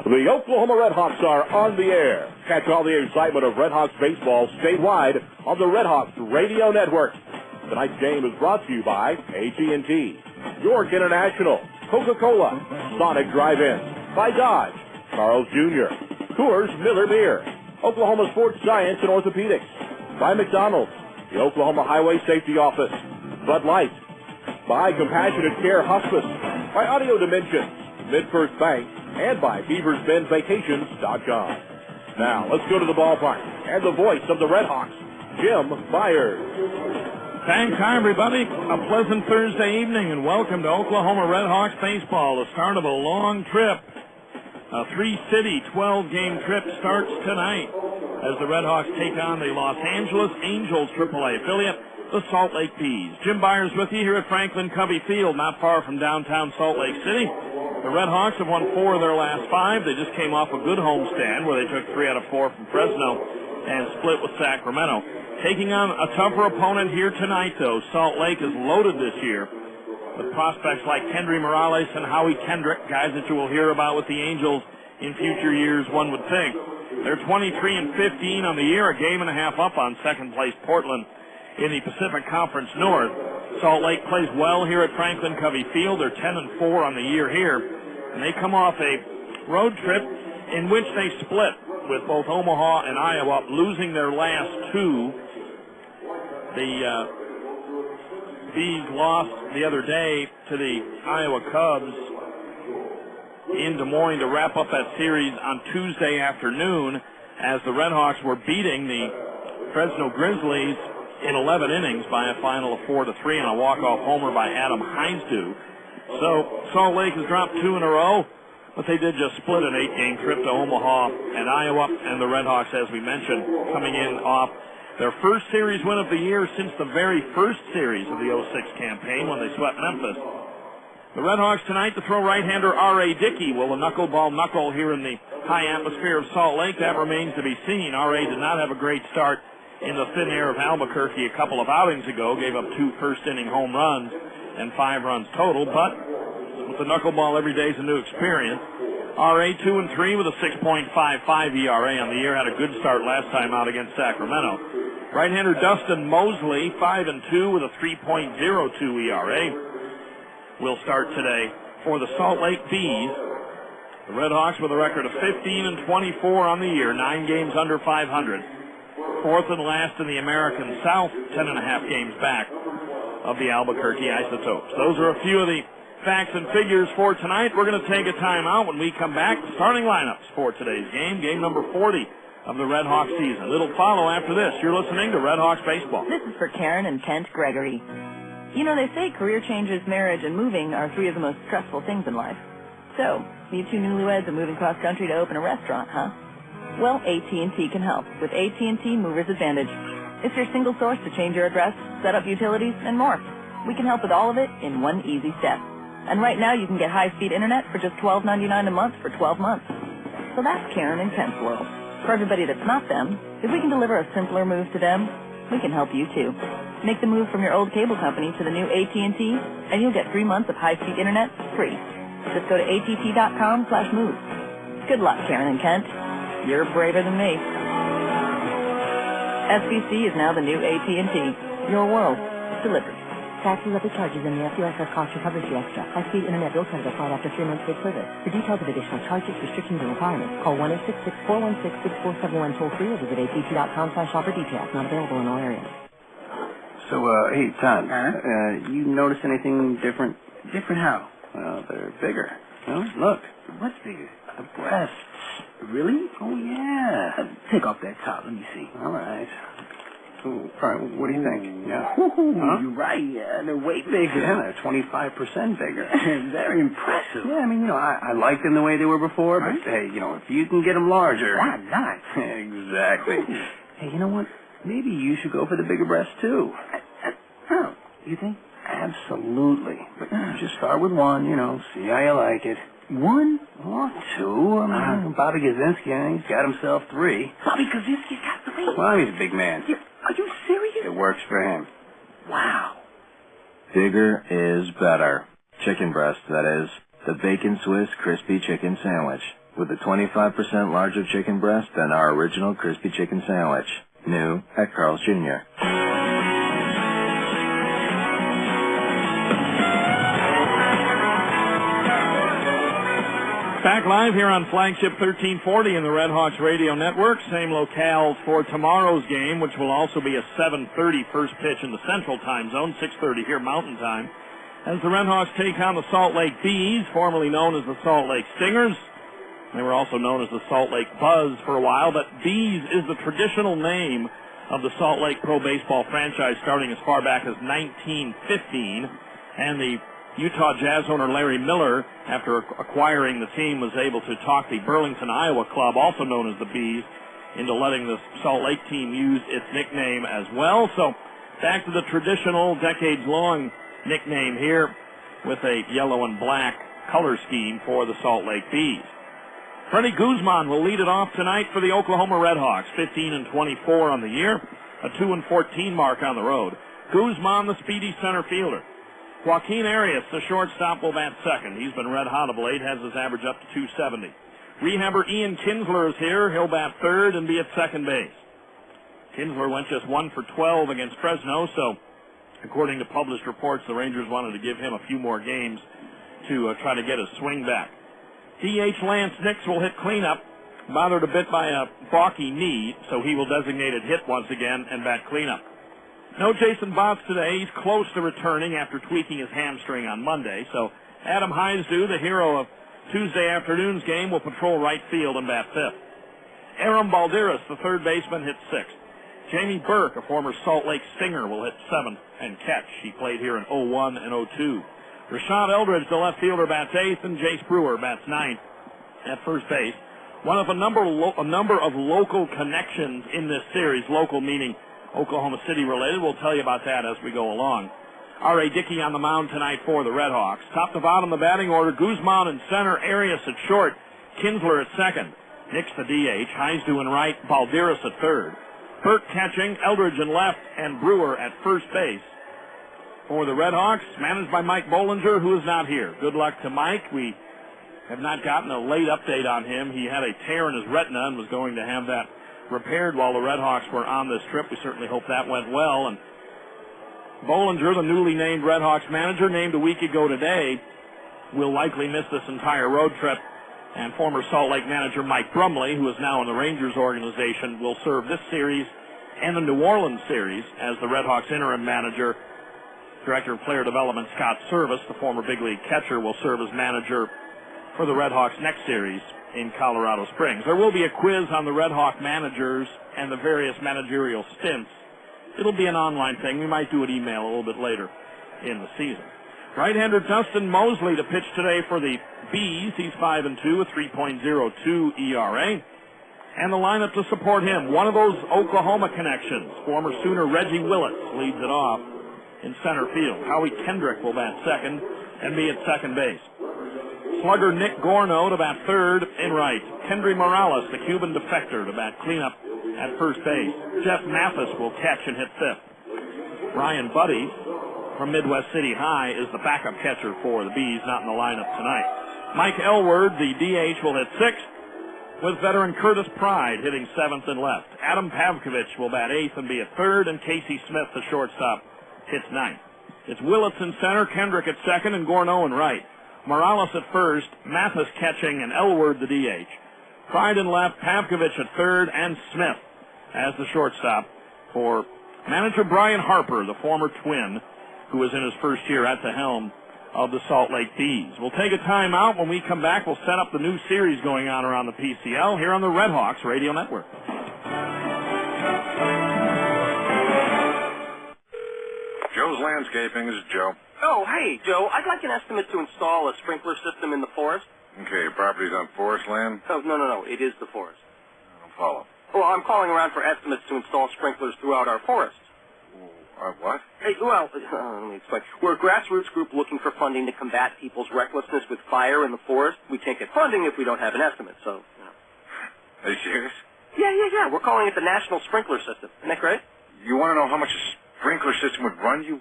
The Oklahoma RedHawks are on the air. Catch all the excitement of RedHawks baseball statewide on the RedHawks Radio Network. Tonight's game is brought to you by AT&T, York International, Coca-Cola, Sonic Drive-In, by Dodge, Charles Jr., Coors Miller Beer, Oklahoma Sports Science and Orthopedics, by McDonald's, the Oklahoma Highway Safety Office, Bud Light, by Compassionate Care Hospice, by Audio Dimensions, MidFirst Bank, and by BeaversBendVacations.com. Now, let's go to the ballpark and the voice of the RedHawks, Jim Myers. Thanks, hi, everybody. A pleasant Thursday evening, and welcome to Oklahoma RedHawks baseball, the start of a long trip. A three-city, 12-game trip starts tonight as the RedHawks take on the Los Angeles Angels AAA affiliate, the Salt Lake Bees. Jim Byers with you here at Franklin Covey Field, not far from downtown Salt Lake City. The RedHawks have won 4 of their last 5. They just came off a good homestand where they took 3 out of 4 from Fresno and split with Sacramento. Taking on a tougher opponent here tonight, though. Salt Lake is loaded this year with prospects like Kendry Morales and Howie Kendrick, guys that you will hear about with the Angels in future years, one would think. They're 23-15 on the year, a game and a half up on second-place Portland in the Pacific Conference North. Salt Lake plays well here at Franklin Covey Field. They're 10-4 on the year here, and they come off a road trip in which they split with both Omaha and Iowa, losing their last 2. The Bees lost the other day to the Iowa Cubs in Des Moines to wrap up that series on Tuesday afternoon as the RedHawks were beating the Fresno Grizzlies in 11 innings by a final of 4-3 and a walk-off homer by Adam Heinzdu. So Salt Lake has dropped 2 in a row, but they did just split an 8-game trip to Omaha and Iowa, and the RedHawks, as we mentioned, coming in off their first series win of the year since the very first series of the 06 campaign when they swept Memphis. The RedHawks tonight to throw right-hander R.A. Dickey. Will the knuckleball knuckle here in the high atmosphere of Salt Lake? That remains to be seen. R.A. did not have a great start in the thin air of Albuquerque a couple of outings ago, gave up 2 first-inning home runs and 5 runs total, but with the knuckleball every day is a new experience. R.A. 2-3 with a 6.55 ERA on the year, had a good start last time out against Sacramento. Right-hander Dustin Mosley, 5-2 with a 3.02 ERA, will start today for the Salt Lake Bees. The RedHawks with a record of 15-24 on the year, 9 games under 500. 4th and last in the American South, 10.5 games back of the Albuquerque Isotopes. Those are a few of the facts and figures for tonight. We're going to take a timeout. When we come back, starting lineups for today's game, game number 40 of the RedHawks season. It'll follow after this. You're listening to RedHawks Baseball. This is for Karen and Kent Gregory. You know, they say career changes, marriage, and moving are 3 of the most stressful things in life. So, you 2 newlyweds are moving cross-country to open a restaurant, huh? Well, AT&T can help with AT&T Movers Advantage. It's your single source to change your address, set up utilities, and more. We can help with all of it in one easy step. And right now you can get high-speed internet for just $12.99 a month for 12 months. So that's Karen and Kent's world. For everybody that's not them, if we can deliver a simpler move to them, we can help you too. Make the move from your old cable company to the new AT&T, and you'll get 3 months of high-speed internet free. Just go to att.com/move. Good luck, Karen and Kent. You're braver than me. SBC is now the new AT&T. Your world delivered. Taxes, other charges, and the FUSS cost recovery fee extra. High-speed internet bill credit applied after 3 months paid service. For details of additional charges, restrictions, and requirements, call 1-866-416-6471 toll-free or visit att.com/offer details. Not available in all areas. So, hey, Todd, you notice anything different? Different how? Well, they're bigger. Well, look. What's bigger? The breasts. Really? Oh, yeah. Take off that top. Let me see. All right. Ooh, all right, what do you think? Yeah. Huh? You're right. Yeah, they're way bigger. Yeah, they're 25% bigger. Very impressive. Yeah, I mean, you know, I liked them the way they were before, but, hey, you know, if you can get them larger. Why not? Exactly. Hey, you know what? Maybe you should go for the bigger breast, too. Oh, you think? Absolutely. But just start with 1, you know, see how you like it. 1? Or 2. I mean, Bobby Kaczynski, he's got himself 3. Bobby Kaczynski's got 3? Well, he's a big man. Are you serious? It works for him. Wow. Bigger is better. Chicken breast, that is. The Bacon Swiss Crispy Chicken Sandwich. with a 25% larger chicken breast than our original crispy chicken sandwich. New at Carl's Jr. Back live here on Flagship 1340 in the RedHawks radio network. Same locales for tomorrow's game, which will also be a 7:30 first pitch in the Central Time Zone, 6:30 here Mountain Time, as the RedHawks take on the Salt Lake Bees, formerly known as the Salt Lake Stingers. They were also known as the Salt Lake Buzz for a while, but Bees is the traditional name of the Salt Lake Pro Baseball franchise starting as far back as 1915, and the Utah Jazz owner Larry Miller, after acquiring the team, was able to talk the Burlington, Iowa club, also known as the Bees, into letting the Salt Lake team use its nickname as well. So back to the traditional, decades-long nickname here with a yellow and black color scheme for the Salt Lake Bees. Freddie Guzman will lead it off tonight for the Oklahoma RedHawks, 15-24 on the year, a 2-14 mark on the road. Guzman, the speedy center fielder. Joaquin Arias, the shortstop, will bat second. He's been red hot of late, has his average up to 270. Rehabber Ian Kinsler is here. He'll bat third and be at second base. Kinsler went just 1 for 12 against Fresno, so according to published reports, the Rangers wanted to give him a few more games to try to get his swing back. DH Lance Nix will hit cleanup, bothered a bit by a balky knee, so he will designate it hit once again and bat cleanup. No Jason Botts today. He's close to returning after tweaking his hamstring on Monday. So Adam Heisdu, the hero of Tuesday afternoon's game, will patrol right field and bat fifth. Aram Balderas, the third baseman, hits sixth. Jamie Burke, a former Salt Lake Stinger, will hit seventh and catch. He played here in 01 and 02. Rashad Eldridge, the left fielder, bats eighth, and Jace Brewer bats ninth at first base. One of a number of local connections in this series, local meaning Oklahoma City related. We'll tell you about that as we go along. R.A. Dickey on the mound tonight for the RedHawks. Top to bottom the batting order, Guzman in center, Arias at short, Kinsler at second, Nix the DH, Heisdu in right, Balderas at third. Burke catching, Eldridge in left, and Brewer at first base. For the RedHawks, managed by Mike Bollinger, who is not here. Good luck to Mike. We have not gotten a late update on him. He had a tear in his retina and was going to have that repaired while the RedHawks were on this trip. We certainly hope that went well. And Bollinger, the newly named RedHawks manager, named a week ago today, will likely miss this entire road trip. And former Salt Lake manager Mike Brumley, who is now in the Rangers organization, will serve this series and the New Orleans series as the RedHawks interim manager. Director of Player Development Scott Service, the former big league catcher, will serve as manager for the RedHawks next series in Colorado Springs. There will be a quiz on the RedHawk managers and the various managerial stints. It'll be an online thing. We might do an email a little bit later in the season. Right-hander Dustin Mosley to pitch today for the Bees. He's 5-2 with 3.02 ERA. And the lineup to support him, one of those Oklahoma connections. Former Sooner Reggie Willits leads it off in center field. Howie Kendrick will bat second and be at second base. Slugger Nick Gorno to bat third in right. Kendry Morales, the Cuban defector, to bat cleanup at first base. Jeff Mathis will catch and hit fifth. Ryan Buddy from Midwest City High is the backup catcher for the Bees, not in the lineup tonight. Mike Elward, the DH, will hit sixth, with veteran Curtis Pride hitting seventh and left. Adam Pavkovich will bat eighth and be at third, and Casey Smith, the shortstop, hits ninth. It's Willits in center, Kendrick at second, and Gorno in right. Morales at first, Mathis catching, and Elward the DH. Pride in left, Pavkovich at third, and Smith as the shortstop for manager Brian Harper, the former Twin, who is in his first year at the helm of the Salt Lake Bees. We'll take a timeout. When we come back, we'll set up the new series going on around the PCL here on the RedHawks Radio Network. Joe's Landscaping. This is Joe. Oh, hey, Joe. I'd like an estimate to install a sprinkler system in the forest. Okay, your property's on forest land? Oh, no. It is the forest. I don't follow. Well, I'm calling around for estimates to install sprinklers throughout our forest. What? Hey, well, let me explain. We're a grassroots group looking for funding to combat people's recklessness with fire in the forest. We can't get funding if we don't have an estimate, so, you know. Are you serious? Yeah. We're calling it the National Sprinkler System. Isn't that great? You want to know how much a sprinkler system would run you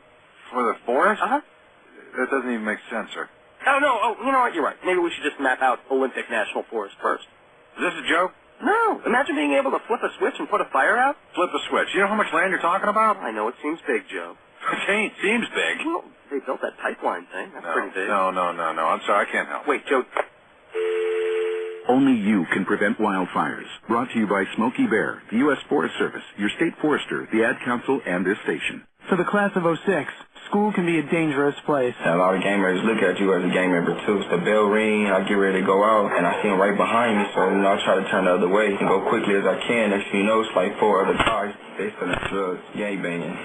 for the forest? Uh-huh. That doesn't even make sense, sir. Oh, no. Oh, you know what? You're right. Maybe we should just map out Olympic National Forest first. Is this a joke? No. Imagine being able to flip a switch and put a fire out. Flip a switch. You know how much land you're talking about? I know it seems big, Joe. It seems big. Well, they built that pipeline thing. That's pretty big. No. I'm sorry. I can't help. Wait, Joe. Only you can prevent wildfires. Brought to you by Smokey Bear, the U.S. Forest Service, your state forester, the Ad Council, and this station. For the class of 06, school can be a dangerous place. And a lot of gang members look at you as a gang member, too. The bell ring, I get ready to go out, and I see him right behind me, so, I try to turn the other way and go quickly as I can. Next thing you know, it's like 4 other cars. They selling drugs, gang banging,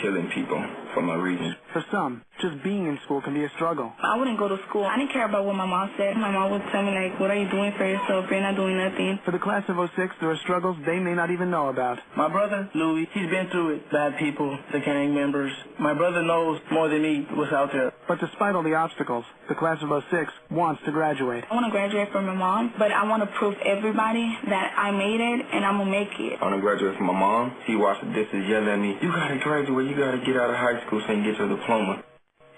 killing people from my region. For some, just being in school can be a struggle. I wouldn't go to school. I didn't care about what my mom said. My mom would tell me, like, what are you doing for yourself? You're not doing nothing. For the class of 06, there are struggles they may not even know about. My brother, Louis, he's been through it. Bad people, the gang members. My brother knows more than me what's out there. But despite all the obstacles, the class of 06 wants to graduate. I want to graduate from my mom, but I want to prove everybody that I made it and I'm going to make it. I want to graduate from my mom. She watched the distance yell at me, you got to graduate, you got to get out of high school so you can get your diploma.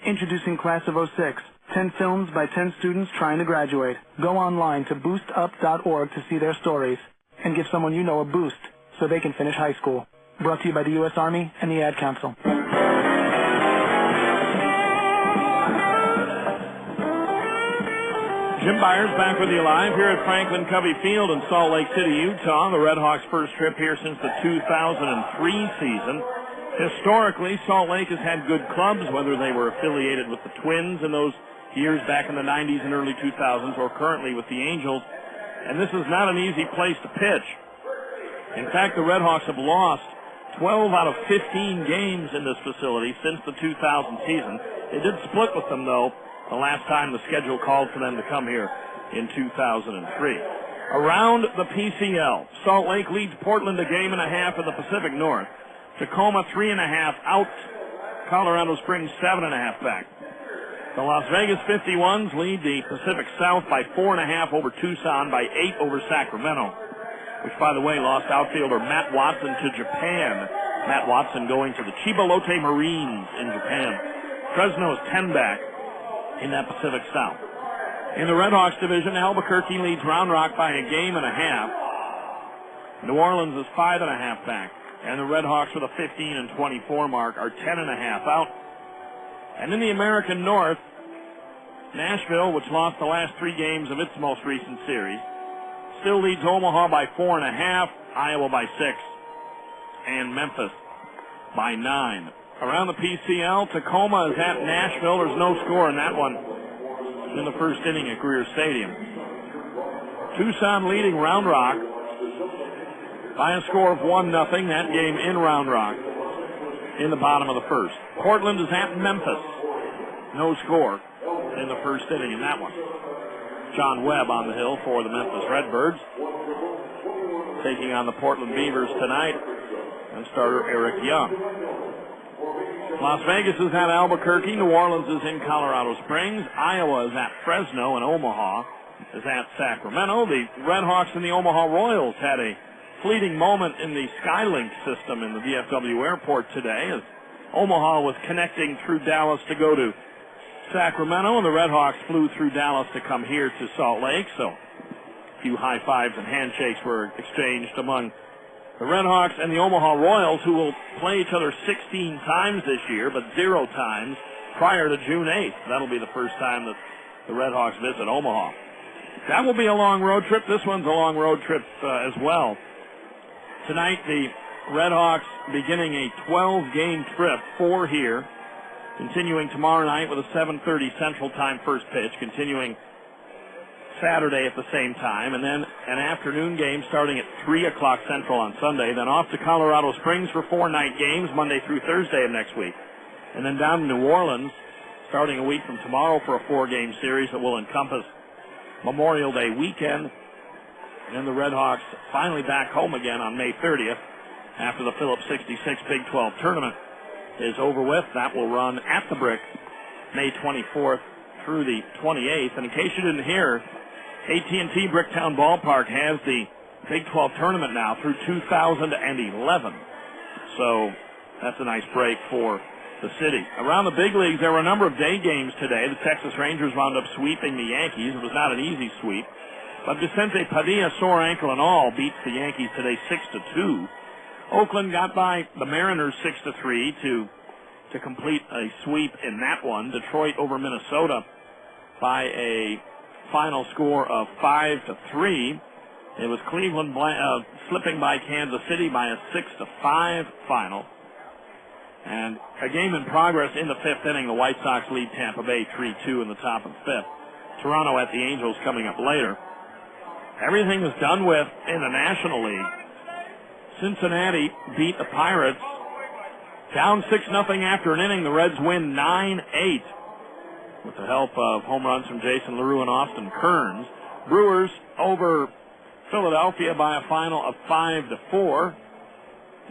Introducing Class of 06, 10 films by 10 students trying to graduate. Go online to boostup.org to see their stories and give someone you know a boost so they can finish high school. Brought to you by the U.S. Army and the Ad Council. Jim Byers back with you live here at Franklin Covey Field in Salt Lake City, Utah. The RedHawks' first trip here since the 2003 season. Historically, Salt Lake has had good clubs, whether they were affiliated with the Twins in those years back in the 90s and early 2000s or currently with the Angels. And this is not an easy place to pitch. In fact, the RedHawks have lost 12 out of 15 games in this facility since the 2000 season. They did split with them, though, the last time the schedule called for them to come here in 2003. Around the PCL, Salt Lake leads Portland a game and a half in the Pacific North. Tacoma 3.5 out. Colorado Springs 7.5 back. The Las Vegas 51s lead the Pacific South by 4.5 over Tucson, by 8 over Sacramento, which, by the way, lost outfielder Matt Watson to Japan. Matt Watson going to the Chibalote Marines in Japan. Fresno is 10 back in that Pacific South. In the RedHawks division, Albuquerque leads Round Rock by a game and a half. New Orleans is 5.5 back. And the RedHawks with a 15 and 24 mark are 10.5 out. And in the American North, Nashville, which lost the last 3 games of its most recent series, still leads Omaha by 4.5, Iowa by 6, and Memphis by 9. Around the PCL, Tacoma is at Nashville. There's no score in that one in the first inning at Greer Stadium. Tucson leading Round Rock by a score of 1-0, that game in Round Rock in the bottom of the first. Portland is at Memphis. No score in the first inning in that one. John Webb on the hill for the Memphis Redbirds, taking on the Portland Beavers tonight, and starter Eric Young. Las Vegas is at Albuquerque. New Orleans is in Colorado Springs. Iowa is at Fresno, and Omaha is at Sacramento. The RedHawks and the Omaha Royals had a fleeting moment in the Skylink system in the DFW airport today as Omaha was connecting through Dallas to go to Sacramento, and the RedHawks flew through Dallas to come here to Salt Lake, so a few high fives and handshakes were exchanged among the RedHawks and the Omaha Royals, who will play each other 16 times this year, but 0 times prior to June 8th. That'll be the first time that the RedHawks visit Omaha. That will be a long road trip. This one's a long road trip as well. Tonight, the RedHawks beginning a 12-game trip, 4 here, continuing tomorrow night with a 7:30 Central Time first pitch, continuing Saturday at the same time, and then an afternoon game starting at 3 o'clock Central on Sunday, then off to Colorado Springs for 4 night games, Monday through Thursday of next week, and then down to New Orleans starting a week from tomorrow for a 4-game series that will encompass Memorial Day weekend. And the RedHawks finally back home again on May 30th after the Phillips 66 Big 12 tournament is over with. That will run at the Brick May 24th through the 28th. And in case you didn't hear, AT&T Bricktown Ballpark has the Big 12 tournament now through 2011. So that's a nice break for the city. Around the big leagues, there were a number of day games today. The Texas Rangers wound up sweeping the Yankees. It was not an easy sweep. But Vicente Padilla, sore ankle and all, beats the Yankees today 6-2. Oakland got by the Mariners 6-3 to complete a sweep in that one. Detroit over Minnesota by a final score of 5-3. It was Cleveland slipping by Kansas City by a 6-5 final. And a game in progress in the fifth inning. The White Sox lead Tampa Bay 3-2 in the top of the fifth. Toronto at the Angels coming up later. Everything is done with in the National League. Cincinnati beat the Pirates down 6-0 after an inning. The Reds win 9-8 with the help of home runs from Jason LaRue and Austin Kearns. Brewers over Philadelphia by a final of 5-4.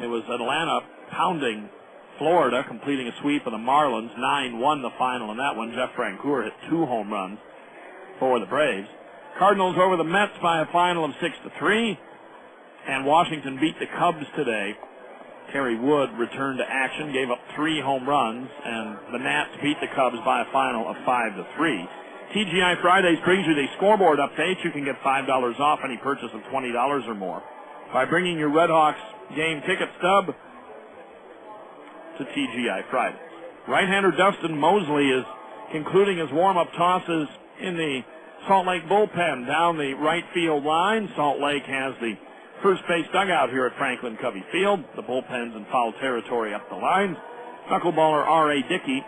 It was Atlanta pounding Florida, completing a sweep of the Marlins. 9-1 the final in that one. Jeff Francoeur hit 2 home runs for the Braves. Cardinals over the Mets by a final of 6-3. And Washington beat the Cubs today. Kerry Wood returned to action, gave up 3 home runs, and the Nats beat the Cubs by a final of 5-3. TGI Fridays brings you the scoreboard update. You can get $5 off any purchase of $20 or more by bringing your RedHawks game ticket stub to TGI Fridays. Right-hander Dustin Mosley is concluding his warm-up tosses in the Salt Lake bullpen down the right field line. Salt Lake has the first base dugout here at Franklin Covey Field. The bullpen's in foul territory up the lines. Knuckleballer R.A. Dickey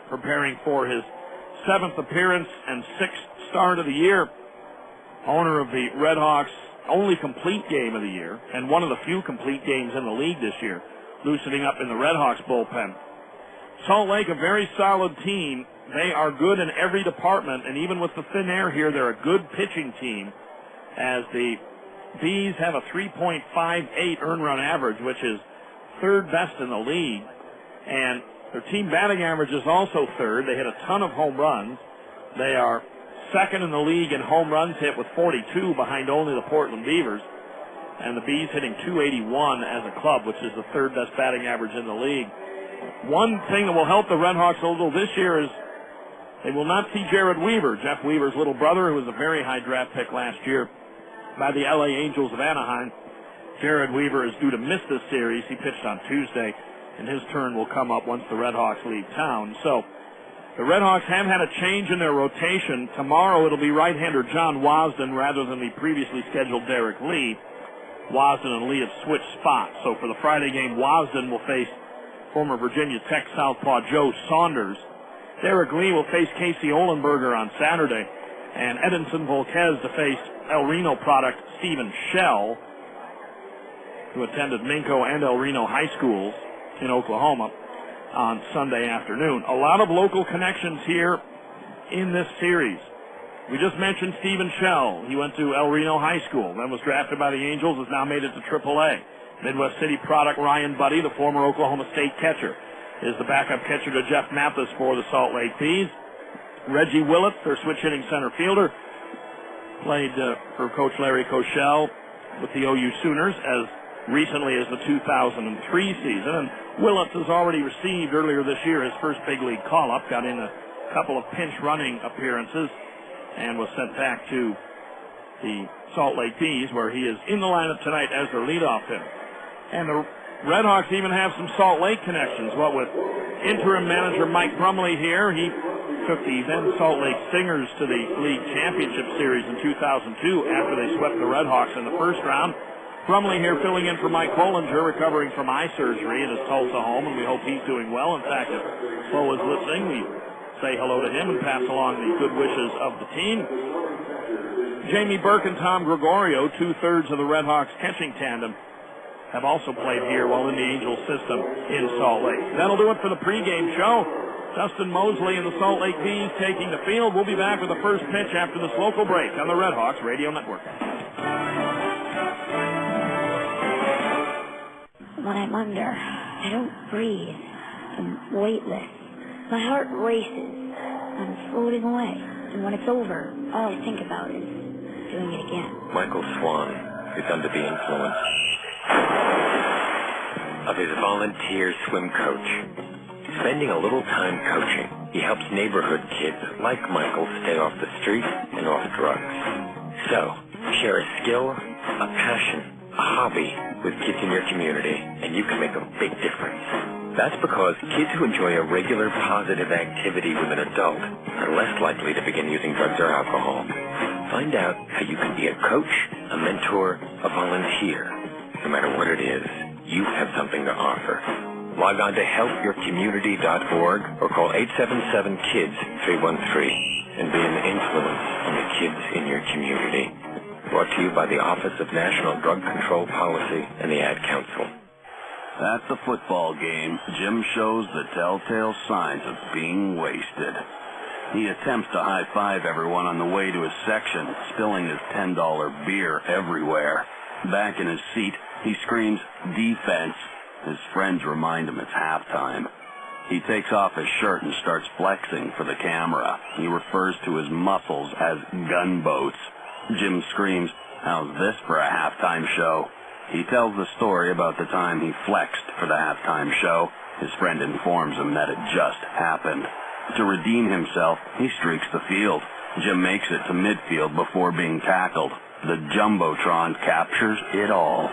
preparing for his 7th appearance and 6th start of the year. Owner of the RedHawks' only complete game of the year and one of the few complete games in the league this year, loosening up in the RedHawks bullpen. Salt Lake, a very solid team. They are good in every department, and even with the thin air here, they're a good pitching team, as the Bees have a 3.58 earned run average, which is 3rd best in the league, and their team batting average is also 3rd. They hit a ton of home runs. They are 2nd in the league in home runs hit with 42, behind only the Portland Beavers, and the Bees hitting 281 as a club, which is the 3rd best batting average in the league. One thing that will help the RedHawks a little this year is they will not see Jared Weaver, Jeff Weaver's little brother, who was a very high draft pick last year by the LA Angels of Anaheim. Jared Weaver is due to miss this series. He pitched on Tuesday, and his turn will come up once the RedHawks leave town. So the RedHawks have had a change in their rotation. Tomorrow it'll be right-hander John Wasden rather than the previously scheduled Derek Lee. Wasden and Lee have switched spots. So for the Friday game, Wasden will face former Virginia Tech southpaw Joe Saunders. Derek Lee will face Casey Olenberger on Saturday, and Edinson Volquez to face El Reno product Stephen Shell, who attended Minco and El Reno high schools in Oklahoma on Sunday afternoon. A lot of local connections here in this series. We just mentioned Stephen Shell. He went to El Reno High School, then was drafted by the Angels, has now made it to AAA. Midwest City product Ryan Buddy, the former Oklahoma State catcher, is the backup catcher to Jeff Mathis for the Salt Lake Bees. Reggie Willett, their switch-hitting center fielder, played for Coach Larry Koshel with the OU Sooners as recently as the 2003 season. And Willett has already received earlier this year his first big league call-up, got in a couple of pinch running appearances, and was sent back to the Salt Lake Bees, where he is in the lineup tonight as their leadoff hitter. And the RedHawks even have some Salt Lake connections. What with interim manager Mike Brumley here, he took the then Salt Lake Stingers to the league championship series in 2002 after they swept the RedHawks in the first round. Brumley here filling in for Mike Bollinger, recovering from eye surgery at his Tulsa home, and we hope he's doing well. In fact, if Bo is listening, we say hello to him and pass along the good wishes of the team. Jamie Burke and Tom Gregorio, 2/3 of the RedHawks catching tandem, have also played here while in the Angels system in Salt Lake. That'll do it for the pregame show. Dustin Mosley and the Salt Lake Bees taking the field. We'll be back with the first pitch after this local break on the RedHawks Radio Network. When I'm under, I don't breathe. I'm weightless. My heart races. I'm floating away. And when it's over, all I think about is doing it again. Michael Swan is under the influence of his volunteer swim coach. Spending a little time coaching, he helps neighborhood kids like Michael stay off the street and off drugs. So, share a skill, a passion, a hobby with kids in your community, and you can make a big difference. That's because kids who enjoy a regular positive activity with an adult are less likely to begin using drugs or alcohol. Find out how you can be a coach, a mentor, a volunteer. No matter what it is, you have something to offer. Log on to helpyourcommunity.org or call 877-KIDS-313 and be an influence on the kids in your community. Brought to you by the Office of National Drug Control Policy and the Ad Council. At the football game, Jim shows the telltale signs of being wasted. He attempts to high-five everyone on the way to his section, spilling his $10 beer everywhere. Back in his seat, he screams, "Defense." His friends remind him it's halftime. He takes off his shirt and starts flexing for the camera. He refers to his muscles as gunboats. Jim screams, "How's this for a halftime show?" He tells the story about the time he flexed for the halftime show. His friend informs him that it just happened. To redeem himself, he streaks the field. Jim makes it to midfield before being tackled. The Jumbotron captures it all.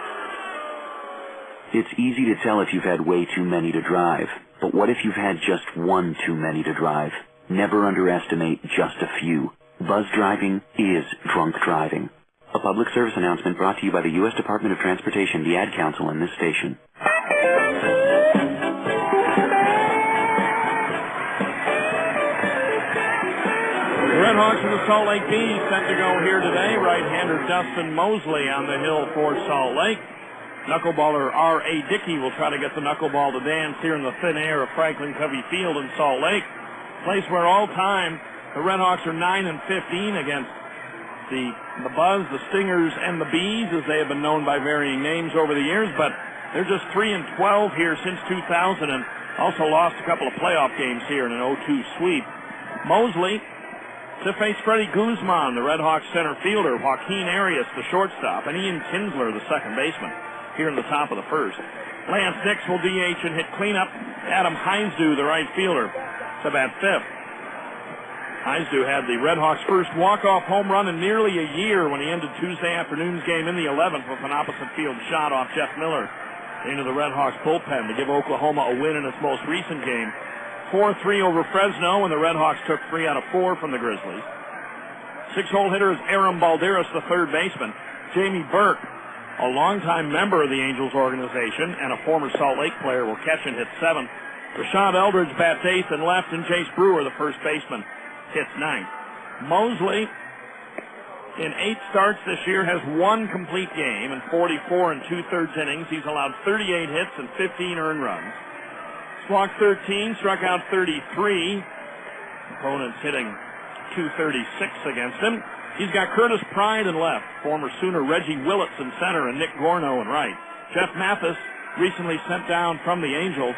It's easy to tell if you've had way too many to drive. But what if you've had just one too many to drive? Never underestimate just a few. Buzz driving is drunk driving. A public service announcement brought to you by the U.S. Department of Transportation, the Ad Council, and this station. The RedHawks of the Salt Lake Bees set to go here today. Right-hander Dustin Mosley on the hill for Salt Lake. Knuckleballer R.A. Dickey will try to get the knuckleball to dance here in the thin air of Franklin Covey Field in Salt Lake. Place where all time the RedHawks are 9-15 against the Buzz, the Stingers, and the Bees, as they have been known by varying names over the years, but they're just 3-12 here since 2000 and also lost a couple of playoff games here in an 0-2 sweep. Mosley to face Freddie Guzman, the RedHawks center fielder, Joaquin Arias, the shortstop, and Ian Kinsler, the second baseman, here in the top of the first. Lance Dix will DH and hit cleanup. Adam Heinzdew, the right fielder, to bat fifth. Heinzdew had the RedHawks' first walk-off home run in nearly a year when he ended Tuesday afternoon's game in the 11th with an opposite field shot off Jeff Miller into the RedHawks bullpen to give Oklahoma a win in its most recent game. 4-3 over Fresno, and the RedHawks took 3 out of 4 from the Grizzlies. Six-hole hitter is Aaron Balderas, the third baseman. Jamie Burke, a longtime member of the Angels organization and a former Salt Lake player, will catch and hit seventh. Rashad Eldridge bats eighth and left, and Jace Brewer, the first baseman, hits ninth. Mosley, in 8 starts this year, has 1 complete game in 44 and 2/3 innings. He's allowed 38 hits and 15 earned runs. Walked 13, struck out 33. Opponents hitting .236 against him. He's got Curtis Pride in left, former Sooner Reggie Willits in center, and Nick Gorno in right. Jeff Mathis, recently sent down from the Angels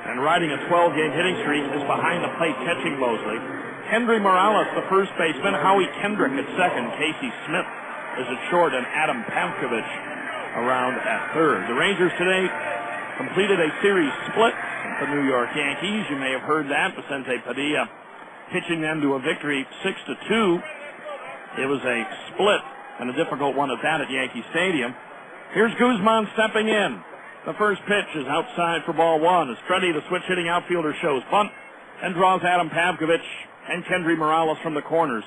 and riding a 12-game hitting streak, is behind the plate catching Mosley. Kendry Morales, the first baseman. Howie Kendrick at second. Casey Smith is at short, and Adam Pamkovich around at third. The Rangers today completed a series split with the New York Yankees. You may have heard that. Vicente Padilla pitching them to a victory 6-2. It was a split, and a difficult one at that, at Yankee Stadium. Here's Guzman stepping in. The first pitch is outside for ball one as Freddie, the switch-hitting outfielder, shows bunt and draws Adam Pavkovich and Kendry Morales from the corners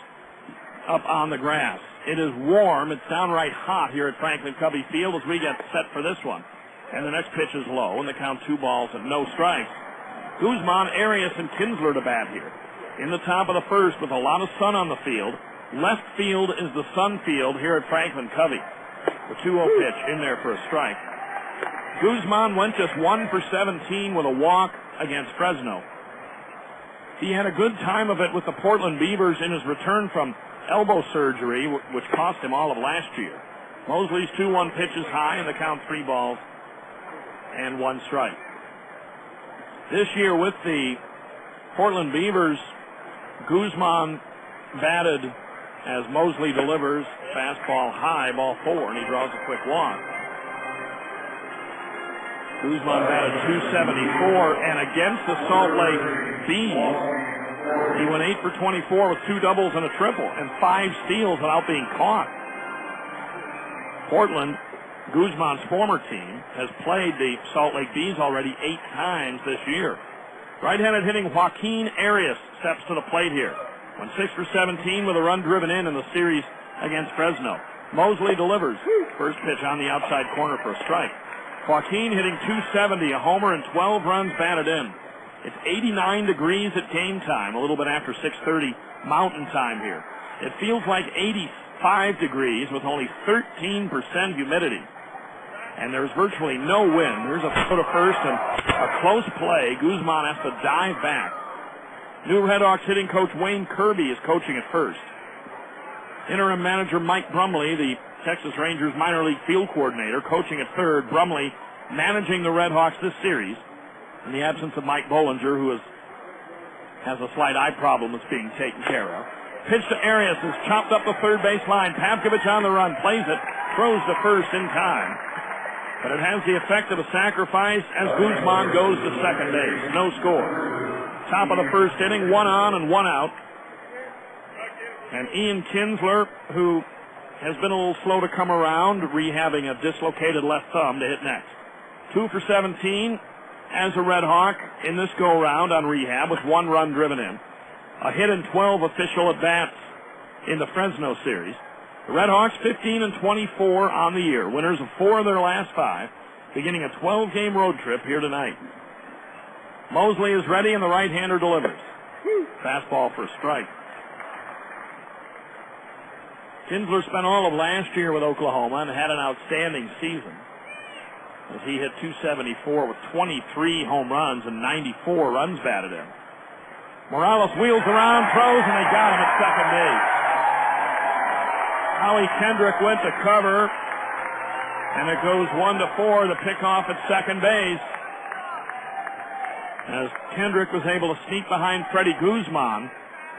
up on the grass. It is warm. It's downright hot here at Franklin Covey Field as we get set for this one. And the next pitch is low, and they count 2 balls and no strikes. Guzman, Arias, and Kinsler to bat here. In the top of the first with a lot of sun on the field. Left field is the sun field here at Franklin Covey. The 2-0 pitch in there for a strike. Guzman went just 1 for 17 with a walk against Fresno. He had a good time of it with the Portland Beavers in his return from elbow surgery, which cost him all of last year. Mosley's 2-1 pitch is high, and the count 3 balls and 1 strike. This year with the Portland Beavers, Guzman batted as Mosley delivers. Fastball high, ball 4, and he draws a quick walk. Guzman batted .274, and against the Salt Lake Bees, He went 8 for 24 with 2 doubles and a triple and 5 steals without being caught. Portland, Guzman's former team, has played the Salt Lake Bees already 8 times this year. Right-handed hitting Joaquin Arias steps to the plate here. Went 6 for 17 with a run driven in the series against Fresno. Mosley delivers. First pitch on the outside corner for a strike. Joaquin hitting .270, a homer and 12 runs batted in. It's 89 degrees at game time, a little bit after 6:30 Mountain Time here. It feels like 85 degrees with only 13% humidity. And there's virtually no wind. There's a throw to first and a close play. Guzman has to dive back. New RedHawks hitting coach Wayne Kirby is coaching at first. Interim manager Mike Brumley, the Texas Rangers minor league field coordinator, coaching at third. Brumley managing the RedHawks this series in the absence of Mike Bollinger, who has a slight eye problem that's being taken care of. Pitch to Arias is chopped up the third base line. Pavkovich on the run, plays it, throws to first in time. But it has the effect of a sacrifice as Guzman goes to second base. No score. Top of the first inning, 1 on and 1 out. And Ian Kinsler, who has been a little slow to come around, rehabbing a dislocated left thumb to hit next. 2 for 17 as a Red Hawk in this go-round on rehab with 1 run driven in. A hit in 12 official at-bats in the Fresno series. The Red Hawks 15 and 24 on the year, winners of 4 of their last 5, beginning a 12-game road trip here tonight. Mosley is ready and the right-hander delivers. Fastball for a strike. Kinsler spent all of last year with Oklahoma and had an outstanding season as he hit .274 with 23 home runs and 94 runs batted in. Morales wheels around, throws, and they got him at second base. Howie Kendrick went to cover, and it goes 1-4, the pickoff at second base. As Kendrick was able to sneak behind Freddie Guzman,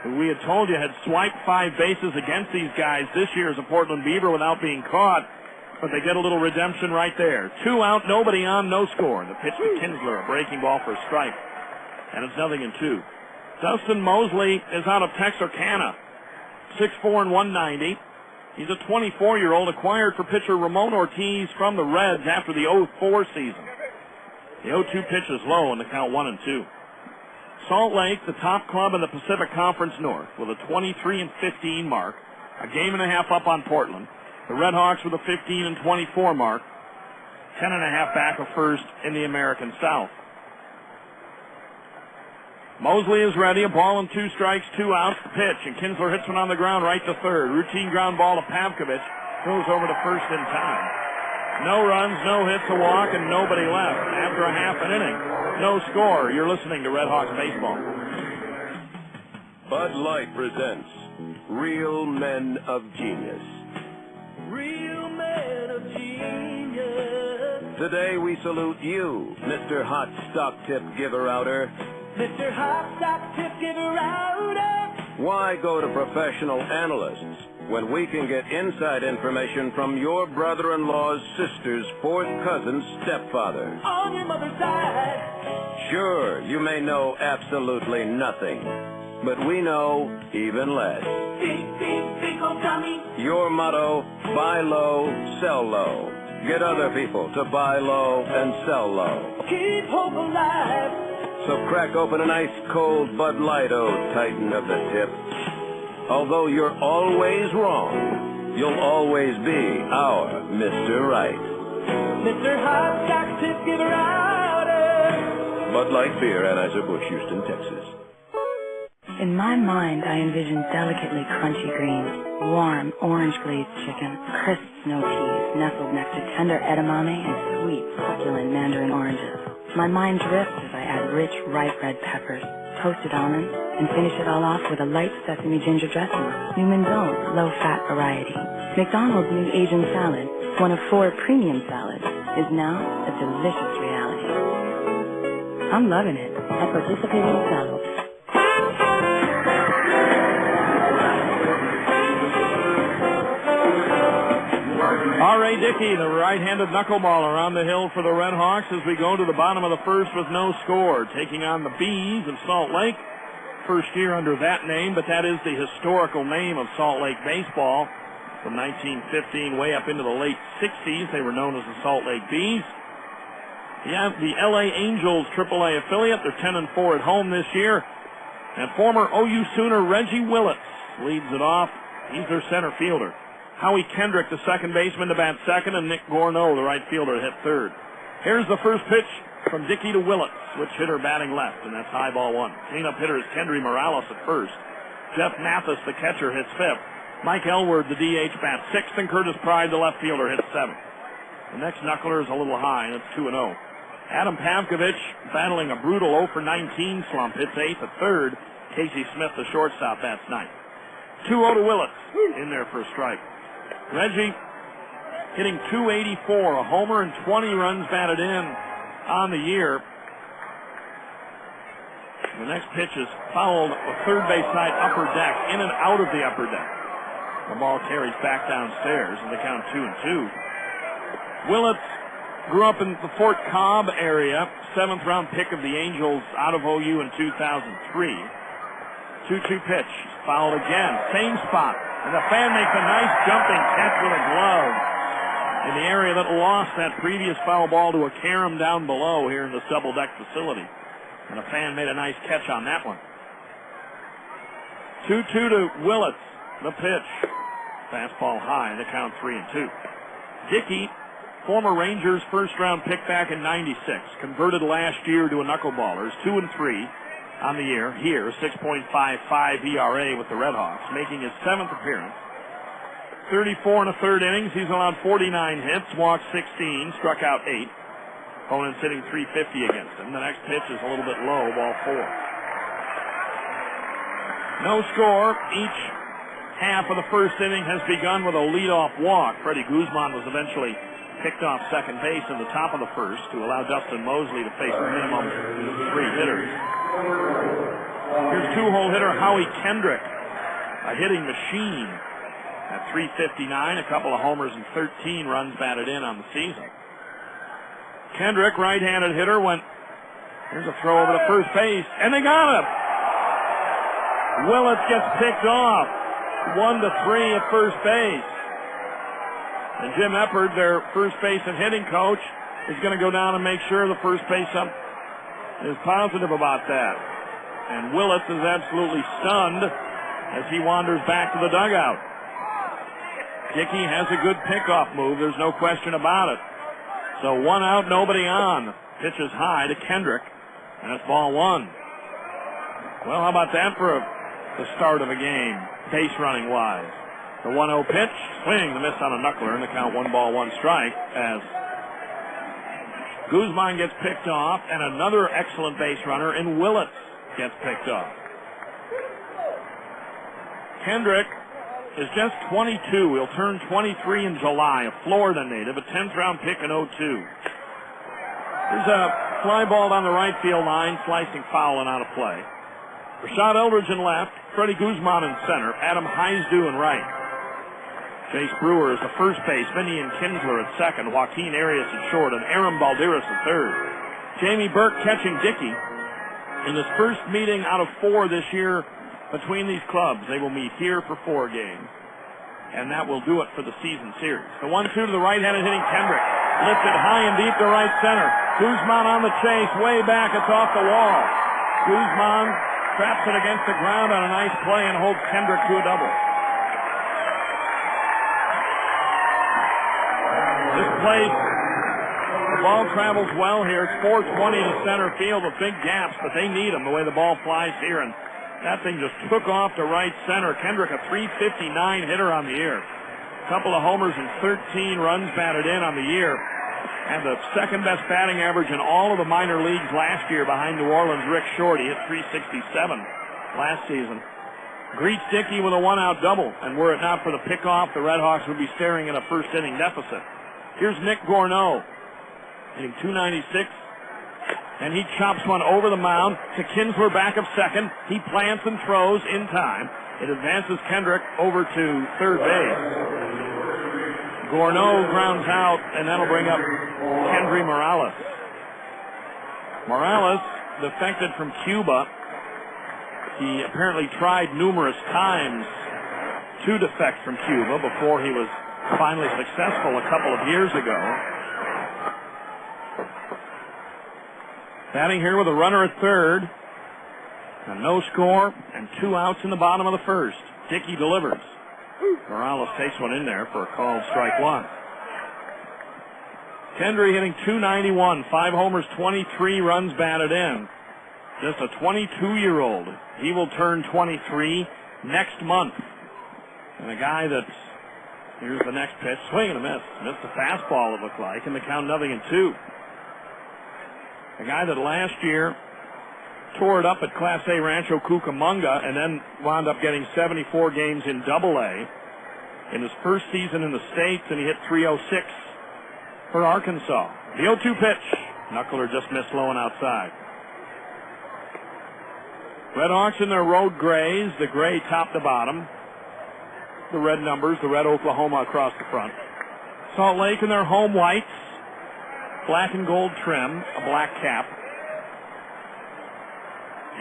who we had told you had swiped 5 bases against these guys this year as a Portland Beaver without being caught, but they get a little redemption right there. 2 out, nobody on, no score. The pitch to Kinsler, a breaking ball for a strike, and it's 0-2. Dustin Mosley is out of Texarkana, 6'4" and 190. He's a 24-year-old acquired for pitcher Ramon Ortiz from the Reds after the 04 season. The 0-2 pitch is low and the count 1-2. Salt Lake, the top club in the Pacific Conference North, with a 23-15 mark, a game and a half up on Portland. The Red Hawks with a 15-24 mark, 10.5 back of first in the American South. Mosley is ready, a ball and 2 strikes, 2 outs, the pitch, and Kinsler hits one on the ground right to third. Routine ground ball to Pavkovich, goes over to first in time. No runs, no hits, a walk, and nobody left after a half an inning. No score. You're listening to Red Hawks baseball. Bud Light presents Real Men of Genius. Real men of genius. Today we salute you, Mr. Hot Stock Tip Giver-Outer. Mr. Hot Stock Tip Giver-Outer. Why go to professional analysts when we can get inside information from your brother-in-law's sister's 4th cousin's stepfather? On your mother's side. Sure, you may know absolutely nothing, but we know even less. Beep, beep, beep, oh, Tommy. Your motto, buy low, sell low. Get other people to buy low and sell low. Keep hope alive. So crack open an ice cold Bud Light, oh titan of the tip. Although you're always wrong, you'll always be our Mr. Right. Mr. Hot Stock Tip Giver-Outer. Bud Light Beer, Anheuser-Busch, Houston, Texas. In my mind, I envision delicately crunchy greens, warm orange-glazed chicken, crisp snow peas nestled next to tender edamame and sweet, succulent mandarin oranges. My mind drifts as I add rich, ripe red peppers, toasted almonds, and finish it all off with a light sesame ginger dressing. Newman's Own low-fat variety. McDonald's new Asian salad, one of 4 premium salads, is now a delicious reality. I'm loving it. At participating McDonald's. R.A. Dickey, the right-handed knuckleballer on the hill for the Red Hawks as we go to the bottom of the first with no score. Taking on the Bees of Salt Lake. first year under that name, but that is the historical name of Salt Lake baseball. From 1915 way up into the late 60s, they were known as the Salt Lake Bees. The LA Angels AAA affiliate, they're 10-4 at home this year. And former OU Sooner Reggie Willits leads it off. He's their center fielder. Howie Kendrick, the second baseman, to bat second, and Nick Gorneau, the right fielder, to hit third. Here's the first pitch from Dickey to Willits, switch hitter batting left, and that's high ball one. Cleanup hitter is Kendry Morales at first. Jeff Mathis, the catcher, hits fifth. Mike Elward, the DH, bats sixth, and Curtis Pride, the left fielder, hits seventh. The next knuckler is a little high, and it's 2-0. Adam Pavkovich, battling a brutal 0-for-19 slump, hits eighth at third. Casey Smith, the shortstop, bats ninth. 2-0 to Willits, in there for a strike. Reggie hitting .284, a homer and 20 runs batted in on the year. The next pitch is fouled a third base side upper deck, in and out of the upper deck. The ball carries back downstairs, and they count 2-2. Willits grew up in the Fort Cobb area, 7th round pick of the Angels out of OU in 2003. 2-2 pitch, fouled again, same spot, and the fan makes a nice jumping catch with a glove in the area that lost that previous foul ball to a carom down below here in this double deck facility. And a fan made a nice catch on that one. 2-2 to Willits, the pitch. Fastball high, and the count 3-2. Dickey, former Rangers first round pick back in '96, converted last year to a knuckleballer, is 2-3 on the year. Here, 6.55 ERA with the RedHawks, making his 7th appearance. 34 1/3 innings. He's allowed 49 hits, walked 16, struck out 8. Opponents hitting .350 against him. The next pitch is a little bit low, ball 4. No score. Each half of the first inning has begun with a leadoff walk. Freddie Guzman was eventually picked off second base in the top of the first to allow Dustin Mosley to face a minimum 3 hitters. Here's 2-hole hitter Howie Kendrick, a hitting machine at .359, a couple of homers and 13 runs batted in on the season. Kendrick, right-handed hitter, here's a throw over to first base, and they got him! Willits gets picked off, 1-3 at first base. And Jim Eppard, their first base and hitting coach, is going to go down and make sure the first base ump is positive about that. And Willits is absolutely stunned as he wanders back to the dugout. Dickey has a good pickoff move, there's no question about it. So 1 out, nobody on. Pitch is high to Kendrick, and it's ball 1. Well, how about that for the start of a game, base running wise? The 1-0 pitch, swing, the miss on a knuckler, and the count 1-1 strike as Guzman gets picked off, and another excellent base runner in Willits gets picked off. Kendrick is just 22. He'll turn 23 in July, a Florida native, a 10th round pick in '02. There's a fly ball down the right field line, slicing foul and out of play. Rashad Eldridge in left, Freddie Guzman in center, Adam Heisdu in right. Chase Brewer is the first base, Vinian Kinsler at second, Joaquin Arias at short, and Aaron Balderas at third. Jamie Burke catching Dickey. In this first meeting out of 4 this year between these clubs, they will meet here for 4 games. And that will do it for the season series. The 1-2 to the right-handed hitting Kendrick. Lifted high and deep to right center. Guzman on the chase, way back, it's off the wall. Guzman traps it against the ground on a nice play and holds Kendrick to a double. This place, the ball travels well here. It's 420 to center field with big gaps, but they need them the way the ball flies here. And that thing just took off to right center. Kendrick, a .359 hitter on the year. A couple of homers and 13 runs batted in on the year. And the second best batting average in all of the minor leagues last year behind New Orleans' Rick Short. He hit .367 last season. Greets Dickey with a 1-out double. And were it not for the pickoff, the RedHawks would be staring at a first-inning deficit. Here's Nick Gorneau, hitting .296, and he chops one over the mound to Kinsler back of second. He plants and throws in time. It advances Kendrick over to third base. Gorneau grounds out, and that'll bring up Kendry Morales. Morales defected from Cuba He apparently tried numerous times to defect from Cuba before he was finally successful a couple of years ago. Batting here with a runner at third. A no score and 2 outs in the bottom of the first. Dickey delivers. Morales takes one in there for a called strike one. Kendry hitting .291, 5 homers, 23 runs batted in. Just a 22-year-old. He will turn 23 next month. And a guy that's, here's the next pitch, swing and a miss. Missed a fastball, it looked like, and the count 0-2. A guy that last year tore it up at Class A Rancho Cucamonga and then wound up getting 74 games in Double-A in his first season in the States, and he hit .306 for Arkansas. The 0-2 pitch. Knuckler just missed low and outside. RedHawks in their road grays, the gray top to bottom. The red numbers, the red Oklahoma across the front. Salt Lake in their home whites, black and gold trim, a black cap.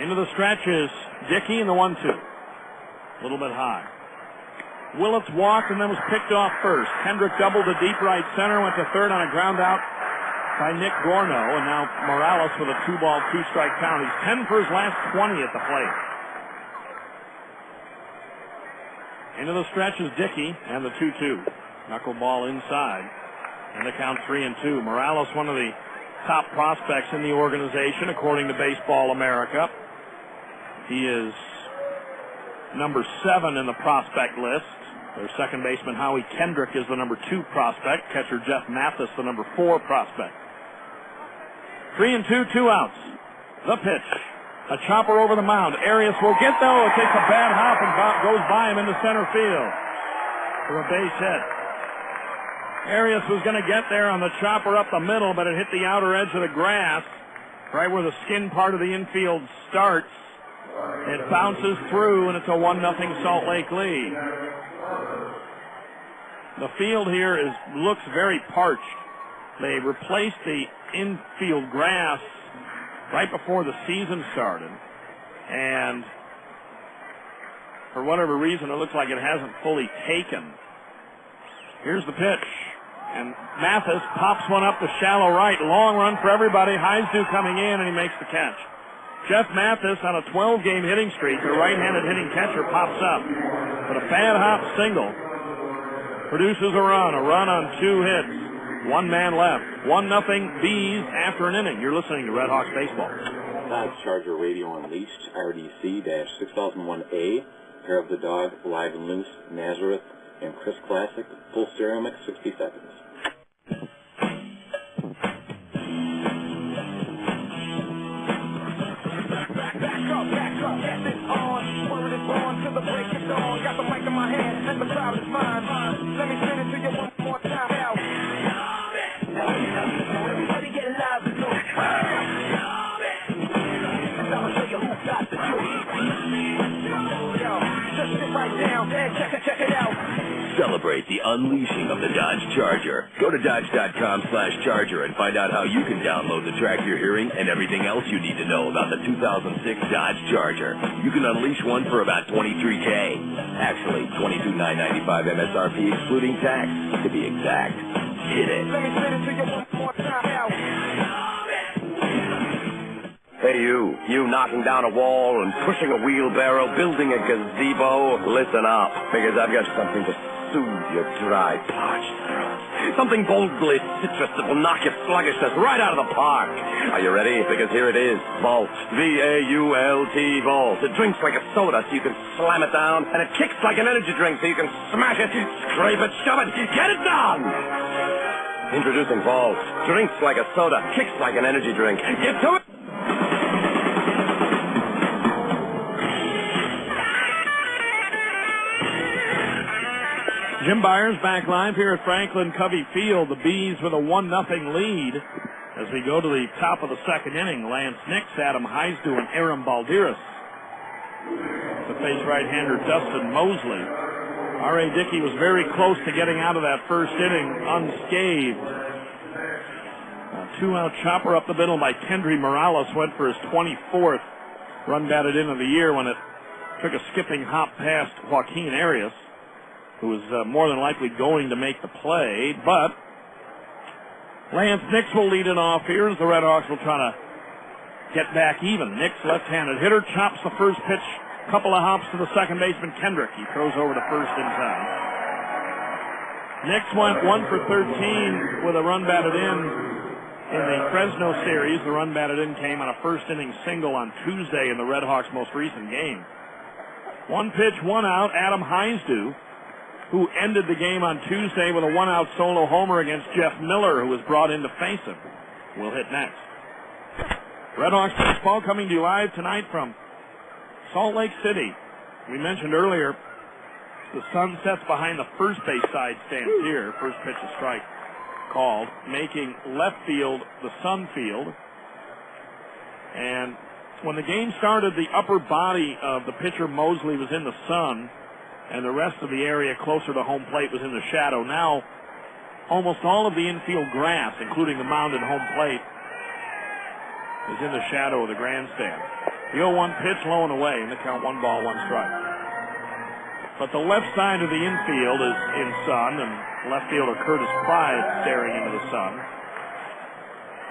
Into the stretch is Dickey in the 1-2. A little bit high. Willits walked and then was picked off first. Kendrick doubled to deep right center, went to third on a ground out by Nick Gorno, and now Morales with a 2-ball, 2-strike count. He's 10 for his last 20 at the plate. Into the stretch is Dickey and the 2-2. Knuckleball inside. And the count 3-2. Morales, one of the top prospects in the organization, according to Baseball America. He is number 7 in the prospect list. Their second baseman, Howie Kendrick, is the number 2 prospect. Catcher Jeff Mathis, the number 4 prospect. 3-2, 2 outs. The pitch. A chopper over the mound. Arias will get, though. It takes a bad hop and goes by him into center field for a base hit. Arias was going to get there on the chopper up the middle, but it hit the outer edge of the grass, right where the skin part of the infield starts. It bounces through, and it's a 1-0 Salt Lake lead. The field here looks very parched. They replaced the infield grass right before the season started, and for whatever reason, it looks like it hasn't fully taken. Here's the pitch, and Mathis pops one up to shallow right. Long run for everybody. Heisdu coming in, and he makes the catch. Jeff Mathis on a 12-game hitting streak, the right-handed hitting catcher, pops up. But a bad hop single produces a run on 2 hits. 1 man left. 1-0 Bees after an inning. You're listening to RedHawks Baseball. Dodge Charger Radio Unleashed, RDC-60001A, Hair of the Dog, Live and Loose, Nazareth, and Chris Classic, full stereo mix, 60 seconds. Back up, yes, it's on. Word is born till the break is on. Got the mic in my hand and the crowd is mine. Let me send it to you one more time now. Everybody get live and loose. I'll show you who got the truth. Yo, just sit right down and check it out. Celebrate the unleashing of the Dodge Charger. Go to Dodge.com/Charger and find out how you can download the track you're hearing and everything else you need to know about the 2006 Dodge Charger. You can unleash one for about $23K. Actually, $22,995 MSRP excluding tax, to be exact. Hit it. Let me send it to you one more time now. Hey, you knocking down a wall and pushing a wheelbarrow, building a gazebo, listen up, because I've got something to soothe your dry, parched throat. Something boldly citrus that will knock your sluggishness right out of the park. Are you ready? Because here it is, Vault. V-A-U-L-T, Vault. It drinks like a soda so you can slam it down, and it kicks like an energy drink so you can smash it, scrape it, shove it, get it done! Introducing Vault. Drinks like a soda, kicks like an energy drink. Get to it! Jim Byers back live here at Franklin Covey Field. The Bees with a 1-0 lead as we go to the top of the second inning. Lance Nix, Adam Heisdu, and Aaron Balderas to face right-hander Dustin Mosley. R.A. Dickey was very close to getting out of that first inning unscathed. A 2-out chopper up the middle by Kendry Morales went for his 24th run batted in of the year when it took a skipping hop past Joaquin Arias, who was more than likely going to make the play, but Lance Nix will lead it off here as the RedHawks will try to get back even. Nix, left-handed hitter, chops the first pitch, couple of hops to the second baseman Kendrick. He throws over to first in time. Nix went 1 for 13 with a run batted in the Fresno series. The run batted in came on a first-inning single on Tuesday in the RedHawks' most recent game. One pitch, one out, Adam Heisdu, who ended the game on Tuesday with a one-out solo homer against Jeff Miller, who was brought in to face him, will hit next. RedHawks baseball coming to you live tonight from Salt Lake City. We mentioned earlier the sun sets behind the first base side stands here. First pitch a strike called, making left field the sun field. And when the game started, the upper body of the pitcher Mosley was in the sun, and the rest of the area closer to home plate was in the shadow. Now, almost all of the infield grass, including the mound and home plate, is in the shadow of the grandstand. The 0-1 pitch low and away, and the count 1 ball, 1 strike. But the left side of the infield is in sun, and left fielder Curtis Pride staring into the sun.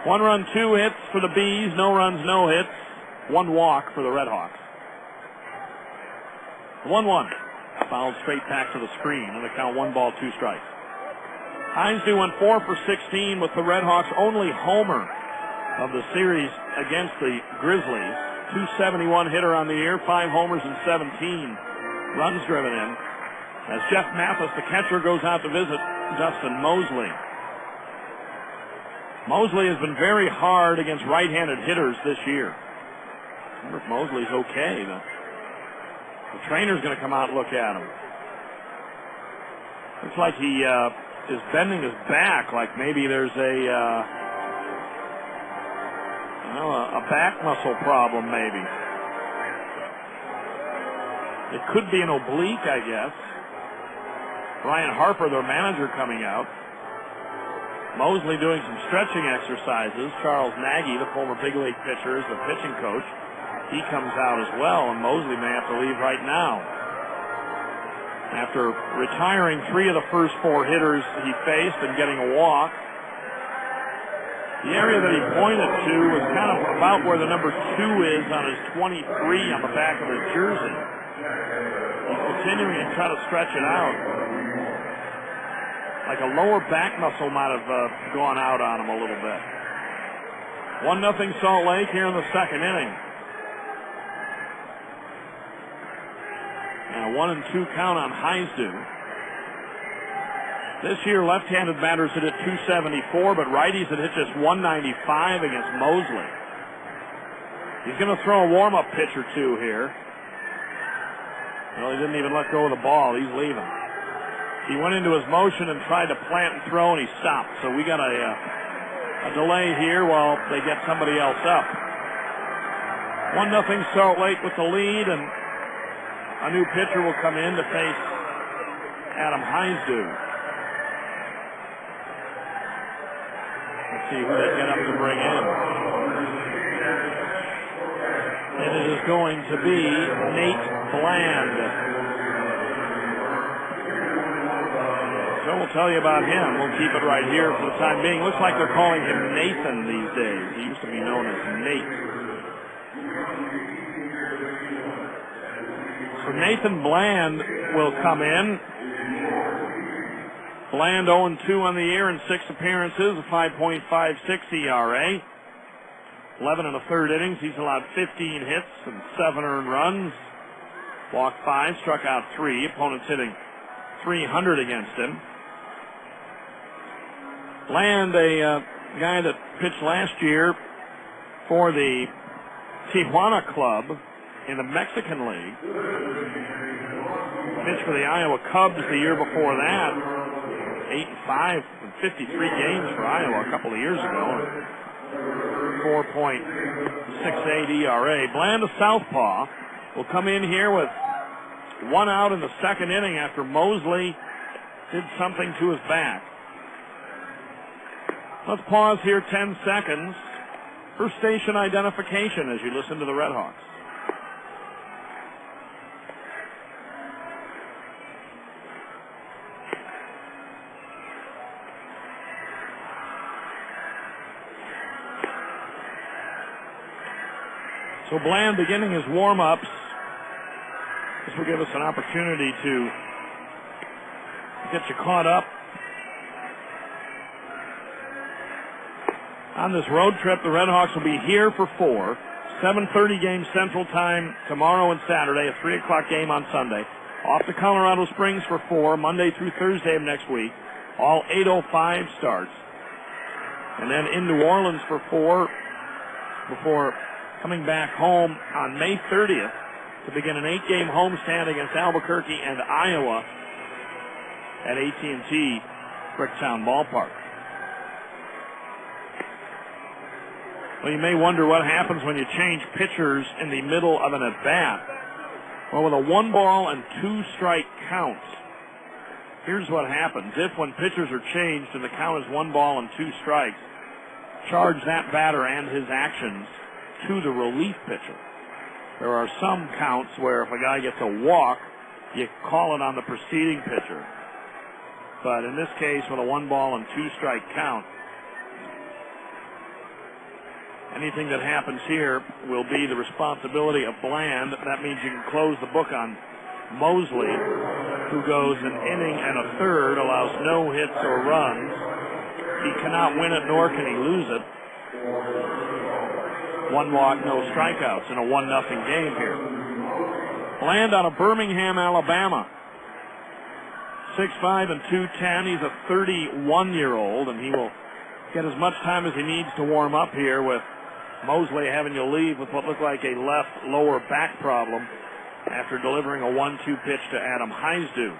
1 run, 2 hits for the Bees, no runs, no hits. 1 walk for the RedHawks. 1-1. Fouled straight back to the screen, and the count 1 ball, 2 strikes. Heisdu went 4 for 16 with the RedHawks' only homer of the series against the Grizzlies. 271 hitter on the year, 5 homers and 17 runs driven in. As Jeff Mathis, the catcher, goes out to visit Dustin Mosley. Mosley has been very hard against right-handed hitters this year. I wonder if Mosley's okay. The trainer's going to come out and look at him. Looks like he is bending his back, like maybe there's a back muscle problem, maybe. It could be an oblique, I guess. Brian Harper, their manager, coming out. Mosley doing some stretching exercises. Charles Nagy, the former big league pitcher, is the pitching coach. He comes out as well, and Mosley may have to leave right now. After retiring 3 of the first 4 hitters he faced and getting a walk, the area that he pointed to was kind of about where the number 2 is on his 23 on the back of his jersey. He's continuing to try to stretch it out. Like a lower back muscle might have gone out on him a little bit. 1-0 Salt Lake here in the second inning. And a 1-2 count on Heisdu. This year, left-handed batters hit 274, but righties had hit just 195 against Mosley. He's going to throw a warm-up pitch or 2 here. Well, he didn't even let go of the ball. He's leaving. He went into his motion and tried to plant and throw, and he stopped. So we got a delay here while they get somebody else up. 1-0 Salt Lake with the lead, and a new pitcher will come in to face Adam Heisdu. Let's see who they get up to bring in. And it is going to be Nate Bland. So we'll tell you about him. We'll keep it right here for the time being. Looks like they're calling him Nathan these days. He used to be known as Nate. So Nathan Bland will come in. Bland 0-2 on the year in 6 appearances, a 5.56 ERA. 11 1/3 innings. He's allowed 15 hits and 7 earned runs. Walked 5, struck out 3. Opponents hitting .300 against him. Bland, a guy that pitched last year for the Tijuana Club in the Mexican League. Pitched for the Iowa Cubs the year before that. 8-5 in 53 games for Iowa a couple of years ago. 4.68 ERA. Bland, a southpaw, will come in here with 1 out in the second inning after Mosley did something to his back. Let's pause here 10 seconds for station identification as you listen to the RedHawks. So Bland beginning his warm-ups. This will give us an opportunity to get you caught up on this road trip. The RedHawks will be here for 4. 7:30 game Central Time tomorrow and Saturday, a 3 o'clock game on Sunday. Off to Colorado Springs for 4, Monday through Thursday of next week. All 8:05 starts. And then in New Orleans for 4 before coming back home on May 30th to begin an 8-game homestand against Albuquerque and Iowa at AT&T Bricktown Ballpark. Well, you may wonder what happens when you change pitchers in the middle of an at-bat. Well, with a 1-ball and 2-strike count, here's what happens. If when pitchers are changed and the count is 1 ball and 2 strikes, charge that batter and his actions to the relief pitcher. There are some counts where if a guy gets a walk, you call it on the preceding pitcher. But in this case, with a 1-ball and 2-strike count, anything that happens here will be the responsibility of Bland. That means you can close the book on Mosley, who goes an inning and a third, allows no hits or runs. He cannot win it, nor can he lose it. 1 walk, no strikeouts in a 1-0 game here. Bland out of Birmingham, Alabama. 6'5" and 210. He's a 31-year-old, and he will get as much time as he needs to warm up here with Mosley having to leave with what looked like a left lower back problem after delivering a 1-2 pitch to Adam Heisdu.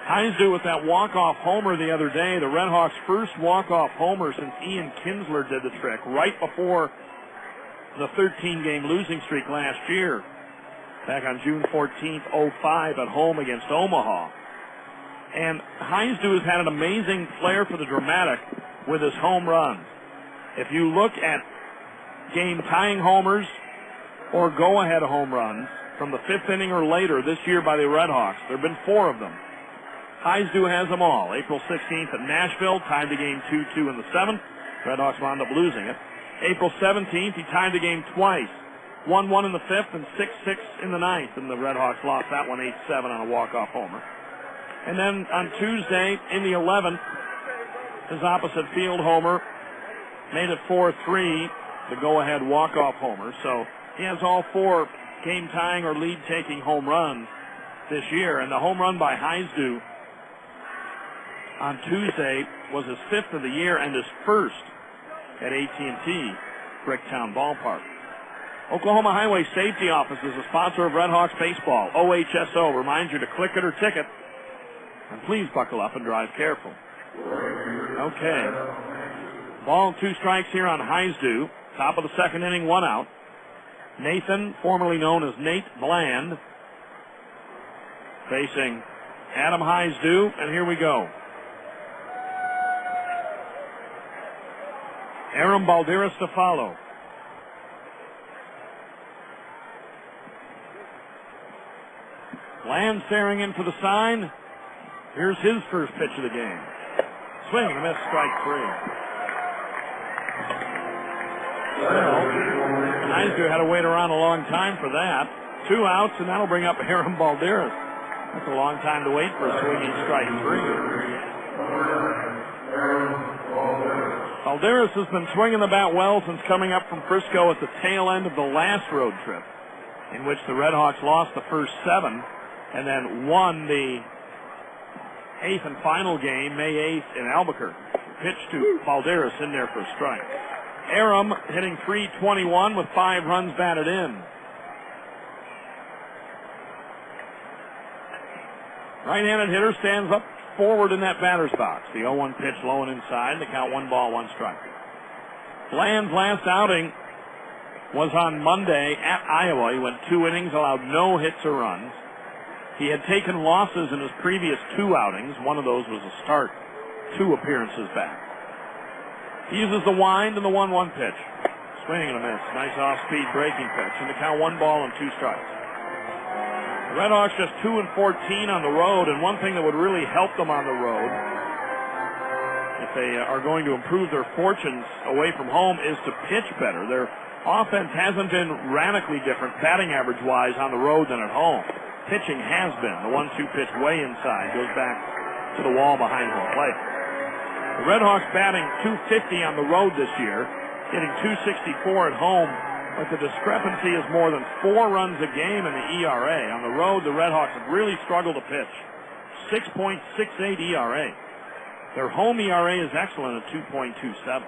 Heisdu with that walk-off homer the other day, the RedHawks' first walk-off homer since Ian Kinsler did the trick right before the 13-game losing streak last year, back on June 14th, 05 at home against Omaha. And Heisdu has had an amazing flair for the dramatic with his home runs. If you look at game-tying homers or go-ahead home runs from the 5th inning or later this year by the RedHawks, there have been 4 of them. Heisdu has them all. April 16th at Nashville, tied the game 2-2 in the 7th. RedHawks wound up losing it. April 17th, he tied the game twice. 1-1 in the 5th and 6-6 in the 9th, and the RedHawks lost that one 8-7 on a walk-off homer. And then on Tuesday in the 11th, his opposite field homer made it 4-3, the go-ahead walk-off homer. So he has all 4 game-tying or lead-taking home runs this year. And the home run by Heisdu on Tuesday was his 5th of the year and his first at AT&T Bricktown Ballpark. Oklahoma Highway Safety Office is a sponsor of RedHawks baseball. OHSO reminds you to click it or ticket. And please buckle up and drive careful. Okay. Ball and 2 strikes here on Heisdu. Top of the 2nd inning, 1 out. Nathan, formerly known as Nate Bland, facing Adam Heisdu, and here we go. Aram Balderas to follow. Bland staring in for the sign. Here's his first pitch of the game. Swing and a miss, strike 3. Well, Heisdu had to wait around a long time for that. 2 outs, and that'll bring up Aram Balderas. That's a long time to wait for a swinging strike 3. Balderas has been swinging the bat well since coming up from Frisco at the tail end of the last road trip, in which the RedHawks lost the first 7 and then won the 8th and final game, May 8th in Albuquerque. Pitch to Balderas in there for a strike. Aram hitting .321 with 5 runs batted in. Right-handed hitter stands up forward in that batter's box. The 0-1 pitch low and inside. The count 1 ball, 1 strike. Bland's last outing was on Monday at Iowa. He went 2 innings, allowed no hits or runs. He had taken losses in his previous 2 outings. One of those was a start, 2 appearances back. He uses the wind and the 1-1 pitch. Swing and a miss. Nice off-speed breaking pitch. And the count 1 ball and 2 strikes. The RedHawks just 2-14 on the road, and one thing that would really help them on the road, if they are going to improve their fortunes away from home is to pitch better. Their offense hasn't been radically different batting average-wise on the road than at home. Pitching has been. The 1-2 pitch way inside goes back to the wall behind home plate. The RedHawks batting .250 on the road this year, hitting .264 at home, but the discrepancy is more than 4 runs a game in the ERA. On the road, the RedHawks have really struggled to pitch. 6.68 ERA. Their home ERA is excellent at 2.27.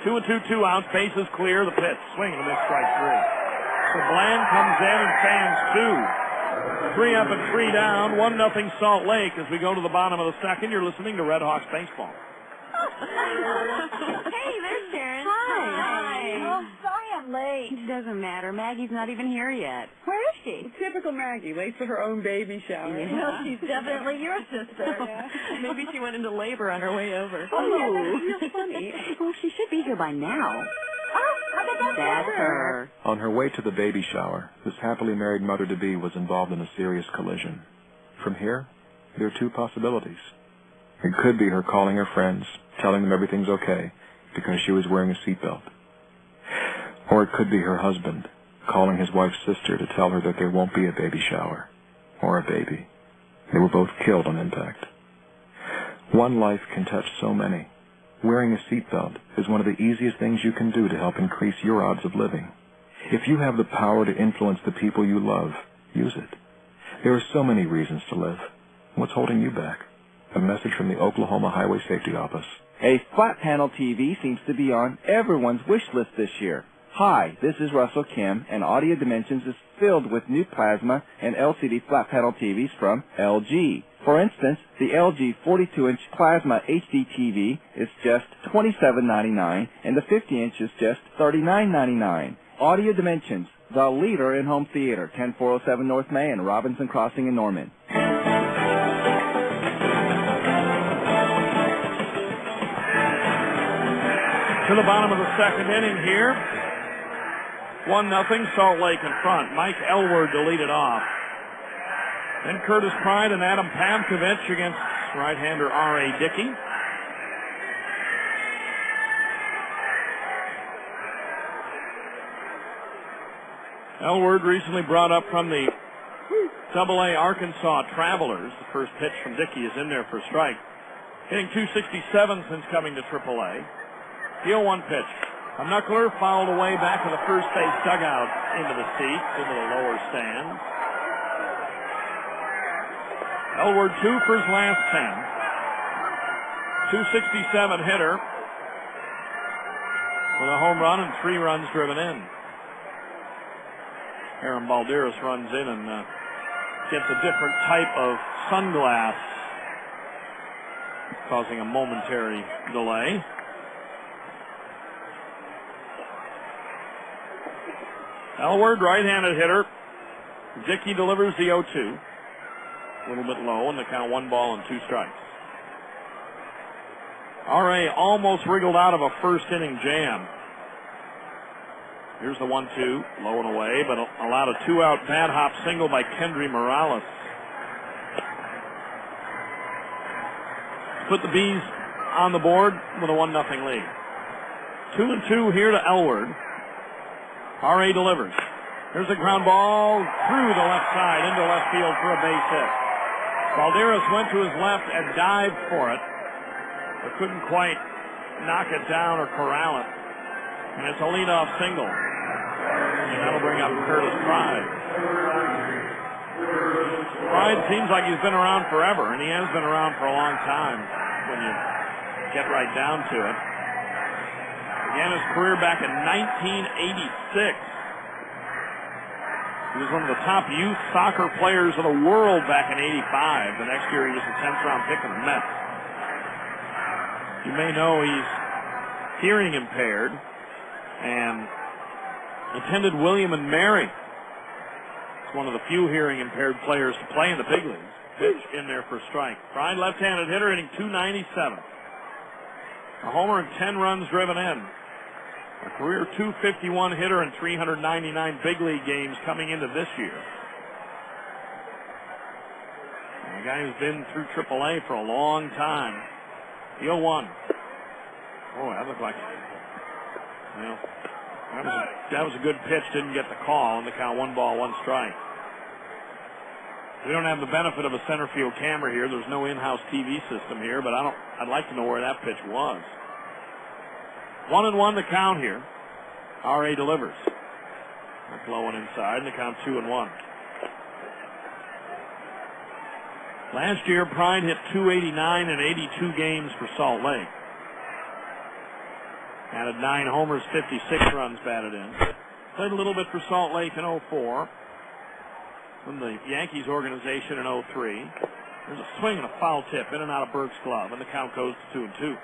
2-2 outs, bases clear, the pitch. Swing and a miss, strike 3. So Bland comes in and fans 2. 3 up and 3 down, 1-0 Salt Lake as we go to the bottom of the second. You're listening to RedHawks baseball. Hey, there's Sharon. Hi. Oh, sorry I'm late. It doesn't matter. Maggie's not even here yet. Where is she? Typical Maggie, late for her own baby shower. Yeah. Well, she's definitely your sister. Yeah. Maybe she went into labor on her way over. Oh, yeah, that's real funny. Well, she should be here by now. Oh, how about that? That's her. On her way to the baby shower, this happily married mother-to-be was involved in a serious collision. From here, there are 2 possibilities. It could be her calling her friends, telling them everything's okay, because she was wearing a seatbelt. Or it could be her husband, calling his wife's sister to tell her that there won't be a baby shower, or a baby. They were both killed on impact. One life can touch so many. Wearing a seatbelt is one of the easiest things you can do to help increase your odds of living. If you have the power to influence the people you love, use it. There are so many reasons to live. What's holding you back? A message from the Oklahoma Highway Safety Office. A flat panel TV seems to be on everyone's wish list this year. Hi, this is Russell Kim, and Audio Dimensions is filled with new plasma and LCD flat panel TVs from LG. For instance, the LG 42-inch Plasma HD TV is just $27.99, and the 50-inch is just $39.99. Audio Dimensions, the leader in home theater, 10407 North May and Robinson Crossing in Norman. To the bottom of the second inning here. 1-0 Salt Lake in front. Mike Elward to lead it off. Then Curtis Pride and Adam Pavkovich against right-hander R.A. Dickey. Elward recently brought up from the AA Arkansas Travelers. The first pitch from Dickey is in there for a strike. Hitting .267 since coming to AAA. The 0-1 pitch. A knuckler fouled away back to the first base dugout into the seats, into the lower stands. Elward 2 for his last 10. .267 hitter with a home run and 3 runs driven in. Aaron Balderas runs in and gets a different type of sunglass, causing a momentary delay. Elward, right-handed hitter. Dickey delivers the 0-2. A little bit low, and the count 1 ball and 2 strikes. R.A. almost wriggled out of a first-inning jam. Here's the 1-2, low and away, but allowed a 2-out bad hop single by Kendry Morales. Put the Bees on the board with a 1-0 lead. 2-2 here to Elward. R.A. delivers. Here's a ground ball through the left side into left field for a base hit. Balderas went to his left and dived for it, but couldn't quite knock it down or corral it. And it's a leadoff single. And that'll bring up Curtis Pride. Pride seems like he's been around forever, and he has been around for a long time when you get right down to it. Began his career back in 1986. He was one of the top youth soccer players of the world back in 85. The next year he was a 10th round pick of the Mets. You may know he's hearing impaired and attended William and Mary. He's one of the few hearing impaired players to play in the big leagues. Pitch in there for a strike. Pride, left-handed hitter, hitting .297. A homer and 10 runs driven in. A career .251 hitter and 399 big league games coming into this year. And a guy who's been through AAA for a long time. The 0-1. Oh, that looked like, well, that was a good pitch. Didn't get the call, and the count 1 ball, 1 strike. We don't have the benefit of a center field camera here. There's no in-house TV system here, but I'd like to know where that pitch was. 1-1 the count here. R.A. delivers. That's low and inside, and the count 2-1. Last year, Pride hit .289 in 82 games for Salt Lake. Added 9 homers, 56 runs batted in. Played a little bit for Salt Lake in 04. From the Yankees organization in 03. There's a swing and a foul tip in and out of Burke's glove, and the count goes to 2-2.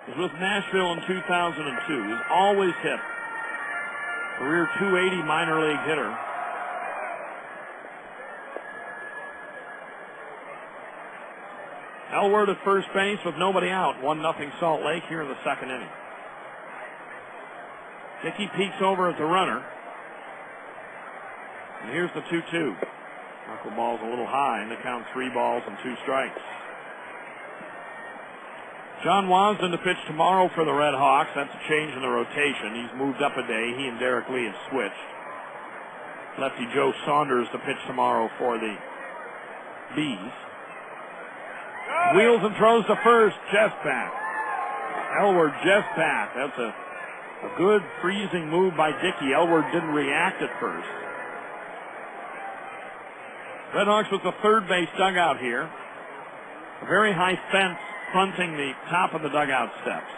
He was with Nashville in 2002. He's always hit. Career .280 minor league hitter. Elward at first base with nobody out. 1-0 Salt Lake here in the second inning. Dickey peeks over at the runner. And here's the 2-2. Knuckleball's a little high, and the count 3 balls and 2 strikes. John Wasden to pitch tomorrow for the RedHawks. That's a change in the rotation. He's moved up a day. He and Derek Lee have switched. Lefty Joe Saunders to pitch tomorrow for the Bees. Wheels and throws to first. Chest pass. Elward chest pass. That's a good freezing move by Dickey. Elward didn't react at first. RedHawks with the third base dugout here. A very high fence fronting the top of the dugout steps.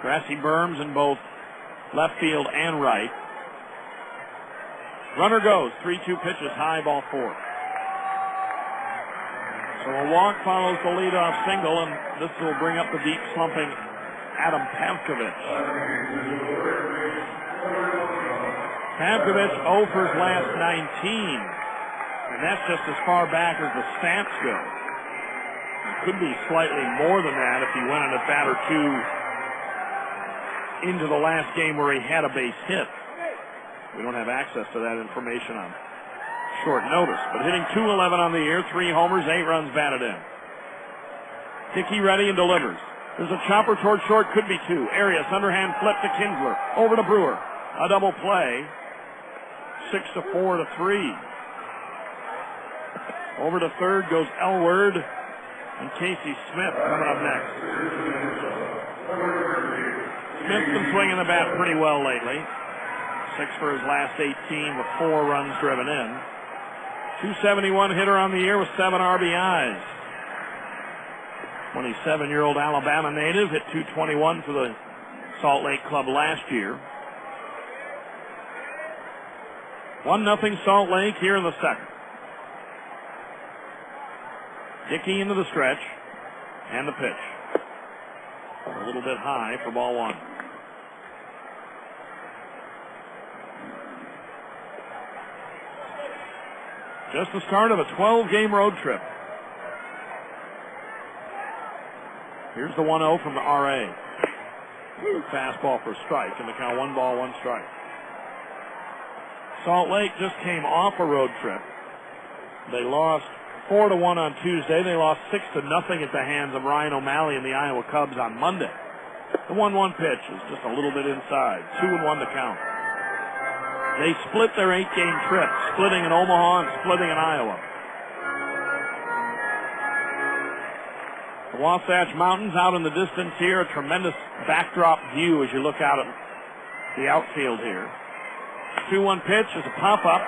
Grassy berms in both left field and right. Runner goes. 3-2 pitches, high, ball 4. So a walk follows the leadoff single, and this will bring up the deep slumping Adam Pavkovich. Pavkovich 0 for his last 19. And that's just as far back as the stats go. It could be slightly more than that if he went on a bat or 2 into the last game where he had a base hit. We don't have access to that information on short notice. But hitting .211 on the year, 3 homers, 8 runs batted in. Dickey ready and delivers. There's a chopper toward short, could be 2. Arias underhand flip to Kinsler. Over to Brewer. A double play. 6-4 to 3. Over to third goes Elward and Casey Smith coming up next. Smith's been swinging the bat pretty well lately. 6 for his last 18 with 4 runs driven in. 271 hitter on the year with 7 RBIs. 27-year-old Alabama native hit .221 for the Salt Lake club last year. 1-0 Salt Lake here in the second. Dickey into the stretch, and the pitch. A little bit high for ball 1. Just the start of a 12-game road trip. Here's the 1-0 from the R.A. Fastball for a strike, and the count 1 ball, 1 strike. Salt Lake just came off a road trip. They lost 4-1 on Tuesday. They lost 6-0 at the hands of Ryan O'Malley and the Iowa Cubs on Monday. The 1-1 pitch is just a little bit inside. 2-1 the count. They split their 8-game trip, splitting in Omaha and splitting in Iowa. The Wasatch Mountains out in the distance here, a tremendous backdrop view as you look out at the outfield here. 2-1 pitch is a pop-up.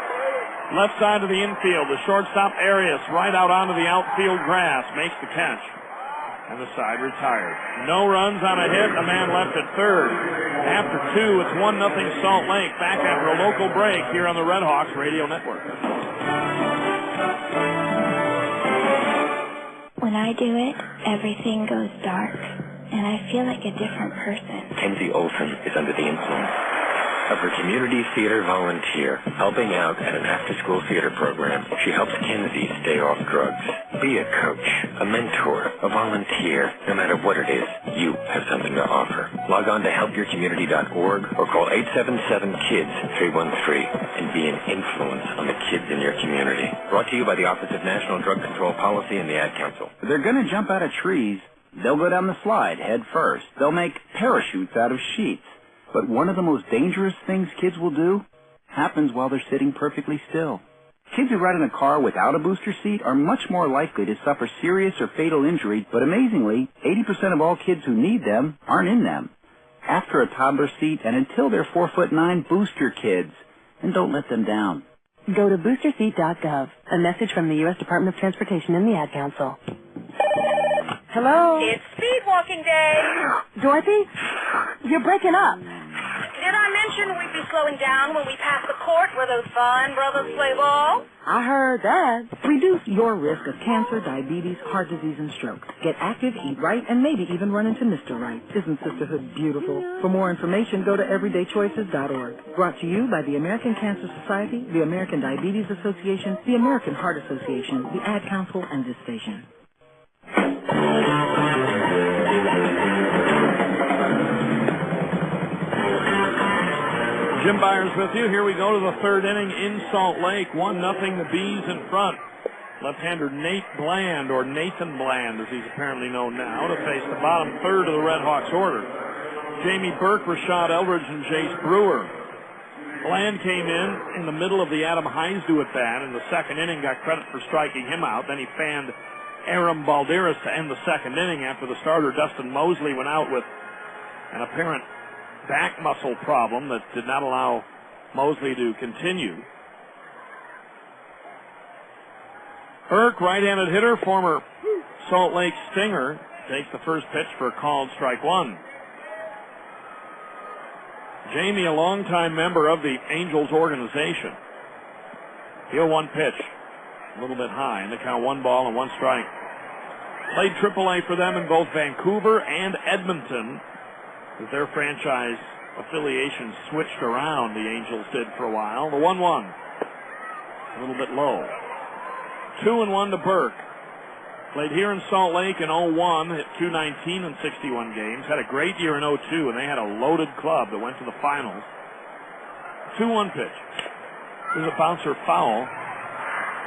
Left side of the infield, the shortstop Arias right out onto the outfield grass, makes the catch. And the side retired. No runs on a hit, a man left at third. After 2, it's 1-0 Salt Lake. Back after a local break here on the RedHawks Radio Network. When I do it, everything goes dark, and I feel like a different person. Kenzie Olsen is under the influence. A of her community theater volunteer, helping out at an after-school theater program. She helps Kenzie stay off drugs. Be a coach, a mentor, a volunteer. No matter what it is, you have something to offer. Log on to helpyourcommunity.org or call 877-KIDS-313 and be an influence on the kids in your community. Brought to you by the Office of National Drug Control Policy and the Ad Council. They're going to jump out of trees. They'll go down the slide head first. They'll make parachutes out of sheets. But one of the most dangerous things kids will do happens while they're sitting perfectly still. Kids who ride in a car without a booster seat are much more likely to suffer serious or fatal injury, but amazingly, 80% of all kids who need them aren't in them. After a toddler seat and until they're 4'9", boost your kids, and don't let them down. Go to boosterseat.gov. A message from the U.S. Department of Transportation and the Ad Council. Hello? It's speed walking day. Dorothy? You're breaking up. Did I mention we'd be slowing down when we pass the court where those fine brothers play ball? I heard that. Reduce your risk of cancer, diabetes, heart disease, and stroke. Get active, eat right, and maybe even run into Mr. Right. Isn't sisterhood beautiful? For more information, go to everydaychoices.org. Brought to you by the American Cancer Society, the American Diabetes Association, the American Heart Association, the Ad Council, and this station. Jim Byers with you. Here we go to the third inning in Salt Lake. 1-0, the Bees in front. Left-hander Nate Bland, or Nathan Bland, as he's apparently known now, to face the bottom third of the RedHawks order. Jamie Burke, Rashad Eldridge, and Jace Brewer. Bland came in the middle of the Adam Heisdu at bat in the second inning, got credit for striking him out. Then he fanned Aram Balderas to end the second inning after the starter Dustin Mosley went out with an apparent back muscle problem that did not allow Mosley to continue. Burke, right-handed hitter, former Salt Lake Stinger, takes the first pitch for a called strike one. Jamie, a longtime member of the Angels organization. The 0-1 pitch, a little bit high, and the count 1 ball and 1 strike. Played AAA for them in both Vancouver and Edmonton. As their franchise affiliation switched around, the Angels did for a while. The 1-1, a little bit low. 2-1 to Burke. Played here in Salt Lake in 01, hit .219 in 61 games. Had a great year in 02, and they had a loaded club that went to the finals. 2-1 pitch. There's a bouncer foul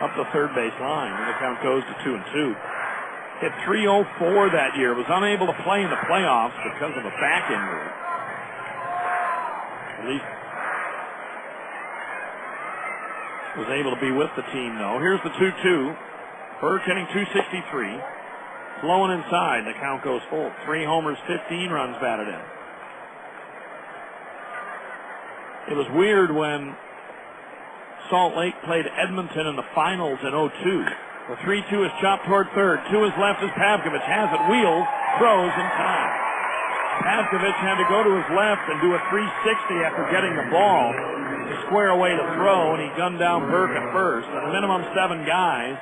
up the third base line, and the count goes to 2-2. Hit .304 that year. Was unable to play in the playoffs because of a back injury. At least was able to be with the team, though. Here's the 2-2. Burke hitting .263. Flowing inside. The count goes full. 3 homers, 15 runs batted in. It was weird when Salt Lake played Edmonton in the finals in 02. The 3-2 is chopped toward third. To his left is Pavkovich. Has it, wheels, throws in time. Pavkovich had to go to his left and do a 360 after getting the ball to square away the throw, and he gunned down Burke at first. And a minimum 7 guys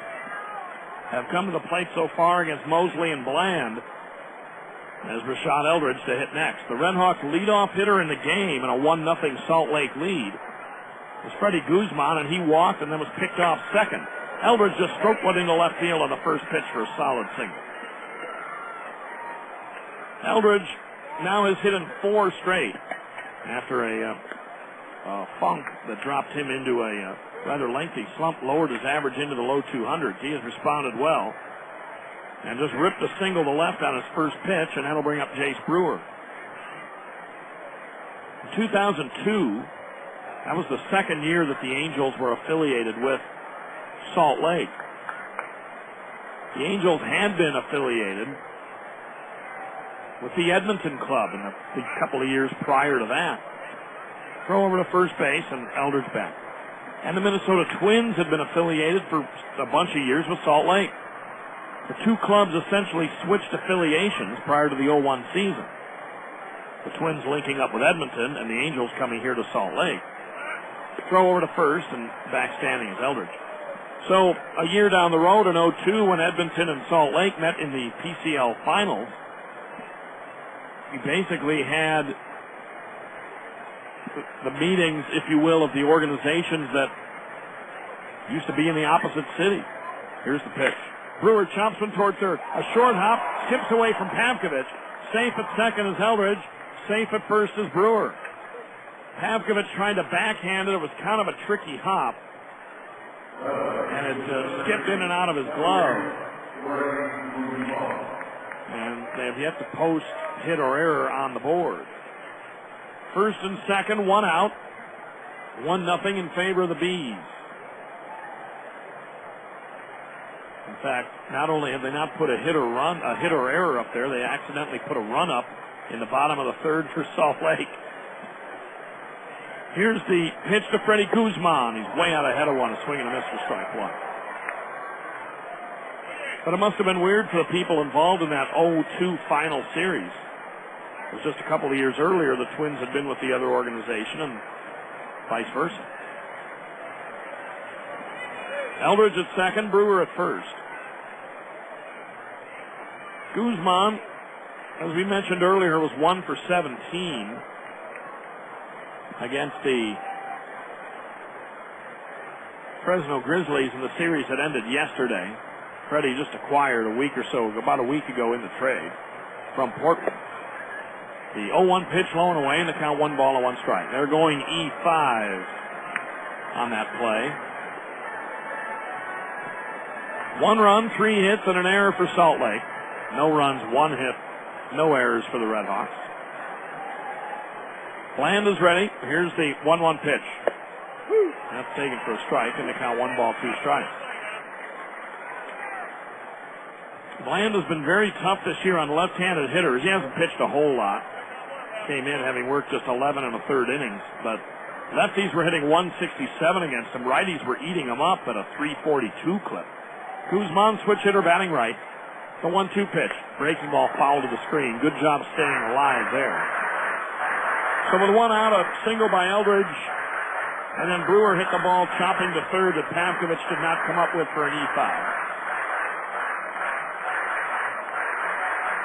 have come to the plate so far against Mosley and Bland, as Rashad Eldridge to hit next. The RedHawks leadoff hitter in the game in a 1-0 Salt Lake lead was Freddie Guzman, and he walked and then was picked off second. Eldridge just stroked one into left field on the first pitch for a solid single. Eldridge now has hit in 4 straight after a funk that dropped him into a rather lengthy slump, lowered his average into the low 200s. He has responded well and just ripped a single to left on his first pitch, and that'll bring up Jace Brewer. In 2002, that was the second year that the Angels were affiliated with Salt Lake. The Angels had been affiliated with the Edmonton club in the couple of years prior to that. Throw over to first base, and Eldridge back. And the Minnesota Twins had been affiliated for a bunch of years with Salt Lake. The two clubs essentially switched affiliations prior to the 01 season. The Twins linking up with Edmonton, and the Angels coming here to Salt Lake. Throw over to first, and back standing is Eldridge. So a year down the road in 02, when Edmonton and Salt Lake met in the PCL finals, you basically had the meetings, if you will, of the organizations that used to be in the opposite city. Here's the pitch. Brewer chops one towards third. A short hop, skips away from Pavkovich. Safe at second is Eldridge. Safe at first is Brewer. Pavkovich tried to backhand it. It was kind of a tricky hop. And it skipped in and out of his glove. And they have yet to post hit or error on the board. First and second, one out. 1-0 in favor of the Bees. In fact, not only have they not put a hit or error up there, they accidentally put a run up in the bottom of the third for Salt Lake. Here's the pitch to Freddie Guzman. He's way out ahead of one, a swing and a miss for strike one. But it must have been weird for the people involved in that 0-2 final series. It was just a couple of years earlier the Twins had been with the other organization and vice versa. Eldridge at second, Brewer at first. Guzman, as we mentioned earlier, was 1 for 17 against the Fresno Grizzlies in the series that ended yesterday. Freddie just acquired about a week ago in the trade from Portland. The 0-1 pitch low and away, and the count 1 ball and 1 strike. They're going E5 on that play. 1 run, 3 hits, and an error for Salt Lake. No runs, 1 hit, no errors for the RedHawks. Bland is ready. Here's the 1-1 pitch. That's taken for a strike, and the count 1 ball, 2 strikes. Bland has been very tough this year on left-handed hitters. He hasn't pitched a whole lot. Came in having worked just 11 1/3 innings, but lefties were hitting 167 against him. Righties were eating him up at a 342 clip. Guzman, switch hitter, batting right. The 1-2 pitch. Breaking ball foul to the screen. Good job staying alive there. So with 1 out, a single by Eldridge, and then Brewer hit the ball chopping to third that Pavkovich did not come up with for an E5.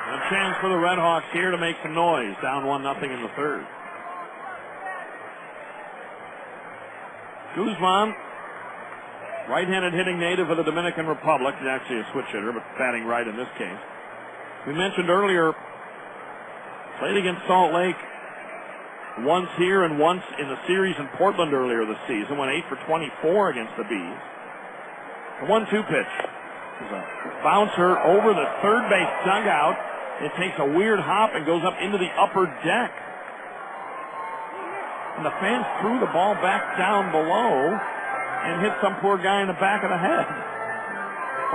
And a chance for the RedHawks here to make some noise. Down 1-0 in the third. Guzman, right-handed hitting native of the Dominican Republic. He's actually a switch hitter, but batting right in this case. We mentioned earlier, played against Salt Lake once here and once in the series in Portland earlier this season. Went 8 for 24 against the Bees. The 1-2 pitch is a bouncer over the third base dugout. It takes a weird hop and goes up into the upper deck. And the fans threw the ball back down below and hit some poor guy in the back of the head.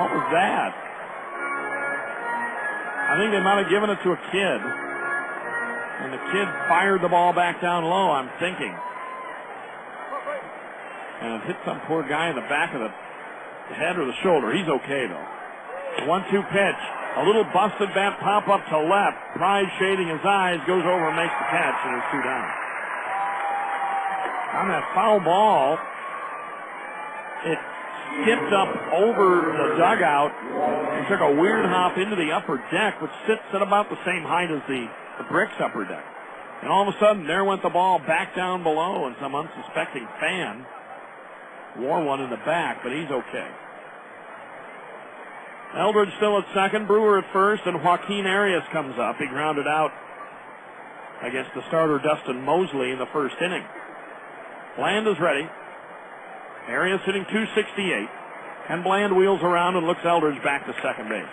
What was that? I think they might have given it to a kid. And the kid fired the ball back down low, I'm thinking. And it hit some poor guy in the back of the head or the shoulder. He's okay, though. The 1-2 pitch. A little busted bat pop up to left. Pride shading his eyes, goes over and makes the catch, and there's 2 down. On that foul ball, it skipped up over the dugout and took a weird hop into the upper deck, which sits at about the same height as the bricks upper deck. And all of a sudden, there went the ball back down below, and some unsuspecting fan wore one in the back, but he's okay. Eldridge still at second, Brewer at first, and Joaquin Arias comes up. He grounded out against the starter Dustin Mosley in the first inning. Bland is ready. Arias hitting .268, and Bland wheels around and looks Eldridge back to second base.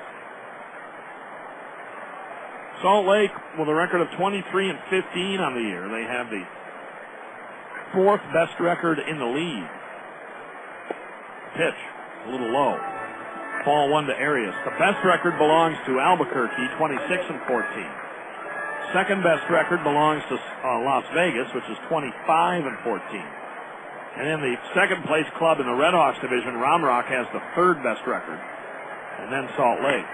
Salt Lake with a record of 23-15 on the year. They have the 4th best record in the league. Pitch, a little low. Ball 1 to Arias. The best record belongs to Albuquerque, 26-14. Second best record belongs to Las Vegas, which is 25-14. And in the second place club in the RedHawks division, Round Rock has the 3rd best record. And then Salt Lake.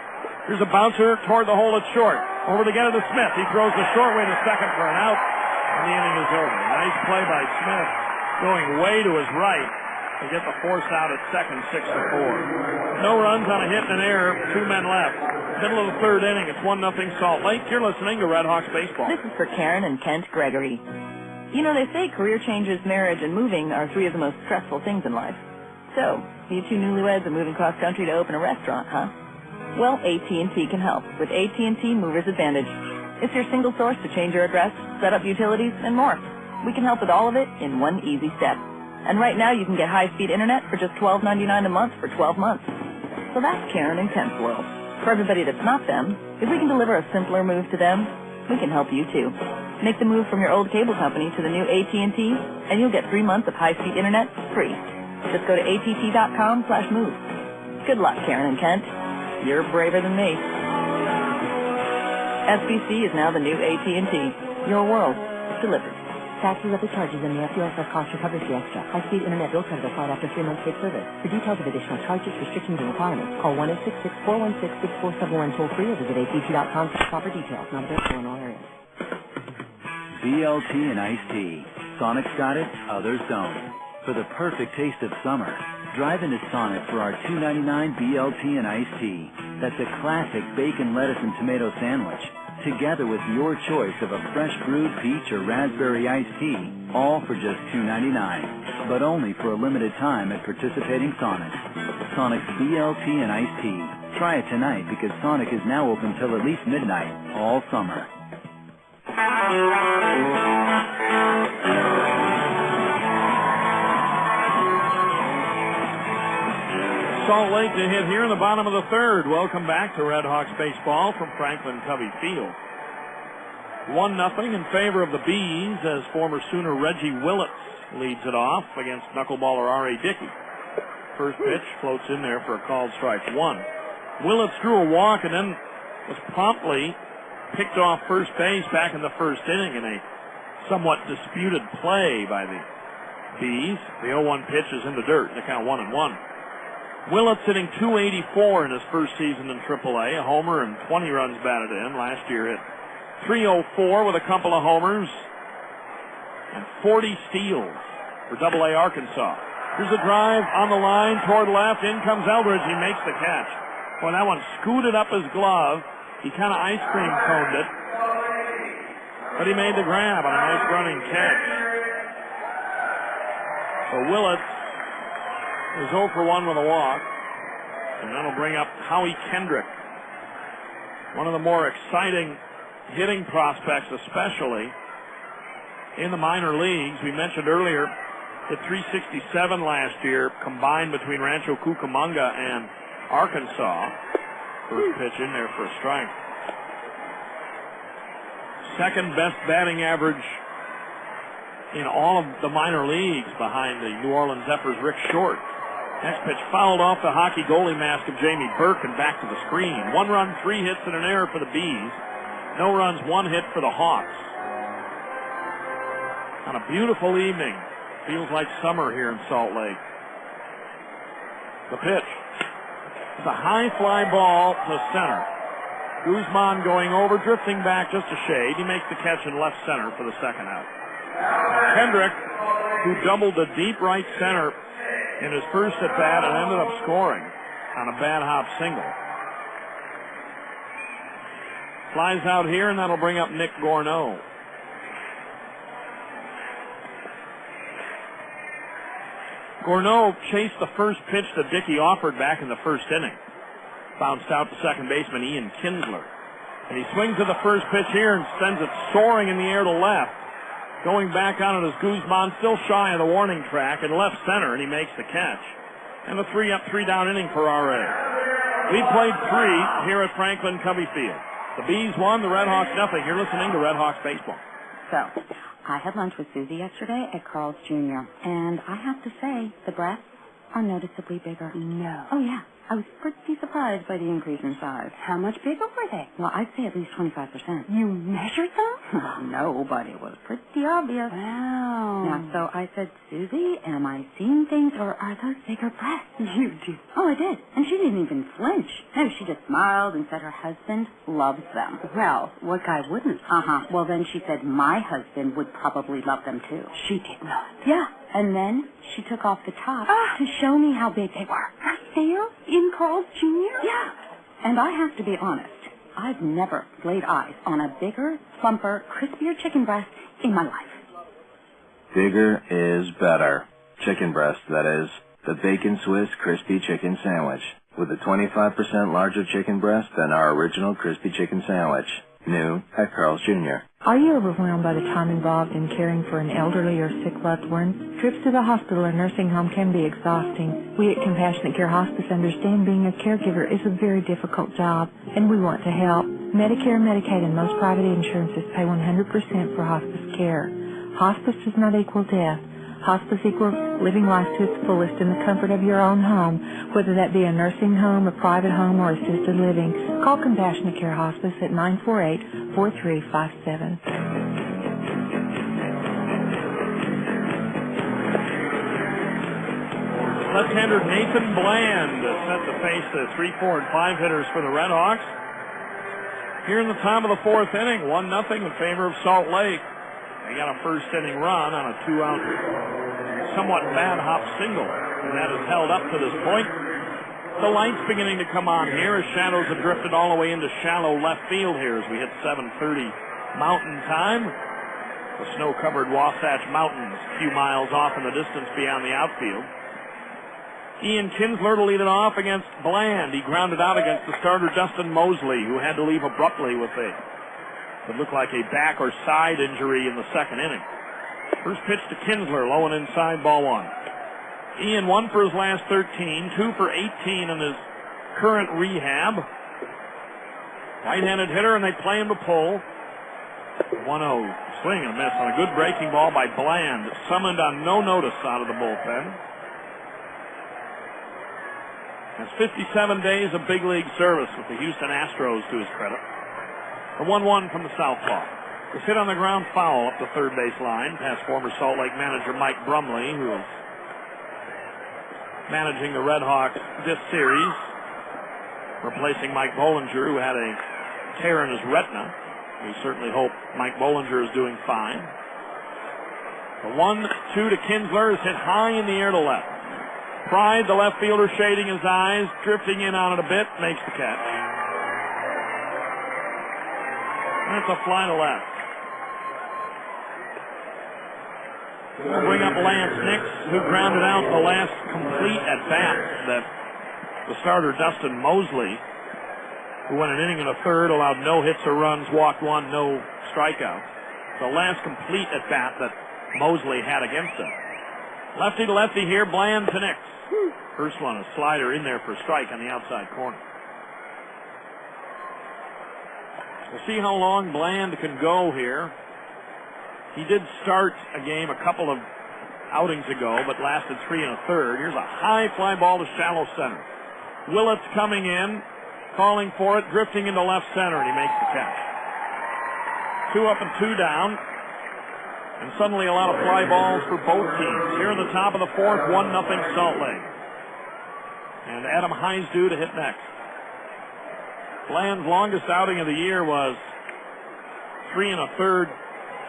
Here's a bouncer toward the hole at short. Over to get it to Smith. He throws the short way to second for an out, and the inning is over. Nice play by Smith, going way to his right to get the force out at second, 6-4. No runs on a hit and an error, 2 men left. Middle of the third inning, it's 1-0 Salt Lake. You're listening to RedHawks Baseball. This is for Karen and Kent Gregory. You know, they say career changes, marriage, and moving are three of the most stressful things in life. So, you two newlyweds are moving cross country to open a restaurant, huh? Well, AT&T can help with AT&T Movers Advantage. It's your single source to change your address, set up utilities, and more. We can help with all of it in one easy step. And right now you can get high-speed internet for just $12.99 a month for 12 months. So that's Karen and Kent's world. For everybody that's not them, if we can deliver a simpler move to them, we can help you too. Make the move from your old cable company to the new AT&T, and you'll get 3 months of high-speed internet free. Just go to att.com/move. Good luck, Karen and Kent. You're braver than me. SBC is now the new AT&T. Your world delivered. Taxes, other charges, and the FUSF cost recovery fee extra. High-speed internet bill credit applied after 3 months paid service. For details of additional charges, restrictions, and requirements, call 1-866-416-6471 toll-free or visit att.com for proper details. Not available in all areas. BLT and iced tea. Sonic's got it, others don't. For the perfect taste of summer, drive into Sonic for our $2.99 BLT and iced tea. That's a classic bacon, lettuce, and tomato sandwich, together with your choice of a fresh brewed peach or raspberry iced tea, all for just $2.99, but only for a limited time at participating Sonics. Sonic's BLT and iced tea. Try it tonight because Sonic is now open till at least midnight all summer. Salt Lake to hit here in the bottom of the third. Welcome back to RedHawks baseball from Franklin Covey Field. 1-0 in favor of the Bees as former Sooner Reggie Willits leads it off against knuckleballer R.A. Dickey. First pitch floats in there for a called strike one. Willits drew a walk and then was promptly picked off first base back in the first inning in a somewhat disputed play by the Bees. The 0-1 pitch is in the dirt. They count 1-1. Willits hitting .284 in his first season in AAA, a homer and 20 runs batted in. Last year hit .304 with a couple of homers and 40 steals for AA Arkansas. Here's a drive on the line toward left. In comes Eldridge. He makes the catch. Boy, that one scooted up his glove. He kind of ice cream coned it, but he made the grab on a nice running catch. So Willits is 0 for 1 with a walk, and that'll bring up Howie Kendrick, one of the more exciting hitting prospects, especially in the minor leagues. We mentioned earlier hit .367 last year, combined between Rancho Cucamonga and Arkansas. First pitch in there for a strike. Second best batting average in all of the minor leagues behind the New Orleans Zephyrs' Rick Short. Next pitch fouled off the hockey goalie mask of Jamie Burke and back to the screen. 1 run, 3 hits, and an error for the Bees. No runs, 1 hit for the Hawks. On a beautiful evening. Feels like summer here in Salt Lake. The pitch. It's a high fly ball to center. Guzman going over, drifting back just a shade. He makes the catch in left center for the second out. Kendrick, who doubled to deep right center in his first at bat and ended up scoring on a bad hop single. Flies out here, and that'll bring up Nick Gourneau. Gourneau chased the first pitch that Dickey offered back in the first inning. Bounced out to second baseman Ian Kinsler. And he swings to the first pitch here and sends it soaring in the air to left. Going back on it is Guzman, still shy of the warning track in left center, and he makes the catch. And a 3-up, 3-down inning for R.A. We played 3 here at Franklin Covey Field. The Bees won, the RedHawks nothing. You're listening to RedHawks baseball. So, I had lunch with Susie yesterday at Carl's Jr., and I have to say, the breasts are noticeably bigger. No. Oh, yeah. I was pretty surprised by the increase in size. How much bigger were they? Well, I'd say at least 25%. You measured them? No, but it was pretty obvious. Wow. Now, so I said, Susie, am I seeing things, or are those bigger breasts? You did. Oh, I did. And she didn't even flinch. No, she just smiled and said her husband loves them. Well, what guy wouldn't? Uh-huh. Well, then she said my husband would probably love them, too. She did not. Yeah. And then she took off the top to show me how big they were. For sale? In Carl's Jr.? Yeah. And I have to be honest. I've never laid eyes on a bigger, plumper, crispier chicken breast in my life. Bigger is better. Chicken breast, that is. The Bacon Swiss Crispy Chicken Sandwich, with a 25% larger chicken breast than our original Crispy Chicken Sandwich. New at Carl's Jr. Are you overwhelmed by the time involved in caring for an elderly or sick loved one? Trips to the hospital or nursing home can be exhausting. We at Compassionate Care Hospice understand being a caregiver is a very difficult job, and we want to help. Medicare, Medicaid, and most private insurances pay 100% for hospice care. Hospice does not equal death. Hospice equals living life to its fullest in the comfort of your own home, whether that be a nursing home, a private home, or assisted living. Call Compassionate Care Hospice at 948-4357. Left-hander Nathan Bland set to face the 3, 4, and 5 hitters for the RedHawks. Here in the top of the 4th inning, 1-0 in favor of Salt Lake. They got a first-inning run on a 2-out, somewhat bad hop single, and that is held up to this point. The light's beginning to come on here as shadows have drifted all the way into shallow left field here as we hit 7:30 Mountain Time. The snow-covered Wasatch Mountains a few miles off in the distance beyond the outfield. Ian Kinsler to lead it off against Bland. He grounded out against the starter Dustin Mosley, who had to leave abruptly with it looked like a back or side injury in the 2nd inning. First pitch to Kinsler, low and inside, ball 1. Ian 1 for his last 13, 2 for 18 in his current rehab. Right-handed hitter, and they play him to pull. 1-0, swing and a miss on a good breaking ball by Bland, summoned on no notice out of the bullpen. Has 57 days of big league service with the Houston Astros to his credit. The 1-1 from the southpaw. It's hit on the ground foul up the third base line past former Salt Lake manager Mike Brumley, who is managing the RedHawks this series, replacing Mike Bollinger, who had a tear in his retina. We certainly hope Mike Bollinger is doing fine. The 1-2 to Kinsler is hit high in the air to left. Pride, the left fielder, shading his eyes, drifting in on it a bit, makes the catch. That's a fly to left. We'll bring up Lance Nix, who grounded out the last complete at-bat that the starter Dustin Mosley, who went an inning and a third, allowed no hits or runs, walked 1, no strikeouts. The last complete at-bat that Mosley had against him. Lefty to lefty here, Bland to Nix. First one, a slider in there for a strike on the outside corner. We'll see how long Bland can go here. He did start a game a couple of outings ago, but lasted 3 1/3. Here's a high fly ball to shallow center. Willett's coming in, calling for it, drifting into left center, and he makes the catch. 2 up and 2 down, and suddenly a lot of fly balls for both teams. Here in the top of the 4th, 1-0 Salt Lake. And Adam Heisdu to hit next. Bland's longest outing of the year was 3 1/3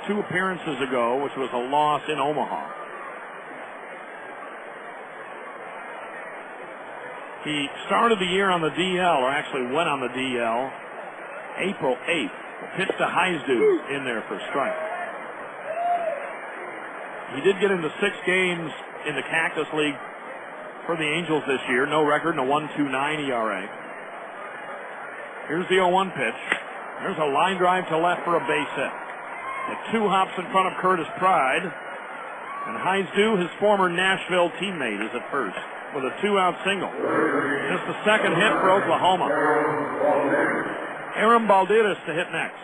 2 appearances ago, which was a loss in Omaha. He started the year on the DL, or actually went on the DL, April 8th. Pitch to Heisdu in there for a strike. He did get into 6 games in the Cactus League for the Angels this year. No record and a 1.29 ERA. Here's the 0-1 pitch. There's a line drive to left for a base hit. At 2 hops in front of Curtis Pride. And Heisdu, his former Nashville teammate, is at first with a 2-out single. Just the second hit for Oklahoma. Aaron Balderas to hit next.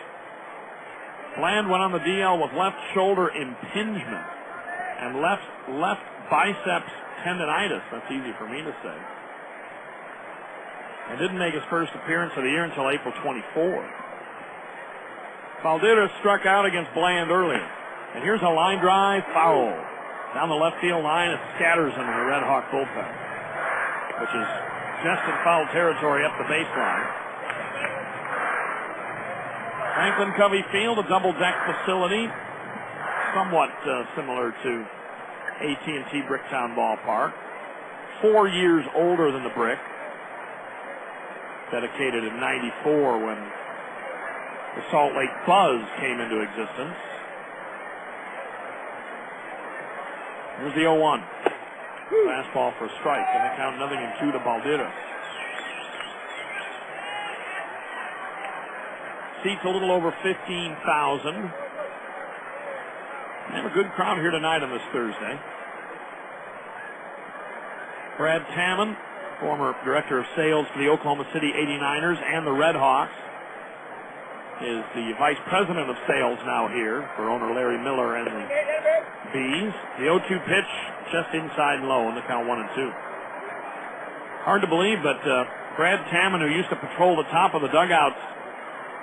Bland went on the DL with left shoulder impingement and left biceps tendonitis. That's easy for me to say. And didn't make his first appearance of the year until April 24. Balderas struck out against Bland earlier. And here's a line drive foul. Down the left field line, it scatters into the RedHawk bullpen, which is just in foul territory up the baseline. Franklin Covey Field, a double-deck facility, somewhat similar to AT&T Bricktown Ballpark. 4 years older than the Brick. Dedicated in '94 when the Salt Lake Buzz came into existence. Here's the 0-1. Fastball for a strike, and they count 0-2 to Baldita. Seats a little over 15,000. They have a good crowd here tonight on this Thursday. Brad Tammon, former director of sales for the Oklahoma City 89ers and the RedHawks, is the vice president of sales now here for owner Larry Miller and the Bees. The 0-2 pitch just inside and low, and the count 1-2. Hard to believe, but Brad Tammon, who used to patrol the top of the dugouts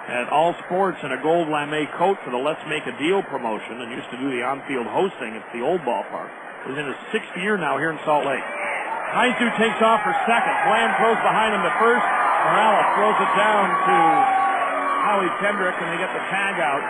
at All Sports in a gold lame coat for the Let's Make a Deal promotion and used to do the on-field hosting at the old ballpark, is in his 6th year now here in Salt Lake. Haizu takes off for second. Bland throws behind him to first. Morales throws it down to Howie Kendrick, and they get the tag out.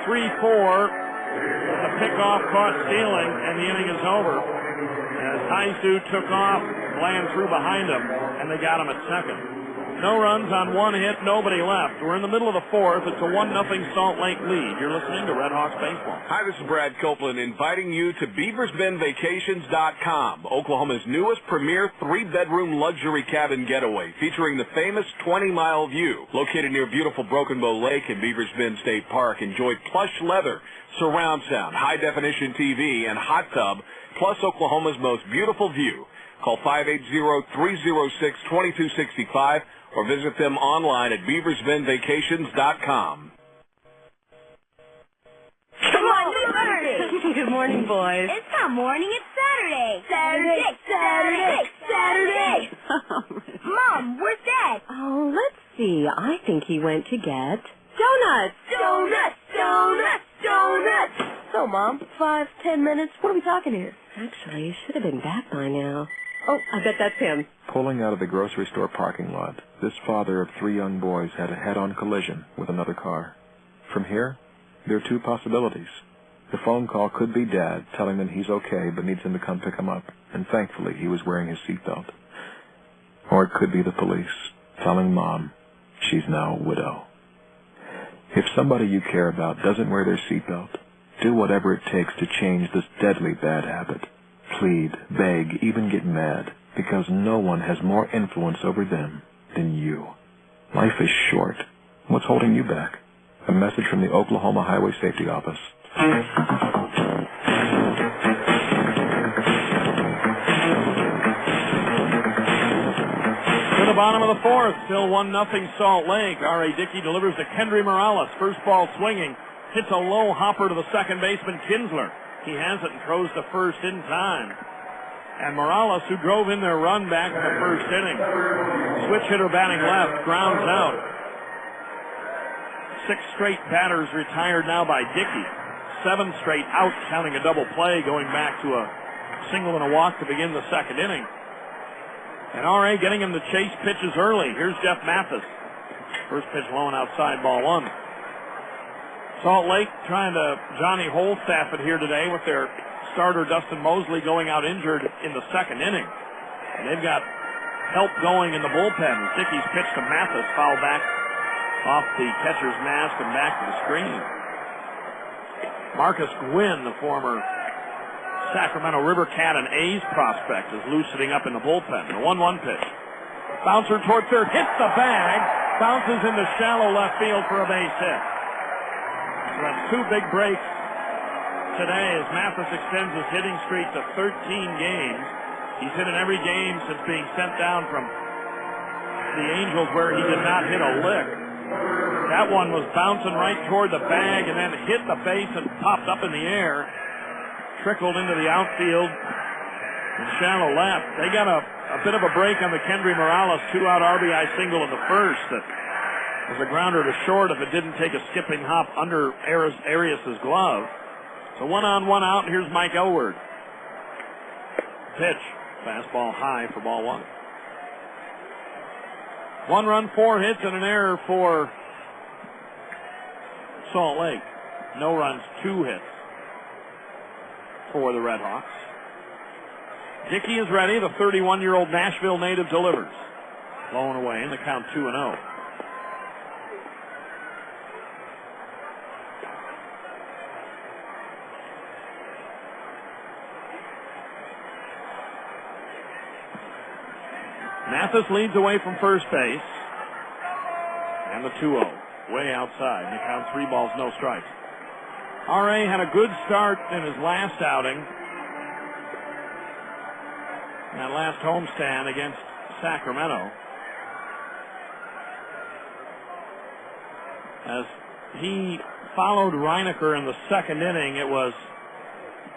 1-3-4. The pickoff caught stealing, and the inning is over. As Haizu took off, Bland threw behind him, and they got him at second. No runs on one hit, nobody left. We're in the middle of the 4th. It's a 1-0 Salt Lake lead. You're listening to RedHawks Baseball. Hi, this is Brad Copeland inviting you to BeaversBendVacations.com, Oklahoma's newest premier 3-bedroom luxury cabin getaway, featuring the famous 20-mile view. Located near beautiful Broken Bow Lake in Beavers Bend State Park, enjoy plush leather, surround sound, high-definition TV, and hot tub, plus Oklahoma's most beautiful view. Call 580-306-2265 or visit them online at BeaversBendVacations.com. Come on, Saturday! Good morning, boys. It's not morning, it's Saturday! Saturday! Mom, where's Dad? Oh, let's see. I think he went to get Donuts! So, Mom, 5-10 minutes. What are we talking here? Actually, he should have been back by now. Oh, I bet that's him. Pulling out of the grocery store parking lot, this father of 3 young boys had a head-on collision with another car. From here, there are 2 possibilities. The phone call could be Dad telling them he's okay but needs him to come pick him up, and thankfully he was wearing his seatbelt. Or it could be the police telling Mom she's now a widow. If somebody you care about doesn't wear their seatbelt, do whatever it takes to change this deadly bad habit. Plead, beg, even get mad, because no one has more influence over them than you. Life is short. What's holding you back? A message from the Oklahoma Highway Safety Office. To the bottom of the 4th, still 1-0 Salt Lake. R.A. Dickey delivers to Kendry Morales. First ball swinging. Hits a low hopper to the second baseman, Kinsler. He has it and throws to first in time. And Morales, who drove in their run back in the first inning, switch hitter batting left, grounds out. 6 straight batters retired now by Dickey. 7 straight outs, counting a double play, going back to a single and a walk to begin the second inning. And R.A. getting him to chase pitches early. Here's Jeff Mathis. First pitch low and outside, ball 1. Salt Lake trying to Johnny Holstaff it here today with their starter Dustin Mosley going out injured in the second inning. And they've got help going in the bullpen. Dickey's pitch to Mathis, foul back off the catcher's mask and back to the screen. Marcus Gwynn, the former Sacramento River Cat and A's prospect, is loosening up in the bullpen. The 1-1 pitch. Bouncer toward third, hits the bag, bounces into shallow left field for a base hit. So that's 2 big breaks today as Mathis extends his hitting streak to 13 games. He's hit in every game since being sent down from the Angels, where he did not hit a lick. That one was bouncing right toward the bag and then hit the base and popped up in the air. Trickled into the outfield in shallow left. They got a bit of a break on the Kendry Morales 2-out RBI single in the first that was a grounder to short if it didn't take a skipping hop under Arias' glove. So 1 on, 1 out. Here's Mike Elward. Pitch. Fastball high for ball 1. 1 run, 4 hits, and an error for Salt Lake. No runs, 2 hits for the RedHawks. Dickey is ready. The 31-year-old Nashville native delivers. Blown away in the count 2-0. Mathis leads away from first base. And the 2-0, way outside. They count 3 balls, no strikes. R.A. had a good start in his last outing. That last homestand against Sacramento. As he followed Reinecker in the second inning, it was,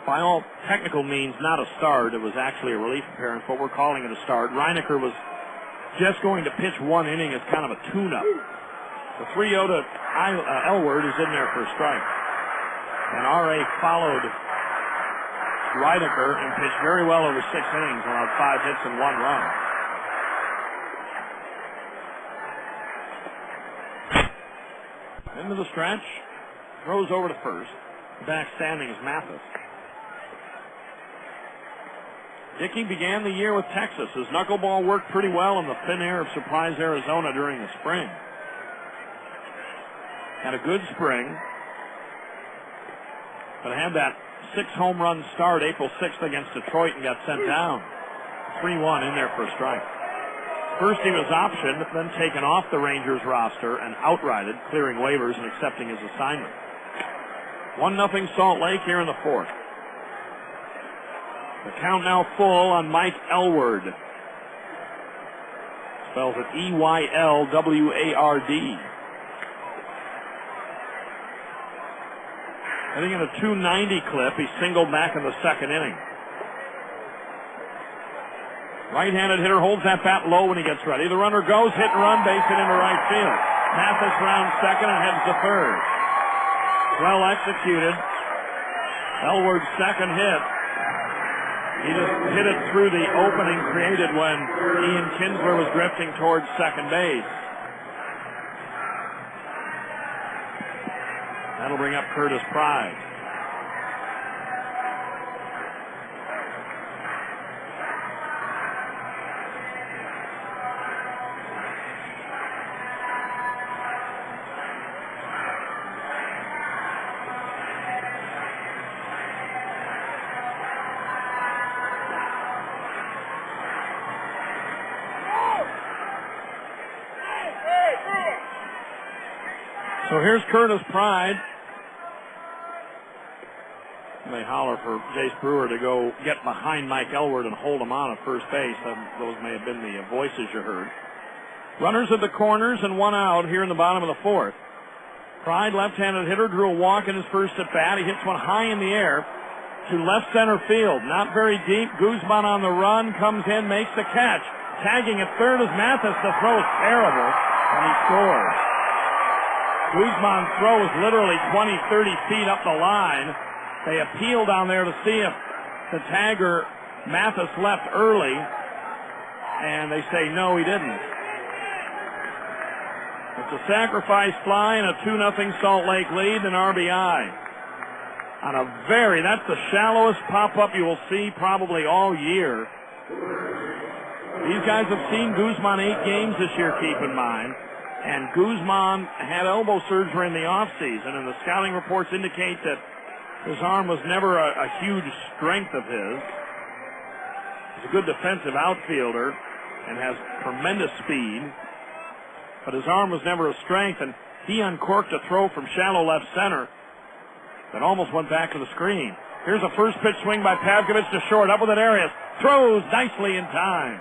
by all technical means, not a start. It was actually a relief appearance, but we're calling it a start. Reinecker was just going to pitch 1 inning as kind of a tune-up. The 3-0 to Elward is in there for a strike. And R.A. followed Reinecker and pitched very well over 6 innings, allowed 5 hits and 1 run. Into the stretch, throws over to first. Back standing is Mathis. Dickey began the year with Texas. His knuckleball worked pretty well in the thin air of Surprise, Arizona during the spring. Had a good spring, but had that 6-home run start April 6th against Detroit and got sent down. 3-1 in there for a strike. First he was optioned, then taken off the Rangers roster and outrighted, clearing waivers and accepting his assignment. 1-0 Salt Lake here in the 4th. The count now full on Mike Elward. Spells it E-Y-L-W-A-R-D. Hitting in a .290 clip, he singled back in the second inning. Right-handed hitter holds that bat low when he gets ready. The runner goes, hit and run, base hit into right field. Mathis rounds second and heads to third. Well executed. Elward's second hit. He just hit it through the opening created when Ian Kinsler was drifting towards second base. That'll bring up Curtis Pride. So here's Curtis Pride. They holler for Jace Brewer to go get behind Mike Elward and hold him on at first base. Those may have been the voices you heard. Runners at the corners and 1 out here in the bottom of the 4th. Pride, left-handed hitter, drew a walk in his first at bat. He hits one high in the air to left center field. Not very deep. Guzman on the run, comes in, makes the catch. Tagging at third is Mathis. The throw is terrible, and he scores. Guzman's throw is literally 20, 30 feet up the line. They appeal down there to see if the tagger Mathis left early, and they say no, he didn't. It's a sacrifice fly and a 2-0 Salt Lake lead and RBI. That's the shallowest pop-up you will see probably all year. These guys have seen Guzman 8 games this year, keep in mind. And Guzman had elbow surgery in the offseason, and the scouting reports indicate that his arm was never a huge strength of his. He's a good defensive outfielder and has tremendous speed, but his arm was never a strength, and he uncorked a throw from shallow left center that almost went back to the screen. Here's a first pitch swing by Pavkovich to short, up with it Arias. Throws nicely in time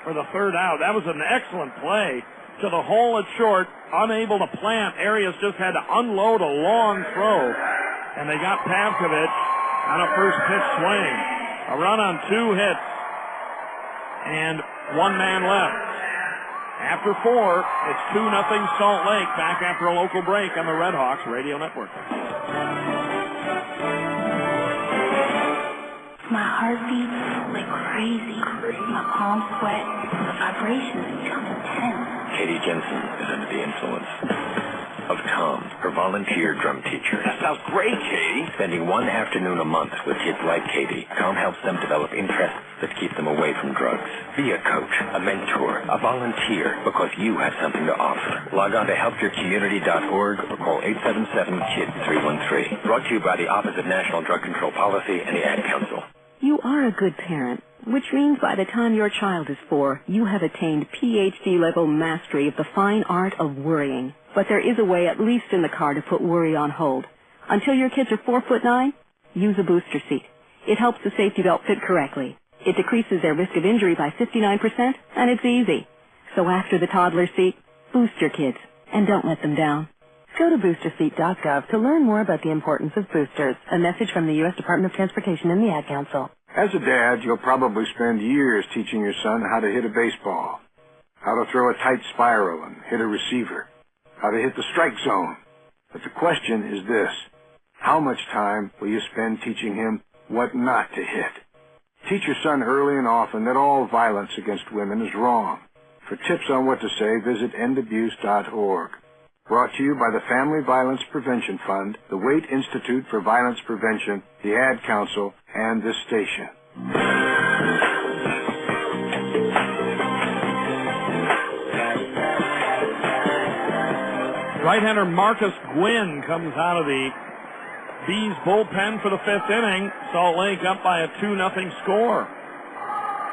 for the 3rd out. That was an excellent play. To the hole at short, unable to plant. Arias just had to unload a long throw, and they got Pavkovich on a first pitch swing. A run on 2 hits, and 1 man left. After 4, it's 2-0 Salt Lake, back after a local break on the RedHawks Radio Network. My heart beats like crazy. My palms sweat. The vibrations become intense. Katie Jensen is under the influence of Tom, her volunteer drum teacher. That sounds great, Katie. Spending 1 afternoon a month with kids like Katie, Tom helps them develop interests that keep them away from drugs. Be a coach, a mentor, a volunteer, because you have something to offer. Log on to helpyourcommunity.org or call 877-KID-313. Brought to you by the Office of National Drug Control Policy and the Ad Council. You are a good parent which means by the time your child is 4, you have attained PhD-level mastery of the fine art of worrying. But there is a way, at least in the car, to put worry on hold. Until your kids are 4'9", use a booster seat. It helps the safety belt fit correctly. It decreases their risk of injury by 59%, and it's easy. So after the toddler seat, boost your kids, and don't let them down. Go to boosterseat.gov to learn more about the importance of boosters. A message from the U.S. Department of Transportation and the Ad Council. As a dad, you'll probably spend years teaching your son how to hit a baseball, how to throw a tight spiral and hit a receiver, how to hit the strike zone. But the question is this: how much time will you spend teaching him what not to hit? Teach your son early and often that all violence against women is wrong. For tips on what to say, visit endabuse.org. Brought to you by the Family Violence Prevention Fund, the Waite Institute for Violence Prevention, the Ad Council, and this station. Right-hander Marcus Gwynn comes out of the Bees bullpen for the 5th inning. Salt Lake up by a 2-0 score.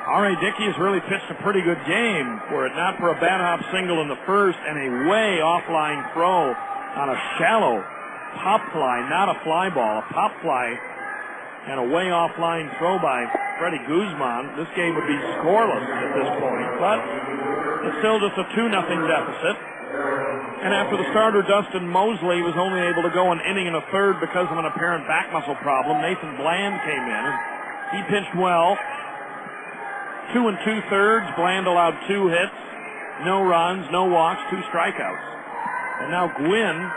R.A. Dickey has really pitched a pretty good game, were it not for a bad hop single in the first and a way offline throw on a shallow pop fly, not a fly ball, a pop fly, and a way offline throw by Freddie Guzman. This game would be scoreless at this point, but it's still just a 2-0 deficit. And after the starter, Dustin Mosley was only able to go an inning and a third because of an apparent back muscle problem. Nathan Bland came in, and he pitched well. 2 2/3. Bland allowed 2 hits, no runs, no walks, 2 strikeouts. And now Gwynn,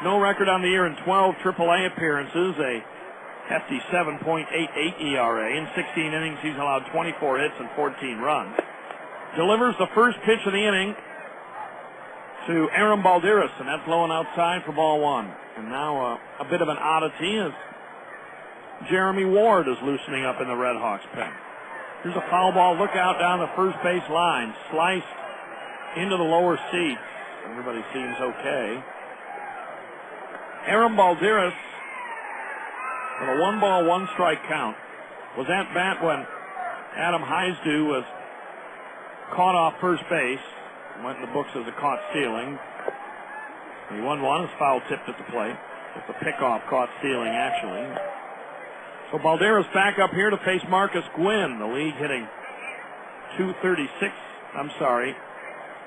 no record on the year in 12 AAA appearances, a hefty 7.88 ERA. In 16 innings, he's allowed 24 hits and 14 runs. Delivers the first pitch of the inning to Aaron Balderas, and that's low and outside for ball 1. And now a bit of an oddity as Jeremy Ward is loosening up in the RedHawks pen. Here's a foul ball. Look out down the first base line. Sliced into the lower seats. Everybody seems okay. Aaron Balderas, with a 1-ball, 1-strike count, was at bat when Adam Heisdu was caught off first base. Went in the books as a caught stealing. The 1-1 is foul tipped at the plate. It's a pickoff caught stealing, actually. So Balderas back up here to face Marcus Gwynn, the league hitting 236. I'm sorry,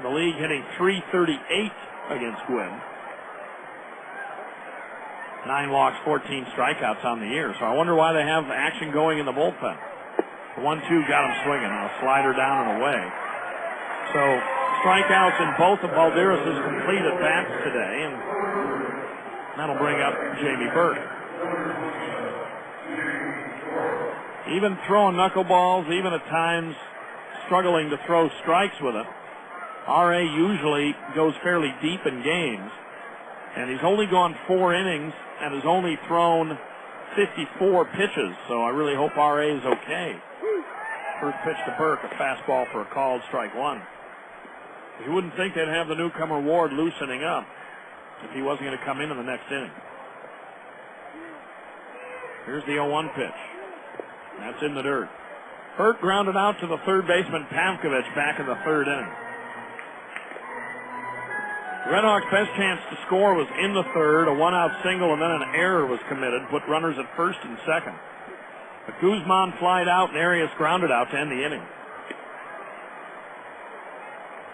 the league hitting 338 against Gwynn. 9 walks, 14 strikeouts on the year. So I wonder why they have action going in the bullpen. The 1-2 got him swinging. Now a slider down and away. So strikeouts in both of Balderas' complete at bats today, and that'll bring up Jamie Burke. Even throwing knuckleballs, even at times struggling to throw strikes with it, R.A. usually goes fairly deep in games. And he's only gone 4 innings and has only thrown 54 pitches, so I really hope R.A. is okay. First pitch to Burke, a fastball for a called strike 1. You wouldn't think they'd have the newcomer Ward loosening up if he wasn't going to come in the next inning. Here's the 0-1 pitch. That's in the dirt. Burke grounded out to the third baseman Pavkovich back in the 3rd inning. Redhawks' best chance to score was in the 3rd. A 1-out single and then an error was committed, put runners at 1st and 2nd. But Guzman flied out and Arias grounded out to end the inning.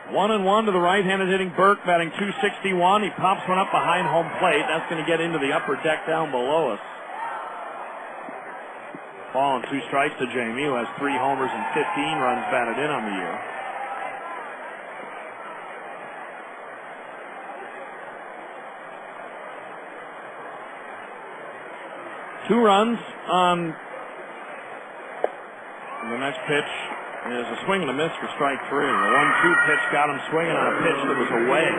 1-1 to the right-handed hitting Burke, batting .261. He pops one up behind home plate. That's going to get into the upper deck down below us. Ball and 2 strikes to Jamie, who has 3 homers and 15 runs batted in on the year. Two runs on the next pitch is a swing and a miss for strike 3. The 1-2 pitch got him swinging on a pitch that was away.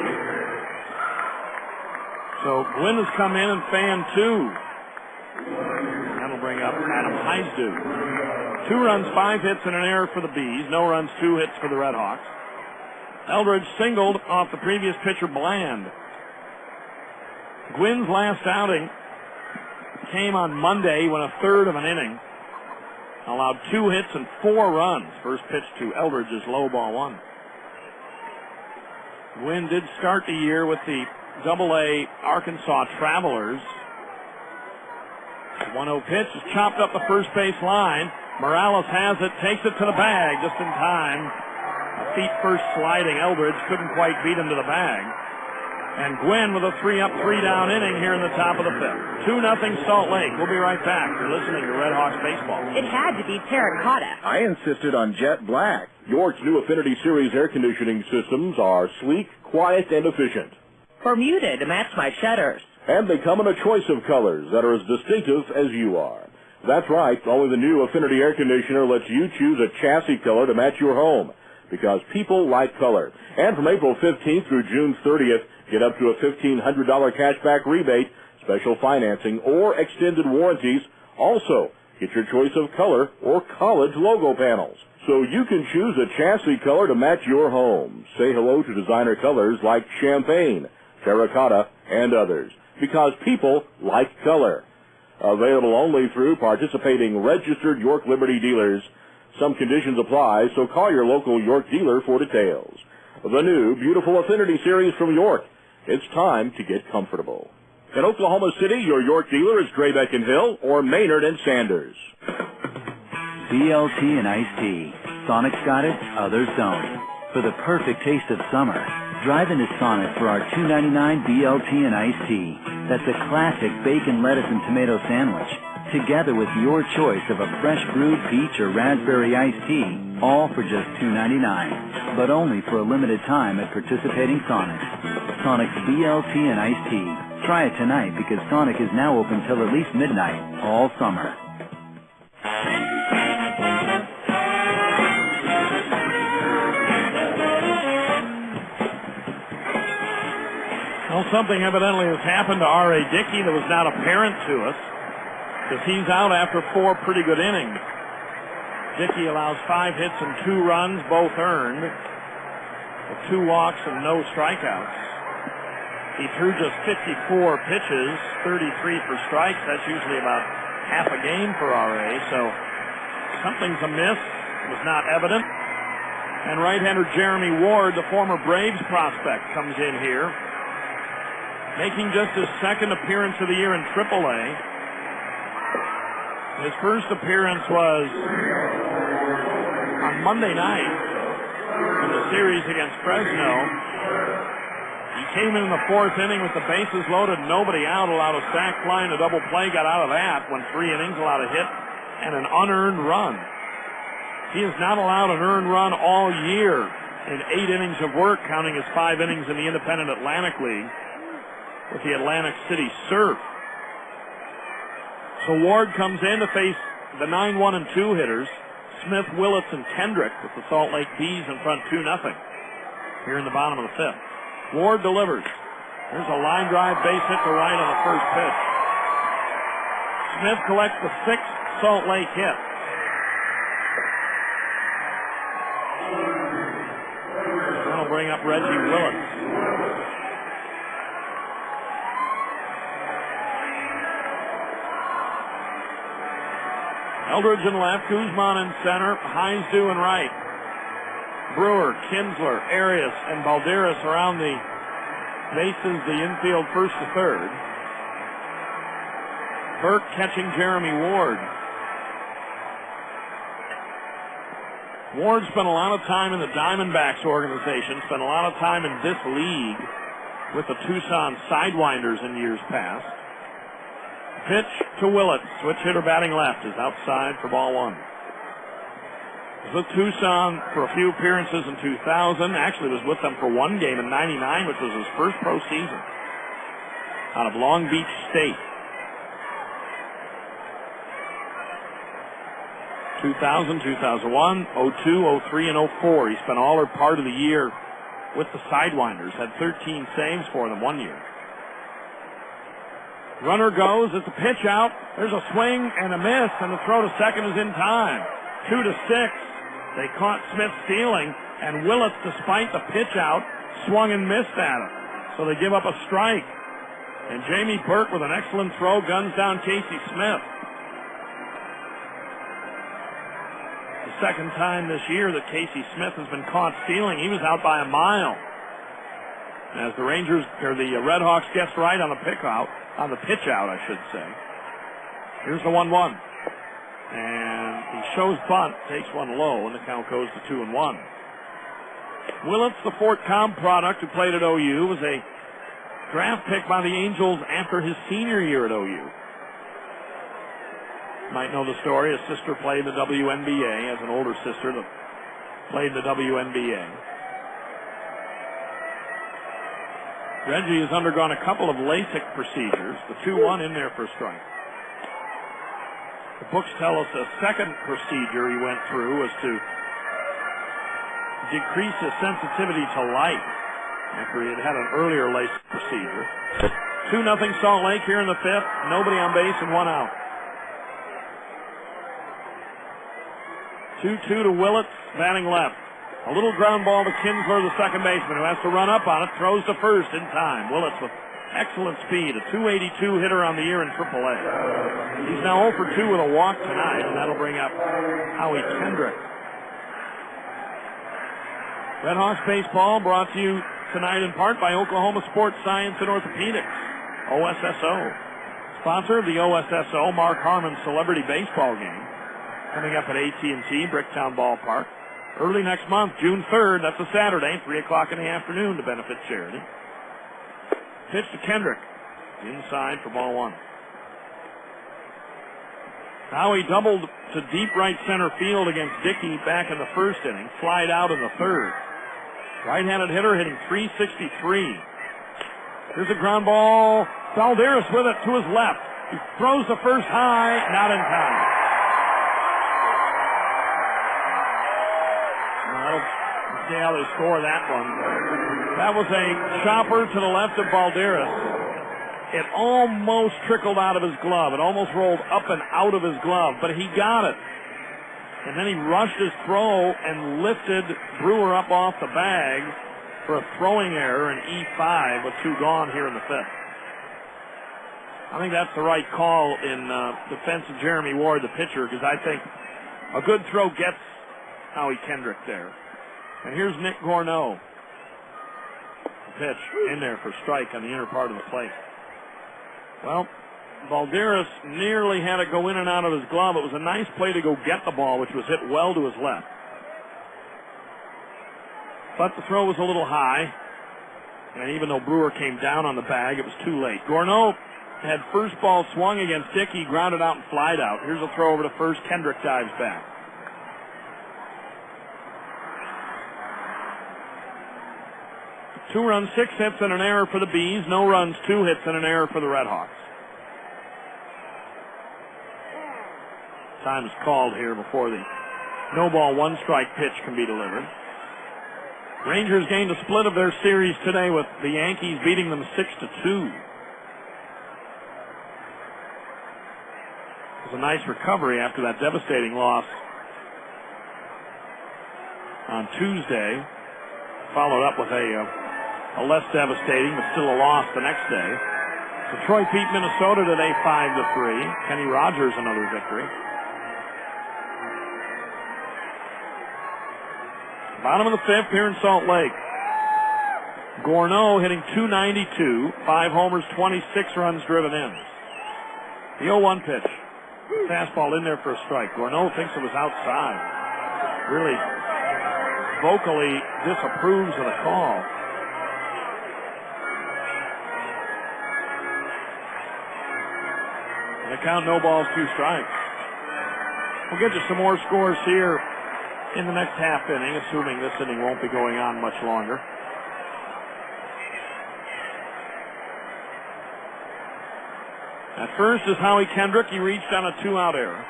So Gwynn has come in and fanned 2. That'll bring up Adam Heisdu. 2 runs, 5 hits, and an error for the Bees. No runs, 2 hits for the Redhawks. Eldridge singled off the previous pitcher Bland. Gwynn's last outing came on Monday when a 1/3 of an inning allowed 2 hits and 4 runs. First pitch to Eldridge is low, ball 1. Gwynn did start the year with the Double-A Arkansas Travelers. The 1-0 pitch is chopped up the first base line. Morales has it, takes it to the bag just in time. A feet first sliding Eldridge couldn't quite beat him to the bag. And Gwynn with a 3-up, 3-down inning here in the top of the 5th. 2-0 Salt Lake. We'll be right back. You're listening to RedHawks baseball. It had to be terracotta. I insisted on jet black. York's new Affinity Series air conditioning systems are sleek, quiet, and efficient. Bermuda to match my shutters. And they come in a choice of colors that are as distinctive as you are. That's right. Only the new Affinity air conditioner lets you choose a chassis color to match your home. Because people like color. And from April 15th through June 30th, get up to a $1,500 cashback rebate, special financing, or extended warranties. Also, get your choice of color or college logo panels. So you can choose a chassis color to match your home. Say hello to designer colors like champagne, terracotta, and others. Because people like color. Available only through participating registered York Liberty dealers. Some conditions apply, so call your local York dealer for details. The new beautiful Affinity Series from York. It's time to get comfortable. In Oklahoma City, your York dealer is Graybeck and Hill or Maynard and Sanders. BLT and iced tea. Sonic's got it, others don't. For the perfect taste of summer, drive into Sonic for our $2.99 BLT and iced tea. That's a classic bacon, lettuce, and tomato sandwich. Together with your choice of a fresh brewed peach or raspberry iced tea, all for just $2.99, but only for a limited time at participating Sonics. Sonic's BLT and iced tea. Try it tonight because Sonic is now open till at least midnight all summer. Well, something evidently has happened to R.A. Dickey that was not apparent to us, because he's out after 4 pretty good innings. Dickey allows 5 hits and 2 runs, both earned, with 2 walks and no strikeouts. He threw just 54 pitches, 33 for strikes. That's usually about half a game for R.A., so something's amiss. It was not evident. And right-hander Jeremy Ward, the former Braves prospect, comes in here, making just his 2nd appearance of the year in AAA. His first appearance was on Monday night in the series against Fresno. He came in the 4th inning with the bases loaded, nobody out, allowed a sac fly and a double play, got out of that, went 3 innings, allowed a hit and an unearned run. He has not allowed an earned run all year in 8 innings of work, counting his 5 innings in the Independent Atlantic League with the Atlantic City Surf. So Ward comes in to face the 9-1 and 2 hitters, Smith, Willits, and Kendrick, with the Salt Lake Bees in front 2-0 here in the bottom of the 5th. Ward delivers. There's a line drive base hit to right on the first pitch. Smith collects the 6th Salt Lake hit. That'll bring up Reggie Willits. Eldridge in left, Guzman in center, Heinz-Dew in right. Brewer, Kinsler, Arias, and Balderas around the bases, the infield first to third. Burke catching Jeremy Ward. Ward spent a lot of time in the Diamondbacks organization, spent a lot of time in this league with the Tucson Sidewinders in years past. Pitch to Willett. Switch hitter batting left is outside for ball 1. Was with Tucson for a few appearances in 2000. Actually was with them for 1 game in 99, which was his first pro season out of Long Beach State. 2000, 2001, 02, 03, and 04. He spent all or part of the year with the Sidewinders. Had 13 saves for them 1 year. Runner goes. It's a pitch out. There's a swing and a miss, and the throw to second is in time. 2-6. They caught Smith stealing, and Willits, despite the pitch out, swung and missed at him. So they give up a strike. And Jamie Burke, with an excellent throw, guns down Casey Smith. second time this year that Casey Smith has been caught stealing. He was out by a mile. As the RedHawks guessed right on the pitch out, I should say. Here's the 1-1. And he shows bunt, takes one low, and the count goes to 2-1. Willits, the Fort Cobb product who played at OU, was a draft pick by the Angels after his senior year at OU. Might know the story. His sister played the WNBA, as an older sister that played the WNBA. Reggie has undergone a couple of LASIK procedures. The 2-1 in there for a strike. The books tell us a second procedure he went through was to decrease his sensitivity to light after he had had an earlier LASIK procedure. 2-0 Salt Lake here in the fifth. Nobody on base and one out. 2-2 to Willits, batting left. A little ground ball to Kinsler, the second baseman, who has to run up on it, throws to first in time. Willits with excellent speed, a .282 hitter on the year in AAA. He's now 0 for 2 with a walk tonight, and that'll bring up Howie Kendrick. RedHawks baseball brought to you tonight in part by Oklahoma Sports Science and Orthopedics, OSSO. Sponsor of the OSSO Mark Harmon Celebrity Baseball Game, coming up at AT&T Bricktown Ballpark. Early next month, June 3rd, that's a Saturday, 3 o'clock in the afternoon to benefit charity. Pitch to Kendrick. Inside for ball one. Now he doubled to deep right center field against Dickey back in the first inning. Flied out in the third. Right-handed hitter hitting .363. Here's a ground ball. Valderas with it to his left. He throws the first high, not in time. See how they score that one. That was a chopper to the left of Valderas. It almost trickled out of his glove. It almost rolled up and out of his glove, but he got it. And then he rushed his throw and lifted Brewer up off the bag for a throwing error in E5 with 2 gone here in the fifth. I think that's the right call in defense of Jeremy Ward, the pitcher, because I think a good throw gets Howie Kendrick there. And here's Nick Gorneau. Pitch in there for strike on the inner part of the plate. Well, Valderas nearly had it go in and out of his glove. It was a nice play to go get the ball, which was hit well to his left. But the throw was a little high. And even though Brewer came down on the bag, it was too late. Gorneau had first ball swung against Dickey, grounded out and flied out. Here's a throw over to first. Kendrick dives back. 2 runs, 6 hits, and an error for the Bees. No runs, 2 hits, and an error for the RedHawks. Time is called here before the no ball, 1 strike pitch can be delivered. Rangers gained a split of their series today with the Yankees beating them 6-2. It was a nice recovery after that devastating loss on Tuesday, followed up with a less devastating but still a loss the next day. Detroit beat Minnesota today 5-3. Kenny Rogers another victory. Bottom of the fifth here in Salt Lake. Gorneau hitting .292, 5 homers, 26 runs driven in. The 0-1 pitch. Fastball in there for a strike. Gorneau thinks it was outside. Really vocally disapproves of the call. And the count, no balls, 2 strikes. We'll get you some more scores here in the next half inning, assuming this inning won't be going on much longer. At first is Howie Kendrick. He reached on a 2-out error.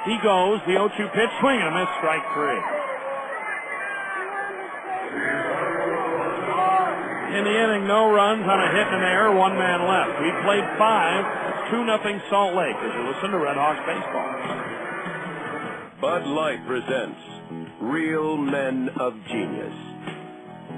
He goes, the 0-2 pitch, swing and a miss, strike 3. In the inning, no runs on a hit and an error, 1 man left. We played 5. It's 2-0 Salt Lake as you listen to RedHawks baseball. Bud Light presents Real Men of Genius.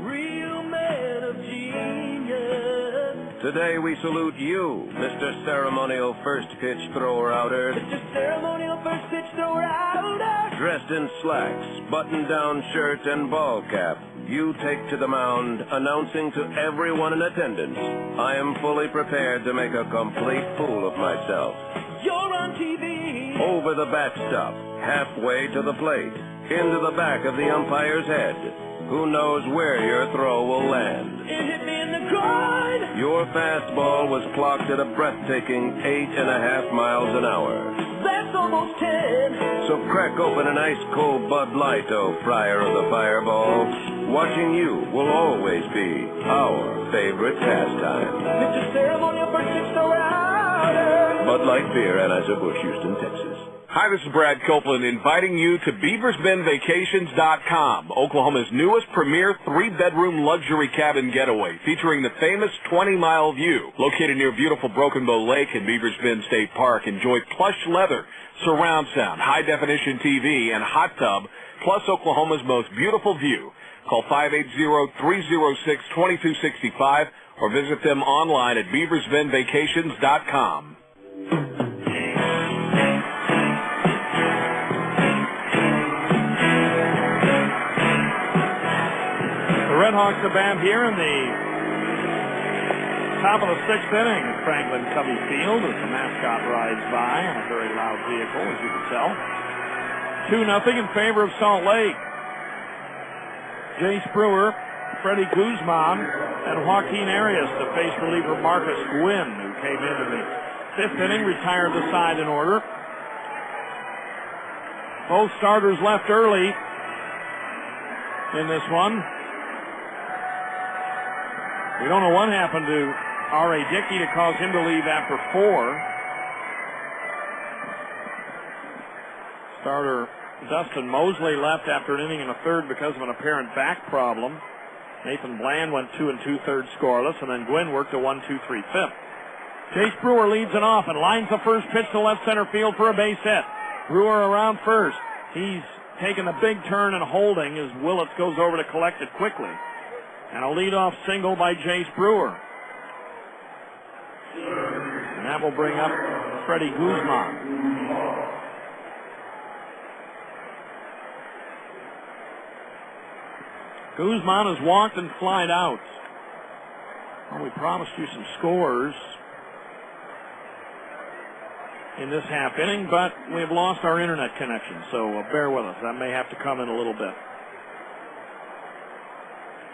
Real men of genius. Today we salute you, Mr. Ceremonial First Pitch Thrower-Outer. Mr. Ceremonial First Pitch Thrower-Outer. Dressed in slacks, button-down shirt, and ball cap, you take to the mound, announcing to everyone in attendance, I am fully prepared to make a complete fool of myself. You're on TV. Over the backstop, halfway to the plate, into the back of the umpire's head. Who knows where your throw will land? It hit me in the groin. Your fastball was clocked at a breathtaking 8.5 miles an hour. That's almost 10. So crack open an ice-cold Bud Light, oh friar of the fireball. Watching you will always be our favorite pastime. Mr. Ceremonial First Pitch Thrower-Outer. Bud Light Beer, Anheuser-Busch, Houston, Texas. Hi, this is Brad Copeland inviting you to BeaversBendVacations.com, Oklahoma's newest premier 3-bedroom luxury cabin getaway featuring the famous 20-mile view. Located near beautiful Broken Bow Lake in Beavers Bend State Park, enjoy plush leather, surround sound, high-definition TV, and hot tub, plus Oklahoma's most beautiful view. Call 580-306-2265 or visit them online at BeaversBendVacations.com. The RedHawks are back here in the top of the 6th inning at Franklin Covey Field as the mascot rides by on a very loud vehicle, as you can tell. 2-0 in favor of Salt Lake. Jace Brewer, Freddie Guzman, and Joaquin Arias to face reliever Marcus Gwynn, who came in the 5th inning, retired the side in order. Both starters left early in this one. We don't know what happened to R.A. Dickey to cause him to leave after 4. Starter Dustin Mosley left after an inning and a third because of an apparent back problem. Nathan Bland went 2 2/3 scoreless, and then Gwynn worked a 1-2-3/5. Jace Brewer leads it off and lines the first pitch to left center field for a base hit. Brewer around first. He's taking a big turn and holding as Willits goes over to collect it quickly. And a leadoff single by Jace Brewer. And that will bring up Freddie Guzman. Guzman has walked and flied out. Well, we promised you some scores in this half inning, but we've lost our internet connection, so bear with us. That may have to come in a little bit.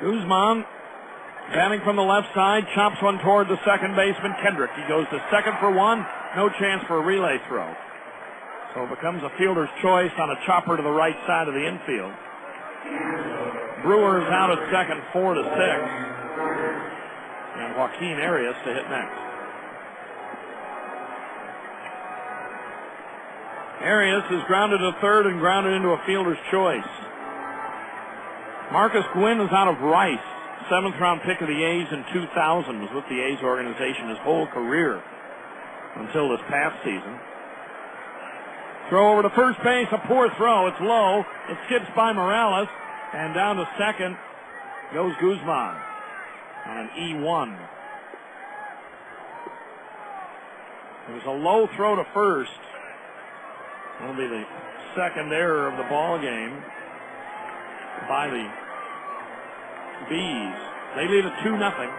Guzman, batting from the left side, chops one toward the second baseman, Kendrick. He goes to second for one, no chance for a relay throw. So it becomes a fielder's choice on a chopper to the right side of the infield. Brewer is out at second, 4-6. And Joaquin Arias to hit next. Arias is grounded to third and grounded into a fielder's choice. Marcus Gwynn is out of Rice. 7th round pick of the A's in 2000. Was with the A's organization his whole career until this past season. Throw over to first base, a poor throw. It's low. It skips by Morales. And down to second goes Guzman on an E1. It was a low throw to first. That'll be the second error of the ball game by the Bees. They lead at 2-0.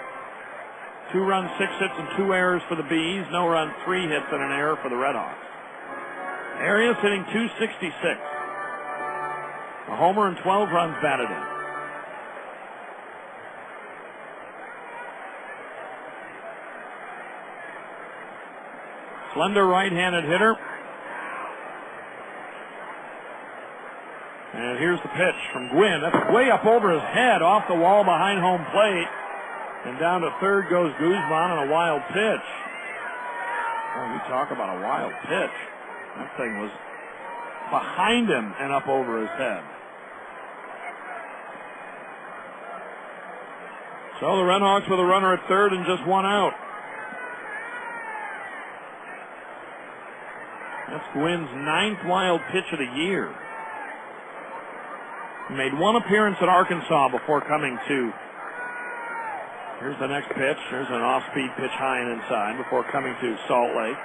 2 runs, 6 hits, and 2 errors for the Bees. No runs, 3 hits, and an error for the RedHawks. Arias hitting .266. A homer and 12 runs batted in. Slender right-handed hitter. And here's the pitch from Gwynn. That's way up over his head, off the wall behind home plate. And down to third goes Guzman on a wild pitch. Oh, you talk about a wild pitch. That thing was behind him and up over his head. So the RedHawks with a runner at third and just 1 out. That's Gwynn's 9th wild pitch of the year. He made 1 appearance at Arkansas before coming to Here's the next pitch. There's an off-speed pitch high and inside before coming to Salt Lake.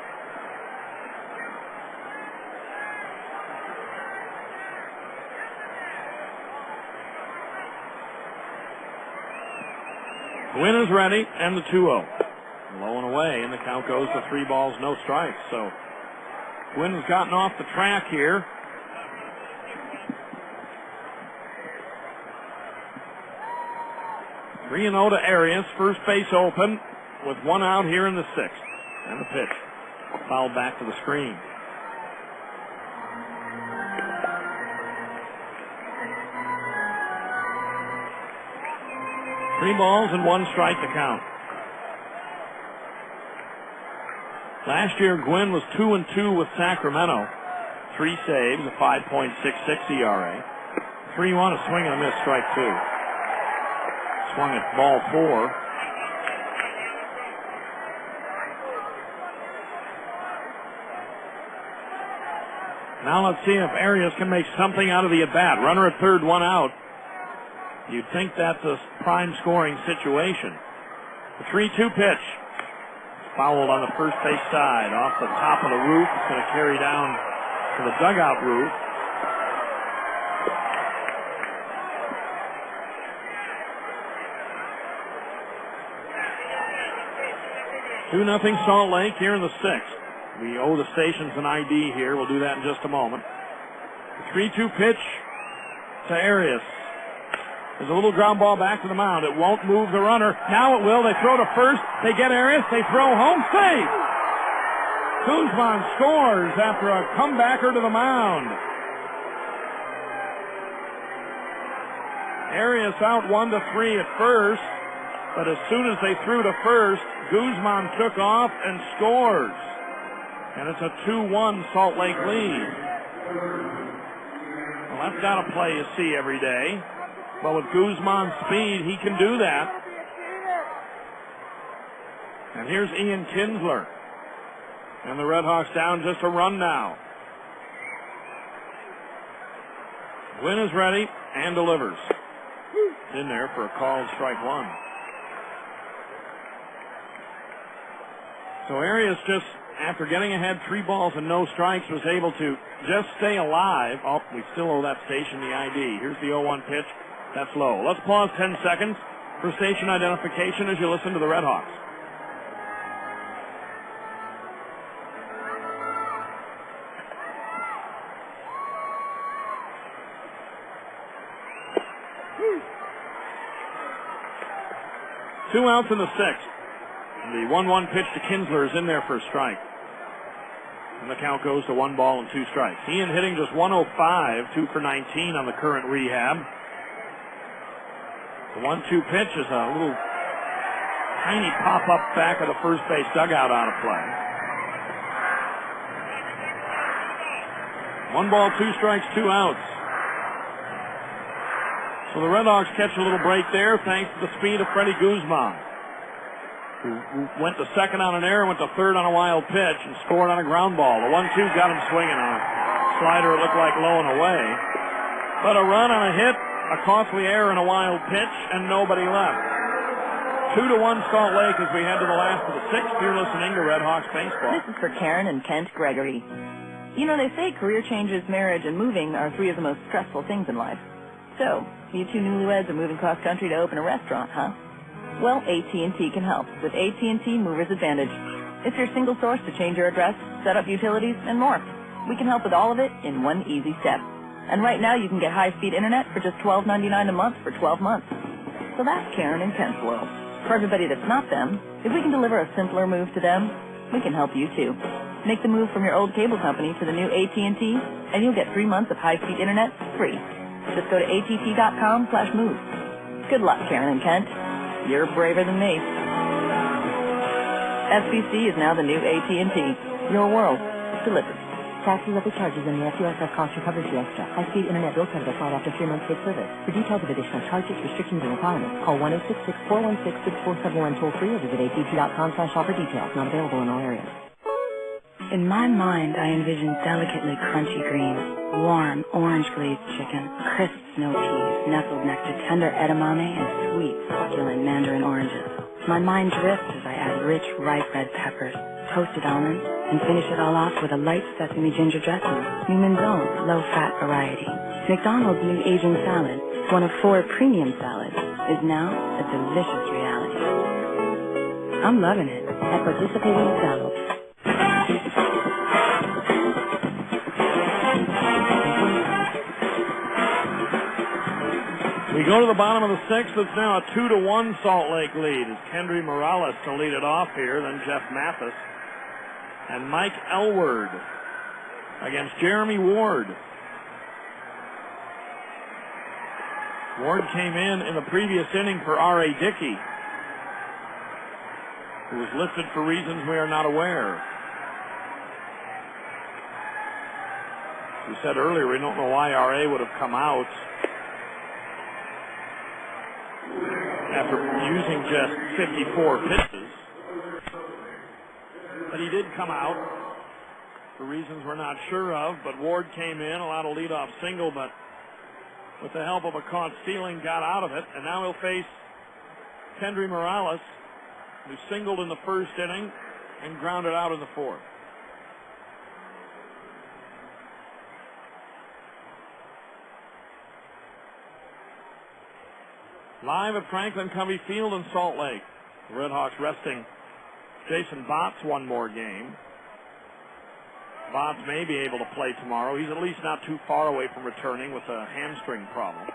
Gwynn is ready, and the 2-0. Low and away, and the count goes to 3 balls, no strikes. So Gwynn has gotten off the track here. Three and 0 to Arias, first base open with 1 out here in the 6th. And the pitch fouled back to the screen. Three balls and 1 strike to count. Last year, Gwynn was 2-2 with Sacramento. 3 saves, a 5.66 ERA. 3-1, a swing and a miss, strike 2. Swung at ball 4. Now let's see if Arias can make something out of the at-bat. Runner at third, 1 out. You'd think that's a prime scoring situation. The 3-2 pitch. Fouled on the first base side, off the top of the roof. It's going to carry down to the dugout roof. Two nothing Salt Lake here in the 6th. We owe the stations an ID here. We'll do that in just a moment. The 3-2 pitch to Arias. There's a little ground ball back to the mound. It won't move the runner. Now it will. They throw to first. They get Arias. They throw home. Safe. Guzman scores after a comebacker to the mound. Arias out 1-3 at first, but as soon as they threw to first, Guzman took off and scores. And it's a 2-1 Salt Lake lead. Well, that's got to play you see every day. But with Guzman's speed, he can do that. And here's Ian Kinsler. And the RedHawks down just a run now. Gwynn is ready and delivers. In there for a called strike 1. So Arias just, after getting ahead 3 balls and no strikes, was able to just stay alive. Oh, we still owe that station the ID. Here's the 0-1 pitch. That's low. Let's pause 10 seconds for station identification as you listen to the RedHawks. Two outs in the 6th. The 1-1 pitch to Kinsler is in there for a strike. And the count goes to 1 ball and 2 strikes. Ian hitting just 105, 2 for 19 on the current rehab. The 1-2 pitch is a little tiny pop-up back of the first base dugout out of play. 1 ball, 2 strikes, 2 outs. So the RedHawks catch a little break there thanks to the speed of Freddie Guzman, who went to second on an error, went to third on a wild pitch, and scored on a ground ball. The 1-2 got him swinging on a slider. It looked like low and away. But a run on a hit, a costly error and a wild pitch, and nobody left. 2-1 Salt Lake as we head to the last of the 6th. You're listening to RedHawks Baseball. This is for Karen and Kent Gregory. You know, they say career changes, marriage, and moving are 3 of the most stressful things in life. So, you 2 newlyweds are moving cross country to open a restaurant, huh? Well, AT&T can help with AT&T Movers Advantage. It's your single source to change your address, set up utilities, and more. We can help with all of it in one easy step. And right now you can get high-speed internet for just $12.99 a month for 12 months. So that's Karen and Kent's world. For everybody that's not them, if we can deliver a simpler move to them, we can help you too. Make the move from your old cable company to the new AT&T, and you'll get 3 months of high-speed internet free. Just go to att.com/move. Good luck, Karen and Kent. You're braver than me. SBC is now the new AT&T. Your world delivered. Taxes, other charges, and the FUSF cost recovery fee extra. High-speed internet bill credit applied after 3 months paid service. For details of additional charges, restrictions, and requirements, call 1-866-416-6471 toll-free or visit att.com/offer details. Not available in all areas. In my mind, I envision delicately crunchy greens, warm orange-glazed chicken, crisp snow peas, nestled next to tender edamame and sweet, succulent mandarin oranges. My mind drifts as I add rich, ripe red peppers, toasted almonds, and finish it all off with a light sesame ginger dressing. New Minzone, low-fat variety. McDonald's new Asian salad, one of 4 premium salads, is now a delicious reality. I'm loving it at participating McDonald's. We go to the bottom of the 6th. It's now a 2-1 Salt Lake lead. It's Kendry Morales to lead it off here, then Jeff Mathis and Mike Elward against Jeremy Ward. Ward came in the previous inning for R.A. Dickey, who was listed for reasons we are not aware. We said earlier we don't know why R.A. would have come out after using just 54 pitches. But he did come out for reasons we're not sure of. But Ward came in, allowed a leadoff single, but with the help of a caught stealing, got out of it. And now he'll face Kendry Morales, who singled in the first inning and grounded out in the 4th. Live at Franklin Covey Field in Salt Lake. The RedHawks resting Jason Botts one more game. Botts may be able to play tomorrow. He's at least not too far away from returning with a hamstring problem.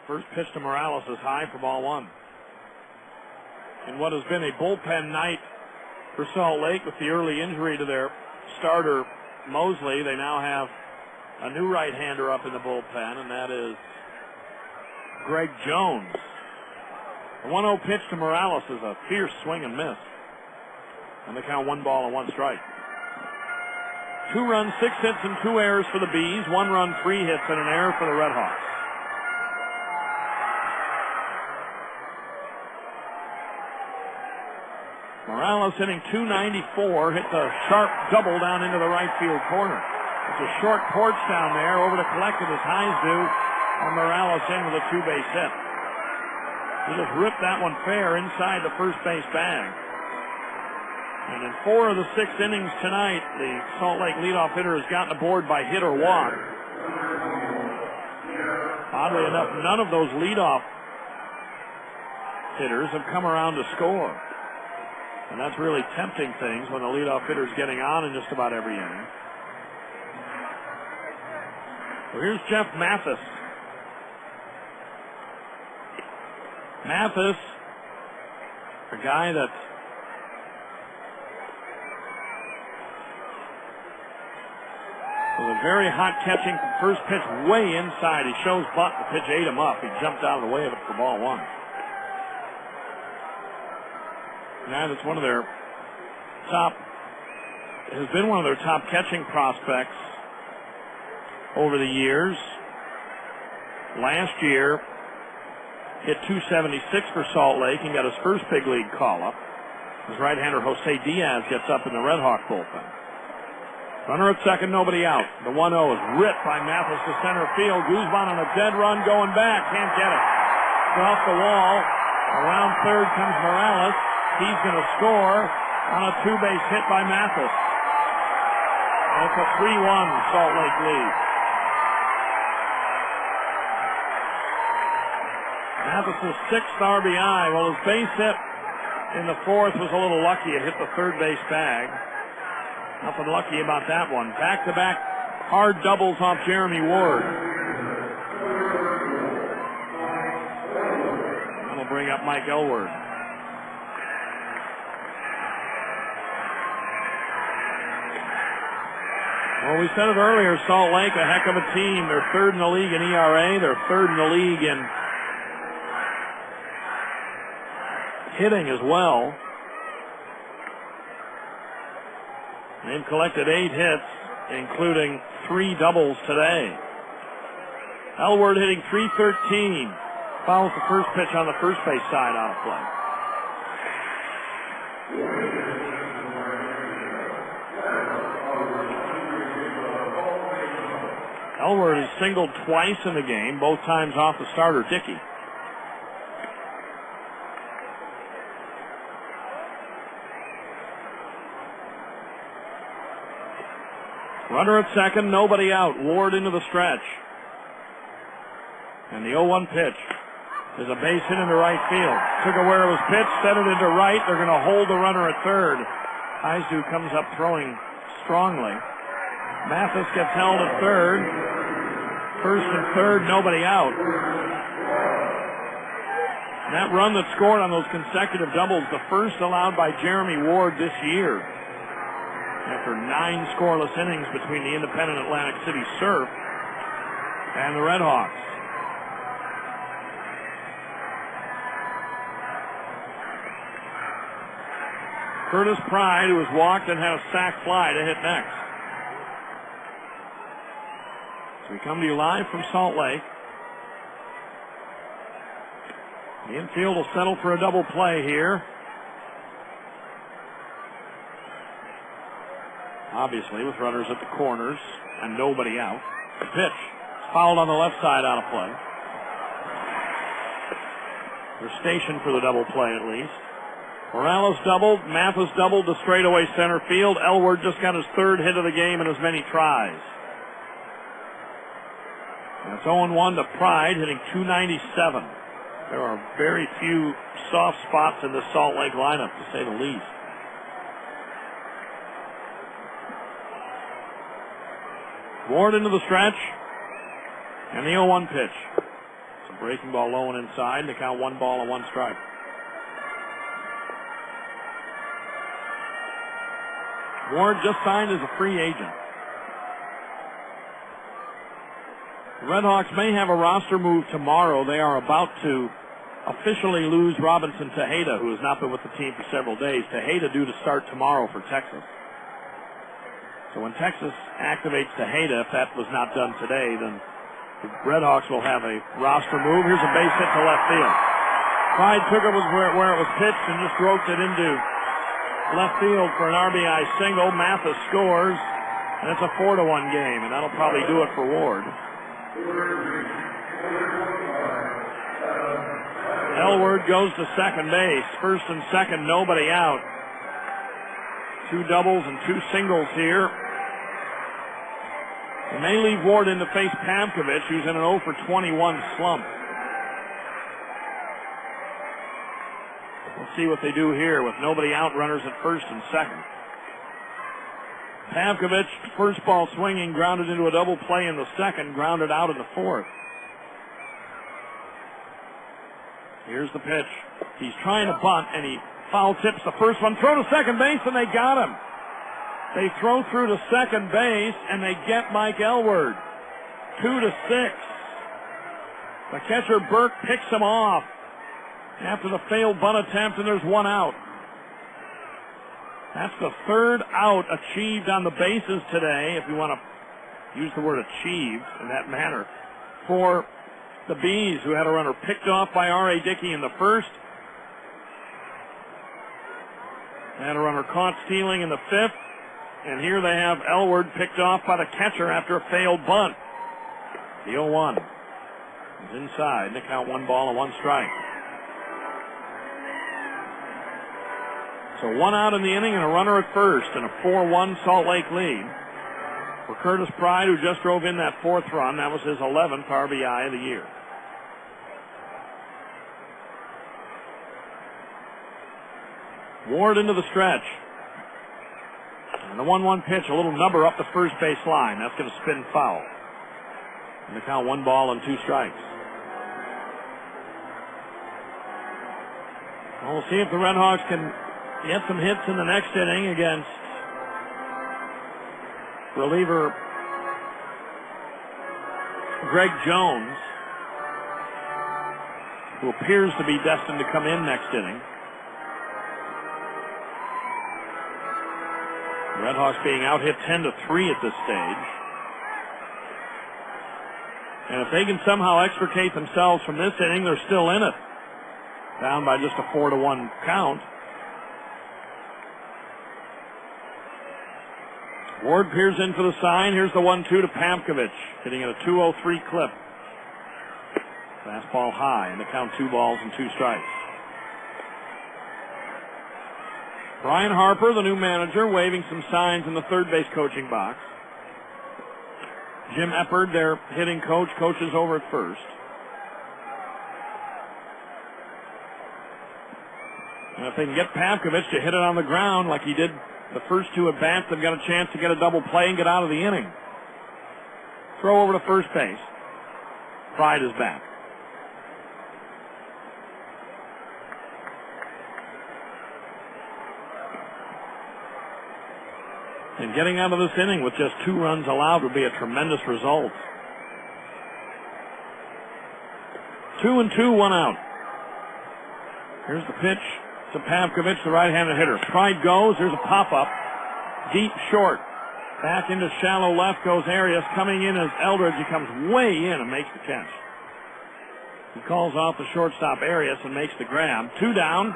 First pitch to Morales is high for ball 1. In what has been a bullpen night for Salt Lake with the early injury to their starter Mosley, they now have a new right-hander up in the bullpen, and that is Greg Jones. The 1-0 pitch to Morales is a fierce swing and miss. And they count 1 ball and 1 strike. 2 runs, 6 hits, and 2 errors for the Bees. 1 run, 3 hits, and an error for the RedHawks. Morales hitting .294, hits a sharp double down into the right field corner. It's a short porch down there, over to collect it as highs do, and Morales in with a 2-base hit. He just ripped that one fair inside the first base bag. And in 4 of the 6 innings tonight, the Salt Lake leadoff hitter has gotten aboard by hit or walk. Oddly enough, none of those leadoff hitters have come around to score. And that's really tempting things when the leadoff hitter's getting on in just about every inning. So here's Jeff Mathis. Mathis, a guy that was a very hot catching first pitch way inside. He shows Butt. The pitch ate him up. He jumped out of the way of it for ball 1. Now that's one of their top, has been one of their top catching prospects over the years. Last year, hit .276 for Salt Lake and got his first big league call-up. His right-hander Jose Diaz gets up in the RedHawk bullpen. Runner at second, nobody out. The 1-0 is ripped by Mathis to center field. Guzman on a dead run going back. Can't get it. It's off the wall. Around third comes Morales. He's going to score on a 2-base hit by Mathis. It's a 3-1 Salt Lake lead. Mathis' 6th RBI. Well, his base hit in the 4th was a little lucky. It hit the third base bag. Nothing lucky about that one. Back-to-back hard doubles off Jeremy Ward. And we'll bring up Mike Elward. Well, we said it earlier, Salt Lake, a heck of a team. They're 3rd in the league in ERA. They're 3rd in the league in hitting as well. They've collected 8 hits, including 3 doubles today. Elward hitting .313. Fouls the first pitch on the first base side out of play. Elward has singled twice in the game, both times off the starter, Dickey. Runner at second, nobody out. Ward into the stretch. And the 0-1 pitch is a base hit into right field. Took it where it was pitched, set it into right. They're going to hold the runner at third. Heisu comes up throwing strongly. Mathis gets held at third. First and third, nobody out. That run that scored on those consecutive doubles, the first allowed by Jeremy Ward this year. After 9 scoreless innings between the independent Atlantic City Surf and the RedHawks. Curtis Pride, who has walked and had a sac fly to hit next. So we come to you live from Salt Lake. The infield will settle for a double play here. Obviously, with runners at the corners and nobody out. The pitch fouled on the left side out of play. They're stationed for the double play at least. Morales doubled. Mathis doubled to straightaway center field. Elward just got his third hit of the game in as many tries. That's 0-1 to Pride, hitting .297. There are very few soft spots in this Salt Lake lineup, to say the least. Ward into the stretch, and the 0-1 pitch. It's a breaking ball low and inside to count 1 ball and 1 strike. Ward just signed as a free agent. The RedHawks may have a roster move tomorrow. They are about to officially lose Robinson Tejeda, who has not been with the team for several days. Tejeda due to start tomorrow for Texas. So when Texas activates Tejeda, if that was not done today, then the RedHawks will have a roster move. Here's a base hit to left field. Pride took it where it was pitched and just roped it into left field for an RBI single. Mathis scores, and it's a 4-1 game, and that'll probably do it for Ward. Elward goes to second base. First and second, nobody out. 2 doubles and 2 singles here. They may leave Ward in to face Pavkovich, who's in an 0 for 21 slump. We'll see what they do here with nobody out, runners at first and second. Pavkovich, first ball swinging, grounded into a double play in the second, grounded out in the fourth. Here's the pitch. He's trying to bunt, and he foul tips the first one. Throw to second base, and they got him. They throw through to second base, and they get Mike Elward. 2-6. The catcher, Burke, picks him off after the failed bunt attempt, and there's 1 out. That's the 3rd out achieved on the bases today, if you want to use the word achieved in that manner, for the Bees, who had a runner picked off by R.A. Dickey in the first. They had a runner caught stealing in the 5th. And here they have Elward picked off by the catcher after a failed bunt. The 0-1 is inside. They count 1 ball and 1 strike. So 1 out in the inning and a runner at first, and a 4-1 Salt Lake lead for Curtis Pride, who just drove in that 4th run. That was his 11th RBI of the year. Ward into the stretch. And the 1-1 pitch, a little number up the first base line. That's going to spin foul. And they count 1 ball and 2 strikes. Well, we'll see if the RedHawks can get some hits in the next inning against reliever Greg Jones, who appears to be destined to come in next inning. The Redhawks being out hit 10-3 at this stage. And if they can somehow extricate themselves from this inning, they're still in it. Down by just a 4-1 count. Ward peers in for the sign. Here's the 1-2 to Pavkovich, hitting at a 203 clip. Fastball high, and the count 2 balls and 2 strikes. Brian Harper, the new manager, waving some signs in the third base coaching box. Jim Eppard, their hitting coach, coaches over at first. And if they can get Pavkovich to hit it on the ground like he did the first two at bats, they've got a chance to get a double play and get out of the inning. Throw over to first base. Pride is back. And getting out of this inning with just 2 runs allowed would be a tremendous result. 2-2, 1 out. Here's the pitch to Pavkovich, the right-handed hitter. Pride goes. There's a pop-up. Deep short. Back into shallow left goes Arias. Coming in as Eldridge. He comes way in and makes the catch. He calls off the shortstop Arias and makes the grab. 2 down.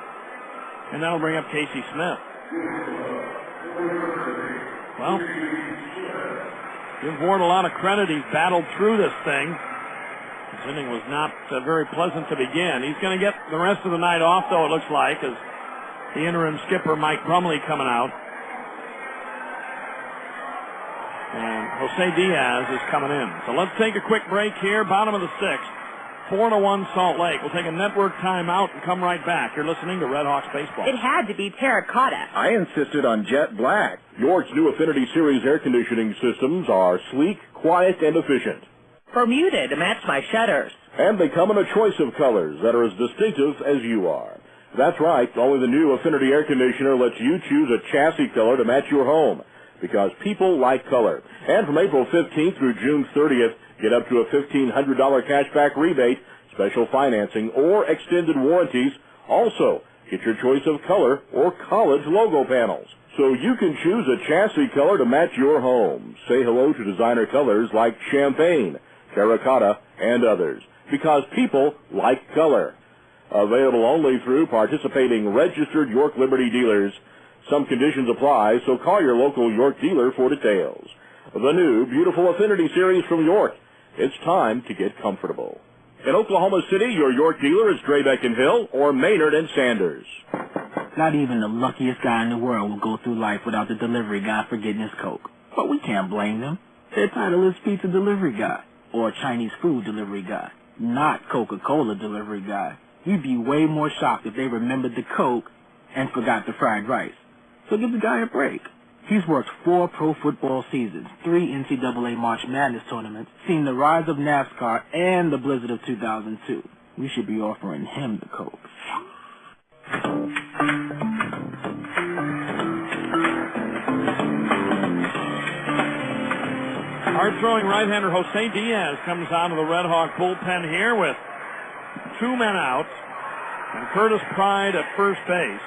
And that'll bring up Casey Smith. Well, give Ward a lot of credit. He's battled through this thing. This inning was not very pleasant to begin. He's going to get the rest of the night off, though, it looks like, as the interim skipper, Mike Brumley, coming out. And Jose Diaz is coming in. So let's take a quick break here. Bottom of the 6th. 4-1 Salt Lake. We'll take a network timeout and come right back. You're listening to RedHawks baseball. It had to be terracotta. I insisted on jet black. York's new Affinity Series air conditioning systems are sleek, quiet, and efficient. Bermuda to match my shutters. And they come in a choice of colors that are as distinctive as you are. That's right. Only the new Affinity air conditioner lets you choose a chassis color to match your home. Because people like color. And from April 15th through June 30th, get up to a $1,500 cashback rebate, special financing, or extended warranties. Also, get your choice of color or college logo panels. So you can choose a chassis color to match your home. Say hello to designer colors like champagne, terracotta, and others. Because people like color. Available only through participating registered York Liberty dealers. Some conditions apply, so call your local York dealer for details. The new beautiful Affinity Series from York. It's time to get comfortable. In Oklahoma City, your York dealer is Draybeck and Hill or Maynard and Sanders. Not even the luckiest guy in the world will go through life without the delivery guy forgetting his Coke. But we can't blame them. Their title is pizza delivery guy or Chinese food delivery guy, not Coca-Cola delivery guy. You'd be way more shocked if they remembered the Coke and forgot the fried rice. So give the guy a break. He's worked 4 pro football seasons, 3 NCAA March Madness tournaments, seen the rise of NASCAR and the blizzard of 2002. We should be offering him the Coke. Hard-throwing right-hander Jose Diaz comes out of the Red Hawk bullpen here with 2 men out and Curtis Pride at first base.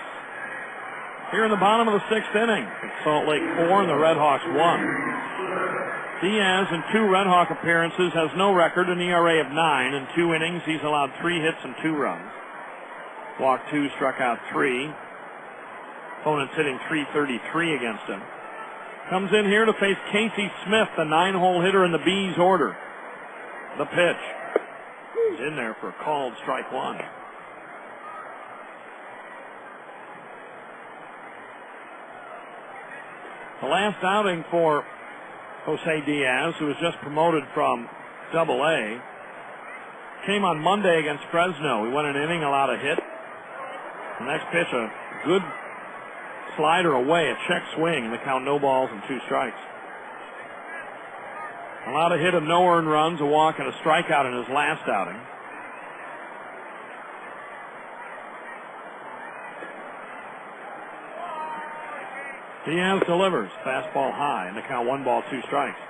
Here in the bottom of the 6th inning, it's Salt Lake 4 and the Red Hawks 1. Diaz in 2 Red Hawk appearances has no record, an ERA of 9. In 2 innings, he's allowed 3 hits and 2 runs. Walked 2, struck out 3. Opponent's hitting .333 against him. Comes in here to face Casey Smith, the 9-hole hitter in the Bees order. The pitch. He's in there for a called strike 1. The last outing for Jose Diaz, who was just promoted from Double-A, came on Monday against Fresno. He went an inning, allowed a hit. The next pitch, a good slider away, a check swing, and the count no balls and 2 strikes. Allowed a hit of no earned runs, a walk, and a strikeout in his last outing. Diaz delivers. Fastball high, and the count 1 ball, 2 strikes.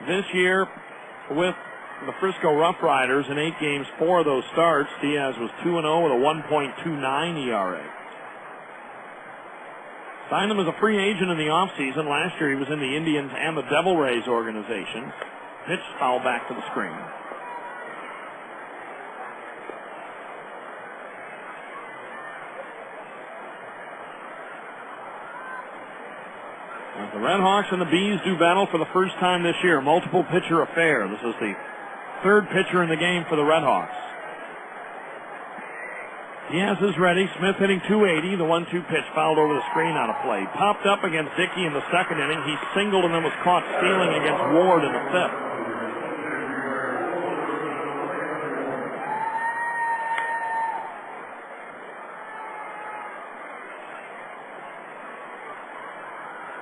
This year, with the Frisco Rough Riders in 8 games, 4 of those starts, Diaz was 2-0 with a 1.29 ERA. Signed him as a free agent in the offseason. Last year he was in the Indians and the Devil Rays organization. Pitch foul back to the screen. The Red Hawks and the Bees do battle for the first time this year. Multiple pitcher affair. This is the 3rd pitcher in the game for the Red Hawks. Diaz is ready. Smith hitting 280. The 1-2 pitch fouled over the screen on a play. Popped up against Dickey in the second inning. He singled and then was caught stealing against Ward in the fifth.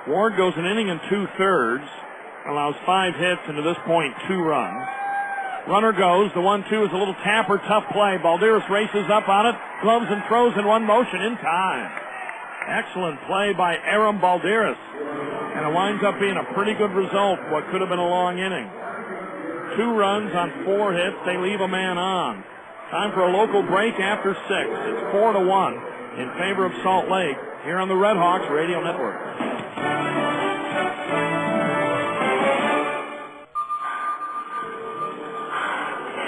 Ward goes an inning and 2/3, allows 5 hits, and to this point 2 runs. Runner goes. The 1-2 is a little tapper, tough play. Balderas races up on it, gloves and throws in one motion in time. Excellent play by Aram Balderas, and it winds up being a pretty good result, what could have been a long inning. 2 runs on 4 hits. They leave a man on. Time for a local break after 6. It's 4-1 in favor of Salt Lake here on the RedHawks Radio Network.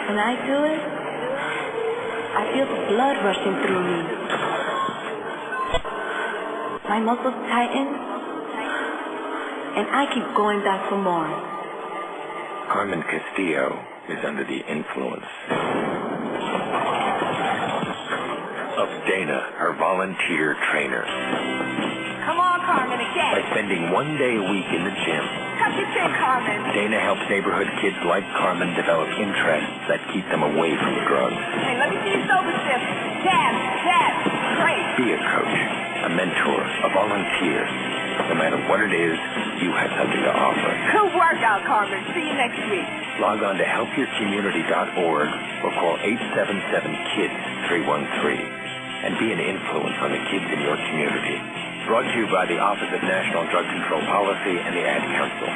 When I do it, I feel the blood rushing through me. My muscles tighten, and I keep going back for more. Carmen Castillo is under the influence of Dana, her volunteer trainer. Come on, Carmen, again. By spending 1 day a week in the gym, Cut your chin, Carmen. Dana helps neighborhood kids like Carmen develop interests that keep them away from drugs. Hey, let me see your sober stiff. Jab, great. Be a coach, a mentor, a volunteer. No matter what it is, you have something to offer. Good workout, Carmen. See you next week. Log on to helpyourcommunity.org or call 877-KIDS-313 and be an influence on the kids in your community. Brought to you by the Office of National Drug Control Policy and the Ad Council.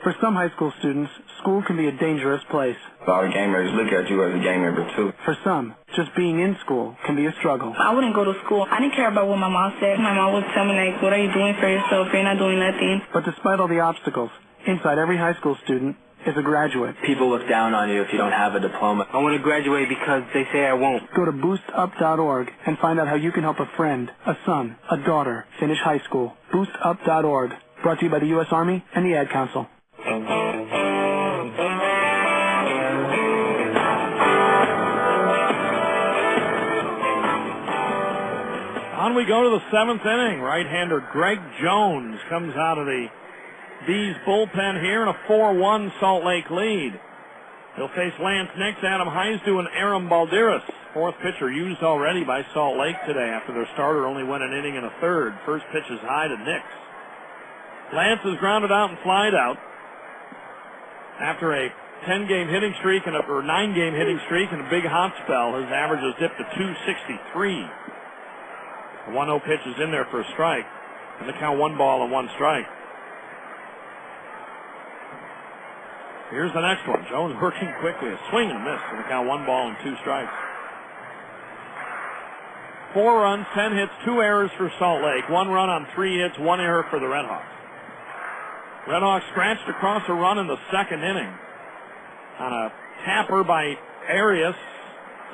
For some high school students, school can be a dangerous place. A lot of gamers look at you as a gang member, too. For some, just being in school can be a struggle. I wouldn't go to school. I didn't care about what my mom said. My mom would tell me, like, what are you doing for yourself? You're not doing nothing. But despite all the obstacles, inside every high school student is a graduate. People look down on you if you don't have a diploma. I want to graduate because they say I won't. Go to boostup.org and find out how you can help a friend, a son, a daughter finish high school. Boostup.org. Brought to you by the U.S. Army and the Ad Council. On we go to the 7th inning. Right-hander Greg Jones comes out of the Bees bullpen here in a 4-1 Salt Lake lead. He'll face Lance Nix, Adam Heisdu, and Aram Balderas. 4th pitcher used already by Salt Lake today after their starter only went an inning and a third. First pitch is high to Nix. Lance is grounded out and flied out after a 10-game hitting streak or 9-game hitting streak and a big hot spell. His average has dipped to 263. The 1-0 pitch is in there for a strike, and the count 1 ball and 1 strike. Here's the next one. Jones working quickly. A swing and a miss. And the count 1 ball and 2 strikes. 4 runs, 10 hits, 2 errors for Salt Lake. 1 run on 3 hits, 1 error for the RedHawks. RedHawks scratched across a run in the 2nd inning on a tapper by Arias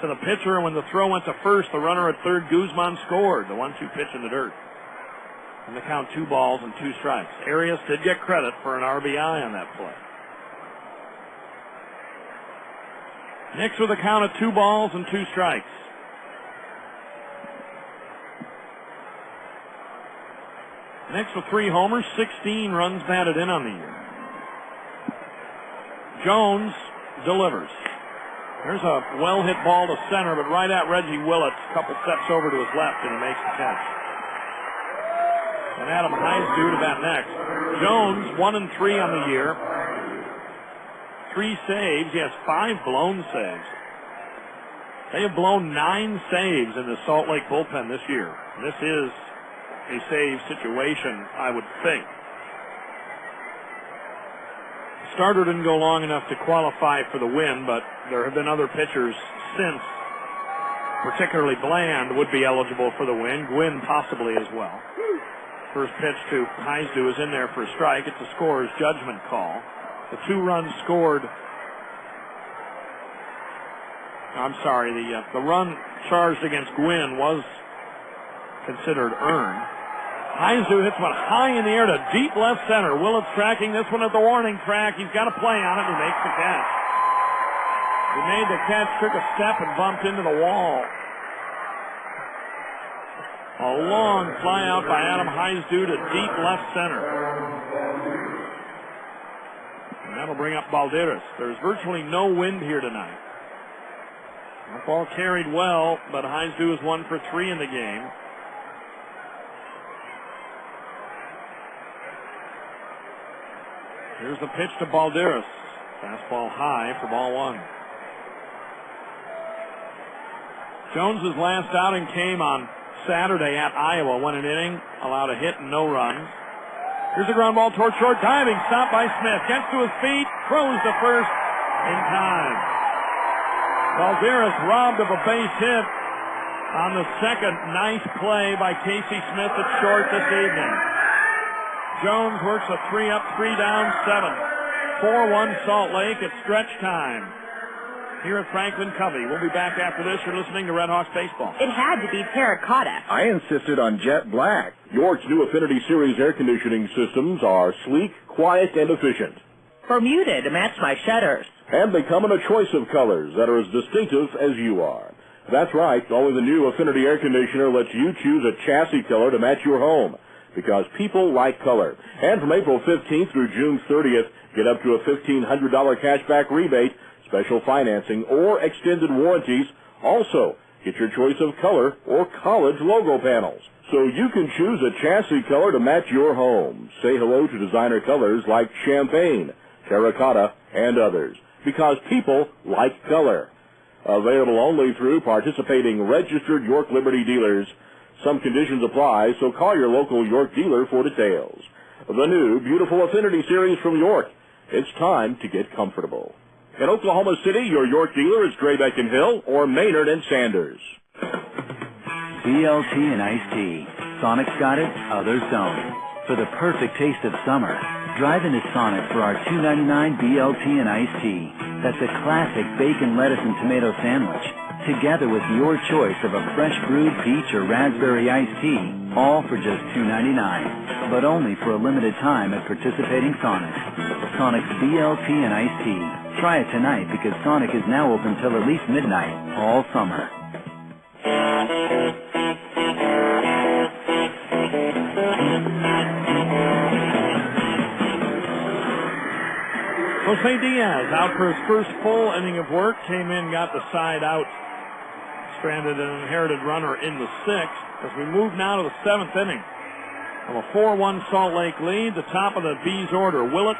to the pitcher. And when the throw went to first, the runner at third, Guzman, scored. The 1-2 pitch in the dirt. And the count 2 balls and 2 strikes. Arias did get credit for an RBI on that play. Nix with a count of 2 balls and 2 strikes. Nix with 3 homers, 16 runs batted in on the year. Jones delivers. There's a well-hit ball to center, but right at Reggie Willett, a couple steps over to his left, and he makes the catch. And Adam Heisdu to bat next. Jones, 1-3 on the year. 3 saves. He has 5 blown saves. They have blown 9 saves in the Salt Lake bullpen this year. This is a save situation, I would think. Starter didn't go long enough to qualify for the win, but there have been other pitchers since, particularly Bland, would be eligible for the win. Gwynn possibly as well. First pitch to Heisdu is in there for a strike. It's a scorer's judgment call. The 2 runs scored. I'm sorry, the run charged against Gwynn was considered earned. Heisdu hits one high in the air to deep left center. Willett's tracking this one at the warning track. He's got a play on it and he makes the catch. He made the catch, took a step, and bumped into the wall. A long fly out by Adam Heisdu to deep left center. And that'll bring up Balderas. There's virtually no wind here tonight. The ball carried well, but Heisdu is 1 for 3 in the game. Here's the pitch to Balderas. Fastball high for ball 1. Jones's last outing came on Saturday at Iowa. Won an inning, allowed a hit and no runs. Here's a ground ball toward short. Diving, stopped by Smith. Gets to his feet, throws to first in time. Balderas robbed of a base hit on the second nice play by Casey Smith at short this evening. Jones works a 3 up, 3 down, 7. 4-1 Salt Lake at stretch time here at Franklin Covey. We'll be back after this. You're listening to RedHawks Baseball. It had to be terracotta. I insisted on jet black. York's new Affinity Series air conditioning systems are sleek, quiet, and efficient. Bermuda to match my shutters. And they come in a choice of colors that are as distinctive as you are. That's right, only the new Affinity air conditioner lets you choose a chassis color to match your home. Because people like color. And from April 15th through June 30th, get up to a $1,500 cashback rebate, special financing, or extended warranties. Also, get your choice of color or college logo panels. So you can choose a chassis color to match your home. Say hello to designer colors like champagne, terracotta, and others. Because people like color. Available only through participating registered York Liberty dealers. Some conditions apply, so call your local York dealer for details. The new beautiful Affinity Series from York. It's time to get comfortable. In Oklahoma City, your York dealer is Graybeck and Hill or Maynard and Sanders. BLT and iced tea. Sonic's got it, others don't. For the perfect taste of summer, drive into Sonic for our $2.99 BLT and iced tea. That's a classic bacon, lettuce, and tomato sandwich, together with your choice of a fresh brewed peach or raspberry iced tea, all for just $2.99, but only for a limited time at participating Sonics. Sonic's BLT and iced tea. Try it tonight because Sonic is now open till at least midnight all summer. Jose Diaz out for his first full inning of work. Came in, got the side out. Stranded an inherited runner in the 6th. As we move now to the 7th inning of a 4-1 Salt Lake lead. The top of the B's order, Willits,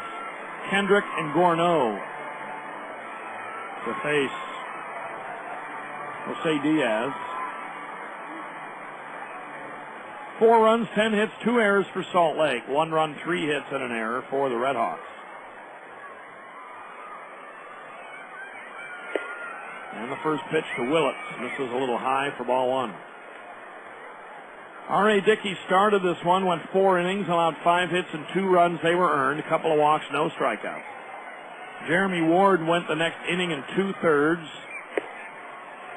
Kendrick, and Gourneau to face Jose Diaz. 4 runs, 10 hits, 2 errors for Salt Lake. 1 run, 3 hits, and an error for the RedHawks. And the first pitch to Willits. This is a little high for ball 1. R.A. Dickey started this one, went 4 innings, allowed 5 hits and 2 runs. They were earned. A couple of walks, no strikeouts. Jeremy Ward went the next inning in 2/3.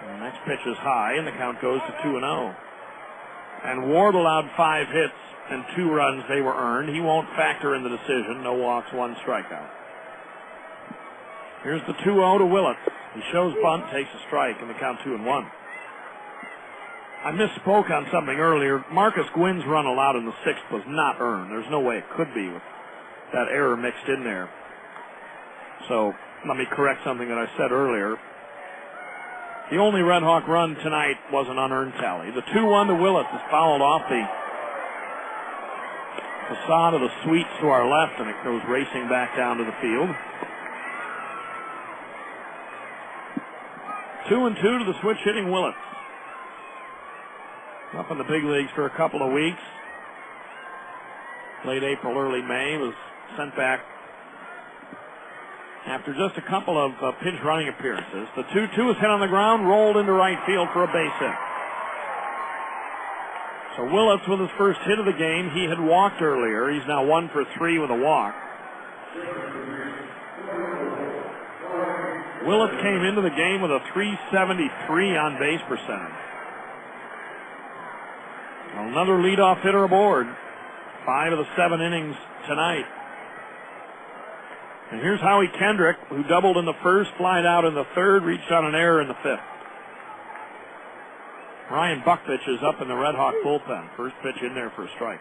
The next pitch is high, and the count goes to 2-0. And Ward allowed 5 hits and 2 runs. They were earned. He won't factor in the decision. No walks, 1 strikeout. Here's the 2-0 to Willits. He shows bunt, takes a strike, and the count 2-1. I misspoke on something earlier. Marcus Gwynn's run allowed in the 6th was not earned. There's no way it could be with that error mixed in there. So let me correct something that I said earlier. The only RedHawk run tonight was an unearned tally. The 2-1 to Willits is fouled off the facade of the suites to our left, and it goes racing back down to the field. 2-2 to the switch hitting Willits. Up in the big leagues for a couple of weeks. Late April, early May, was sent back after just a couple of pinch running appearances. The 2-2 is hit on the ground, rolled into right field for a base hit. So Willits with his first hit of the game. He had walked earlier. He's now 1 for 3 with a walk. Willits came into the game with a .373 on base percentage. Another leadoff hitter aboard. 5 of the 7 innings tonight. And here's Howie Kendrick, who doubled in the first, flied out in the third, reached on an error in the fifth. Ryan Buckvich is up in the RedHawk bullpen. First pitch in there for a strike.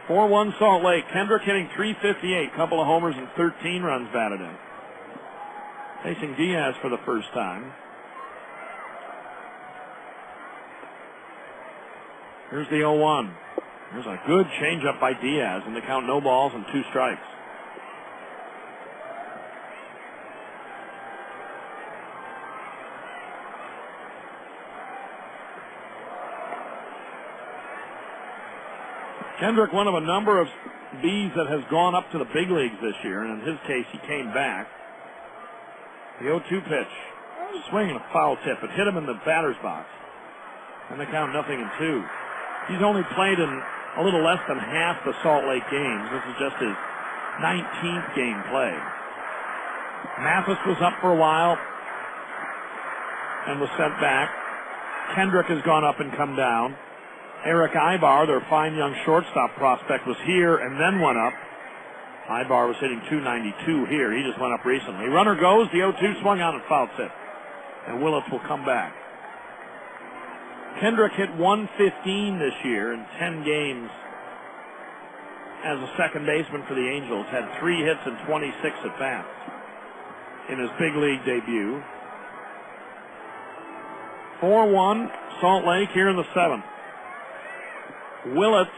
(4-1) Salt Lake. Kendrick hitting .358, couple of homers and 13 runs batted in. Facing Diaz for the first time. Here's the 0-1. There's a good changeup by Diaz, and they count no balls and 2 strikes. Kendrick, one of a number of Bs that has gone up to the big leagues this year, and in his case, he came back. The 0-2 pitch. Swing and a foul tip. It hit him in the batter's box. And they count 0-2. He's only played in a little less than half the Salt Lake games. This is just his 19th game played. Mathis was up for a while and was sent back. Kendrick has gone up and come down. Eric Ibar, their fine young shortstop prospect, was here and then went up. Ibar was hitting .292 here. He just went up recently. Runner goes. The 0-2 swung on and foul tip. And Willits will come back. Kendrick hit .115 this year in 10 games as a second baseman for the Angels. Had 3 hits and 26 at bats in his big league debut. 4-1 Salt Lake here in the 7th. Willits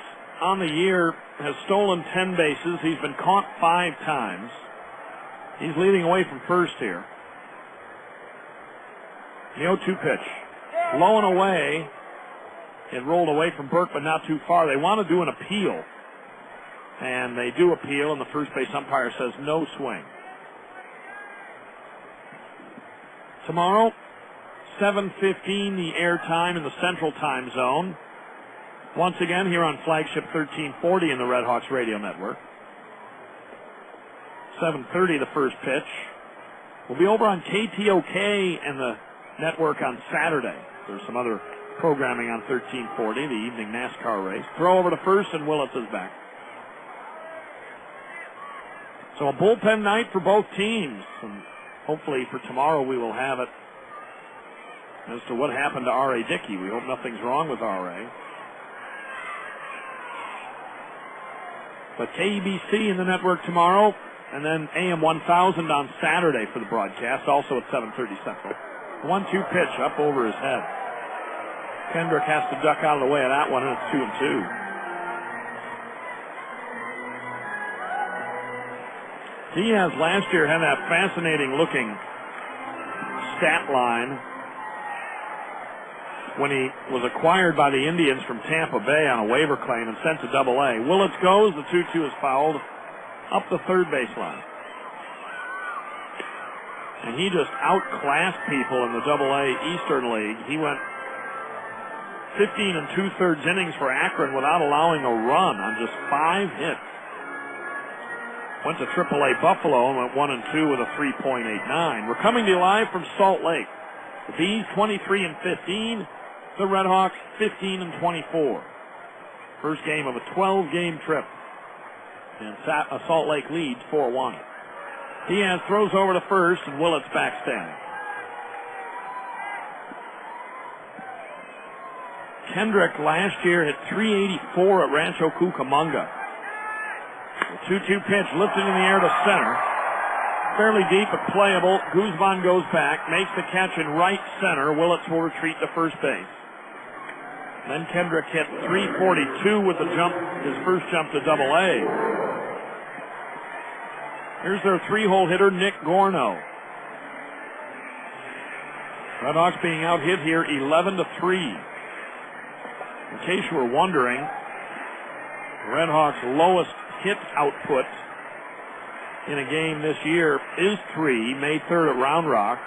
on the year has stolen 10 bases. He's been caught 5 times. He's leading away from first here. The 0-2 pitch. Low and away. It rolled away from Burke, but not too far. They want to do an appeal. And they do appeal, and the first base umpire says no swing. Tomorrow, 7:15 the air time in the Central Time Zone. Once again here on Flagship 1340 in the RedHawks radio network. 7:30 the first pitch. We'll be over on KTOK and the network on Saturday. There's some other programming on 1340, the evening NASCAR race. Throw over to first, and Willits is back. So a bullpen night for both teams. And hopefully for tomorrow we will have it as to what happened to R.A. Dickey. We hope nothing's wrong with R.A. But KEBC in the network tomorrow, and then AM 1000 on Saturday for the broadcast, also at 7:30 Central. 1-2 pitch up over his head. Kendrick has to duck out of the way of that one, and it's 2-2. Diaz last year had that fascinating-looking stat line when he was acquired by the Indians from Tampa Bay on a waiver claim and sent to Double-A. Willits goes. The 2-2 is fouled up the third baseline. And he just outclassed people in the Double-A Eastern League. He went 15 2/3 innings for Akron without allowing a run on just 5 hits. Went to Triple-A Buffalo and went 1-2 with a 3.89. We're coming to you live from Salt Lake. The Bees 23-15. The RedHawks 15-24. First game of a 12-game trip. And Salt Lake leads 4-1. Diaz throws over to first, and Willits back standing. Kendrick last year hit .384 at Rancho Cucamonga. The 2-2 pitch lifted in the air to center. Fairly deep but playable. Guzman goes back, makes the catch in right center. Willits will retreat to first base. Then Kendrick hit .342 with the jump, his first jump to Double-A. Here's their 3-hole hitter, Nick Gorno. RedHawks being out hit here 11-3. In case you were wondering, RedHawks' lowest hit output in a game this year is 3, May 3rd at Round Rock,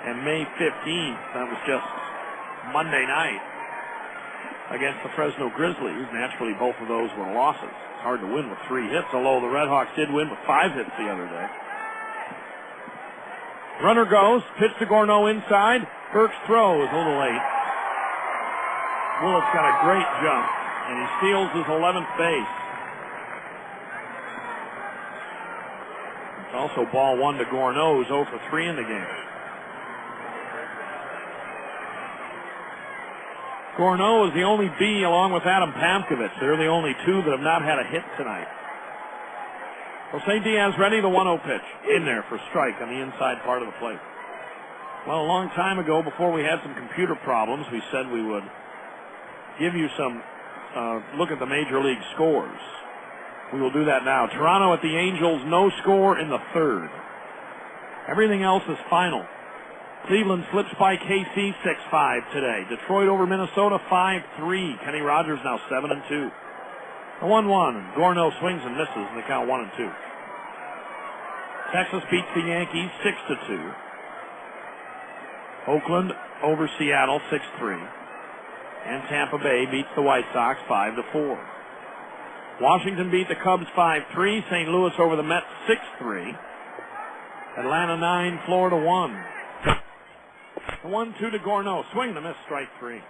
and May 15th, that was just Monday night, against the Fresno Grizzlies. Naturally, both of those were losses. It's hard to win with 3 hits, although the RedHawks did win with 5 hits the other day. Runner goes, pitch to Gorno inside. Burke's throw is a little late. Willits got a great jump. and he steals his 11th base. It's also ball 1 to Gourneau, who's 0 for 3 in the game. Gourneau is the only B along with Adam Pamkovich. They're the only two that have not had a hit tonight. Jose Diaz ready, the 1-0 pitch. In there for strike on the inside part of the plate. Well, a long time ago, before we had some computer problems, we said we would give you some look at the Major League scores. We will do that now. Toronto at the Angels, no score in the third. Everything else is final. Cleveland slips by KC 6-5 today. Detroit over Minnesota 5-3. Kenny Rogers now 7-2. The 1-1. Gourneau swings and misses, and they count 1-2. Texas beats the Yankees 6-2. Oakland over Seattle 6-3. And Tampa Bay beats the White Sox 5-4. Washington beat the Cubs 5-3. St. Louis over the Mets 6-3. Atlanta 9, Florida 1. The 1-2 to Gourneau. Swing and a miss, strike 3.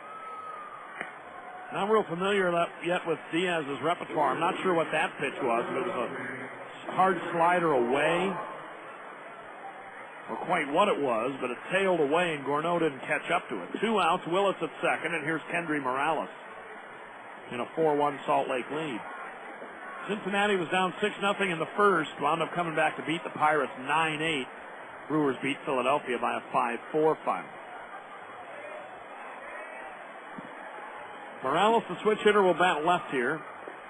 Not real familiar yet with Diaz's repertoire. I'm not sure what that pitch was. If it was a hard slider away, or quite what it was, but it tailed away and Gourneau didn't catch up to it. 2 outs, Willis at second, and here's Kendry Morales in a 4-1 Salt Lake lead. Cincinnati was down 6-0 in the first, wound up coming back to beat the Pirates 9-8. Brewers beat Philadelphia by a 5-4 final. Morales, the switch hitter, will bat left here.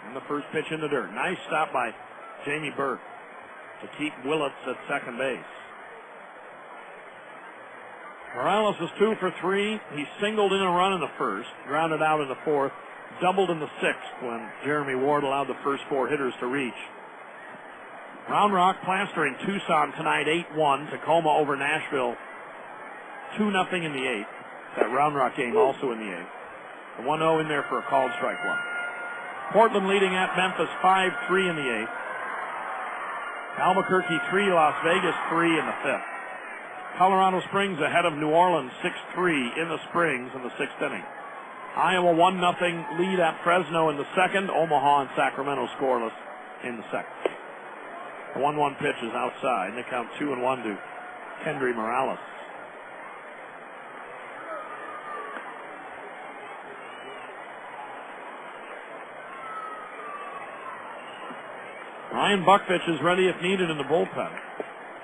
And the first pitch in the dirt. Nice stop by Jamie Burke to keep Willits at second base. Morales is 2 for 3. He singled in a run in the first, grounded out in the fourth, doubled in the sixth when Jeremy Ward allowed the first 4 hitters to reach. Round Rock plastering Tucson tonight 8-1. Tacoma over Nashville 2-0 in the 8th. That Round Rock game also in the 8th. The 1-0 in there for a called strike 1. Portland leading at Memphis 5-3 in the 8th. Albuquerque 3, Las Vegas 3 in the 5th. Colorado Springs ahead of New Orleans 6-3 in the Springs in the 6th inning. Iowa 1-0 lead at Fresno in the 2nd. Omaha and Sacramento scoreless in the 2nd. The 1-1 pitch is outside, and they count 2-1 to Kendry Morales. Ryan Buckfitch is ready if needed in the bullpen.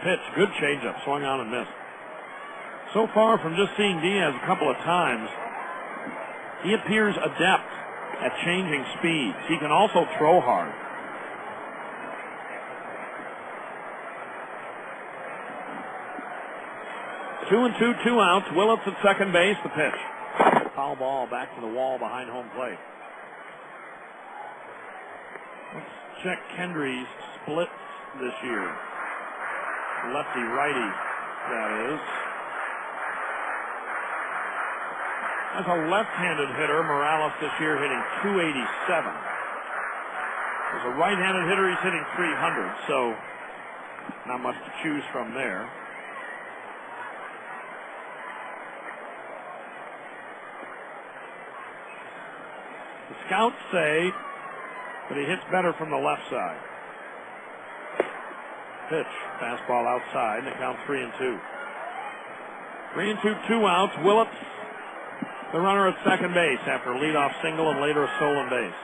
Pitch, good changeup, swung on and missed. So far from just seeing Diaz a couple of times, he appears adept at changing speeds. He can also throw hard. Two and two, 2 outs. Willits at second base. The pitch. Foul ball back to the wall behind home plate. Let's check Kendry's splits this year. Lefty-righty, that is. As a left-handed hitter, Morales this year hitting .287. As a right-handed hitter, he's hitting .300, so not much to choose from there. The scouts say that he hits better from the left side. Pitch, fastball outside, and they count 3-2. 3-2, 2 outs. Willits, the runner at second base after a leadoff single and later a stolen base.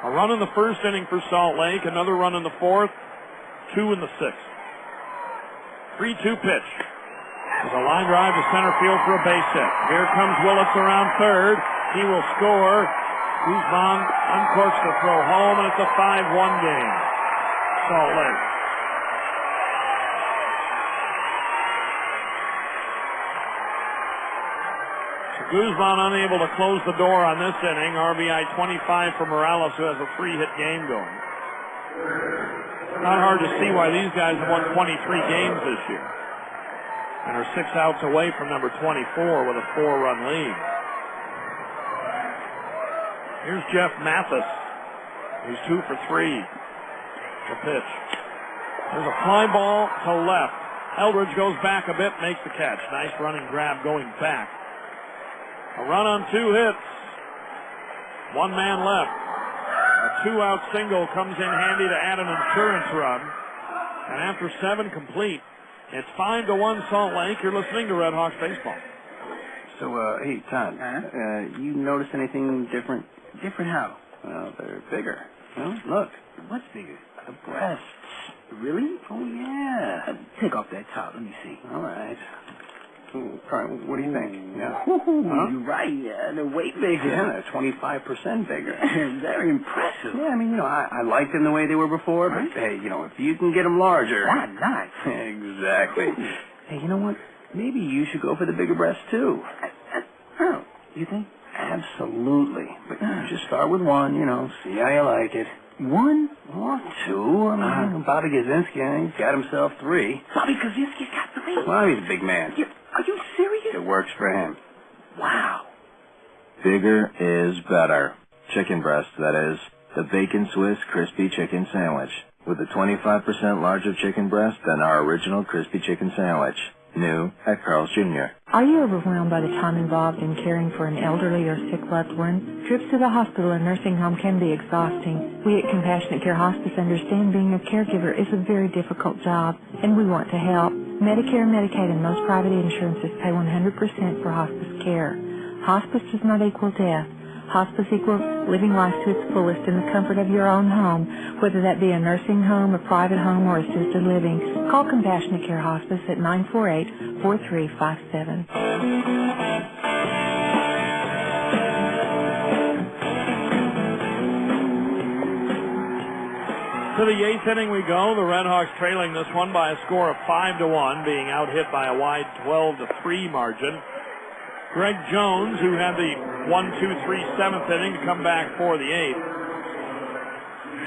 A run in the first inning for Salt Lake, another run in the fourth, 2 in the sixth. 3-2 pitch. There's a line drive to center field for a base hit. Here comes Willits around third. He will score. Guzman uncorks the throw home, and it's a 5-1 game. Salt Lake. Guzman unable to close the door on this inning. RBI 25 for Morales, who has a 3-hit game going. Not hard to see why these guys have won 23 games this year and are 6 outs away from number 24 with a 4-run lead. Here's Jeff Mathis, who's 2 for 3. The pitch. There's a fly ball to left. Eldridge goes back a bit, makes the catch. Nice running grab going back. A run on 2 hits. 1 man left. A 2-out single comes in handy to add an insurance run. And after 7 complete, it's 5-1 Salt Lake. You're listening to RedHawks baseball. So, hey, Todd, you notice anything different? Different how? Well, they're bigger. Well, look. What's bigger? The breasts. Really? Oh, yeah. Take off that top. Let me see. All right. All right, what do you think? Yeah. You're right. Yeah, they're way bigger. Yeah, they're 25% bigger. Very impressive. Yeah, I mean, I liked them the way they were before, but hey, if you can get them larger. Why not? Exactly. Hey, you know what? Maybe you should go for the bigger breasts, too. Oh, You think? Absolutely. But just start with 1, see how you like it. 1 or 2. I mean, Bobby Kaczynski, he's got himself 3. Bobby Kaczynski's got 3? Well, he's a big man. Are you serious? It works for him. Wow. Bigger is better. Chicken breast, that is. The Bacon Swiss Crispy Chicken Sandwich. With a 25% larger chicken breast than our original Crispy Chicken Sandwich. New at Carl's Jr. Are you overwhelmed by the time involved in caring for an elderly or sick loved one? Trips to the hospital and nursing home can be exhausting. We at Compassionate Care Hospice understand being a caregiver is a very difficult job, and we want to help. Medicare, Medicaid, and most private insurances pay 100% for hospice care. Hospice does not equal death. Hospice equals living life to its fullest in the comfort of your own home, whether that be a nursing home, a private home, or assisted living. Call Compassionate Care Hospice at 948-4357. To the 8th inning we go. The RedHawks trailing this one by a score of 5-1, being out-hit by a wide 12-3 margin. Greg Jones, who had the 1-2-3 7th inning to come back for the 8th.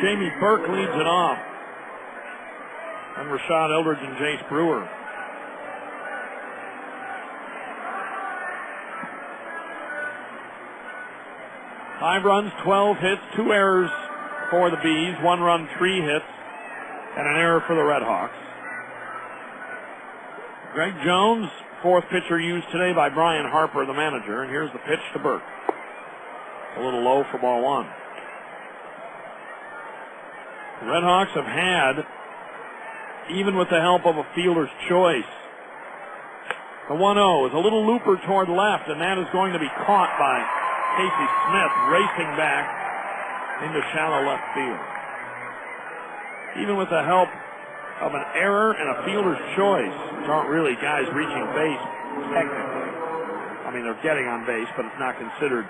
Jamie Burke leads it off. And Rashad Eldridge and Jace Brewer. Five runs, 12 hits, 2 errors for the Bees, 1 run, 3 hits, and an error for the RedHawks. Greg Jones, 4th pitcher used today by Brian Harper, the manager, and here's the pitch to Burke. A little low for ball 1. The RedHawks have had, even with the help of a fielder's choice, the 1-0 is a little looper toward left, and that is going to be caught by Casey Smith, racing back into shallow left field. Even with the help of an error and a fielder's choice, which aren't really guys reaching base technically. I mean, they're getting on base, but it's not considered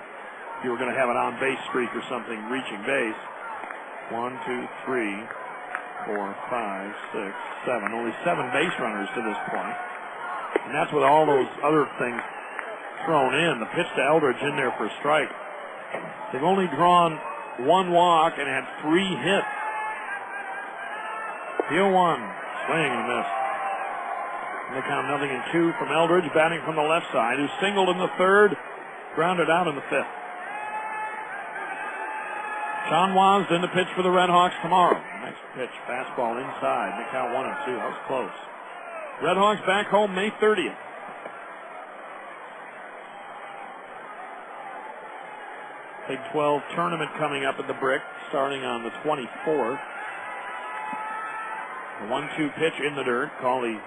if you were going to have an on-base streak or something reaching base. 1, 2, 3, 4, 5, 6, 7. Only 7 base runners to this point. And that's with all those other things thrown in. The pitch to Eldridge in there for a strike. They've only drawn 1 walk and had 3 hits. The 0-1, swing and a miss. And they count 0-2 from Eldridge, batting from the left side, who singled in the 3rd, grounded out in the 5th. Sean Wasden to pitch for the RedHawks tomorrow. Next pitch, fastball inside. They count 1-2. That was close. RedHawks back home May 30th. Big 12 tournament coming up at the Brick, starting on the 24th. The 1-2 pitch in the dirt. Call the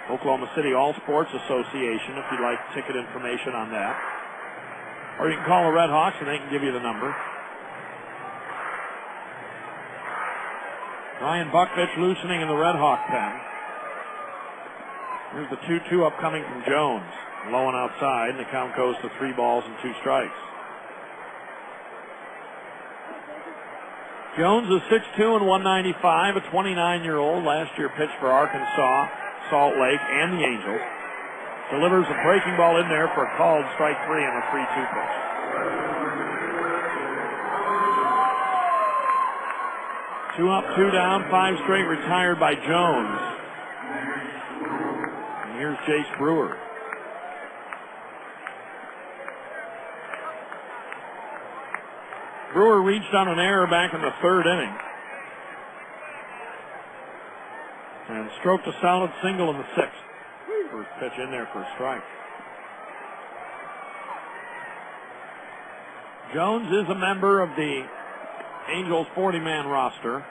Oklahoma City All Sports Association if you'd like ticket information on that. Or you can call the RedHawks and they can give you the number. Ryan Buckfitch loosening in the RedHawk pen. Here's the 2-2 upcoming from Jones. Low and outside, and the count goes to 3 balls and 2 strikes. Jones is 6'2" and 195, a 29-year-old. Last year pitched for Arkansas, Salt Lake, and the Angels. Delivers a breaking ball in there for a called strike 3 and a 3-2 pitch. Two up, 2 down, 5 straight retired by Jones. And here's Jace Brewer. Brewer reached on an error back in the 3rd inning. And stroked a solid single in the 6th. First pitch in there for a strike. Jones is a member of the Angels 40-man roster.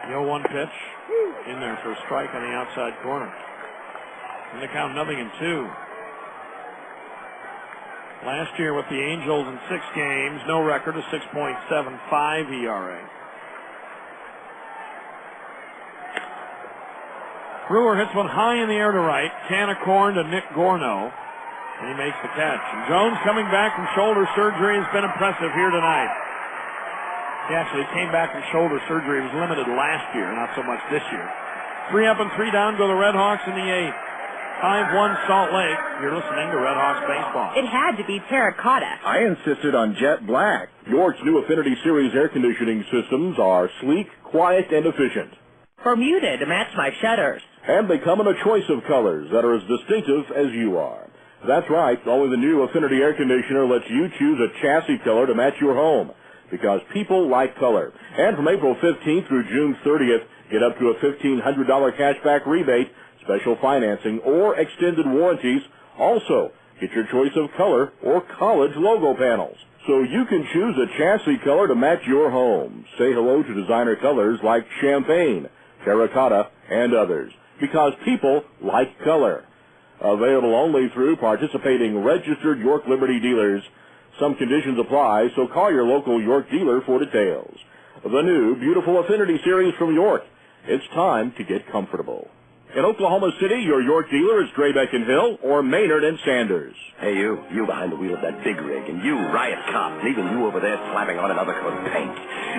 The 0-1 pitch in there for a strike on the outside corner. And the count 0-2. Last year with the Angels in 6 games, no record, a 6.75 ERA. Brewer hits one high in the air to right, can of corn to Nick Gorno, and he makes the catch. And Jones, coming back from shoulder surgery, has been impressive here tonight. He actually came back from shoulder surgery. He was limited last year, not so much this year. 3 up and 3 down go the RedHawks in the 8th. 5-1 Salt Lake. You're listening to RedHawks baseball. It had to be terracotta. I insisted on jet black. York's new Affinity Series air conditioning systems are sleek, quiet, and efficient. Bermuda to match my shutters. And they come in a choice of colors that are as distinctive as you are. That's right, only the new Affinity air conditioner lets you choose a chassis color to match your home. Because people like color. And from April 15th through June 30th, get up to a $1,500 cashback rebate, special financing, or extended warranties. Also, get your choice of color or college logo panels. So you can choose a chassis color to match your home. Say hello to designer colors like champagne, terracotta, and others. Because people like color. Available only through participating registered York Liberty dealers. Some conditions apply, so call your local York dealer for details. The new beautiful Affinity Series from York. It's time to get comfortable. In Oklahoma City, your York dealer is Draybeck and Hill or Maynard and Sanders. Hey, you behind the wheel of that big rig, and you riot cop, and even you over there slapping on another coat of paint.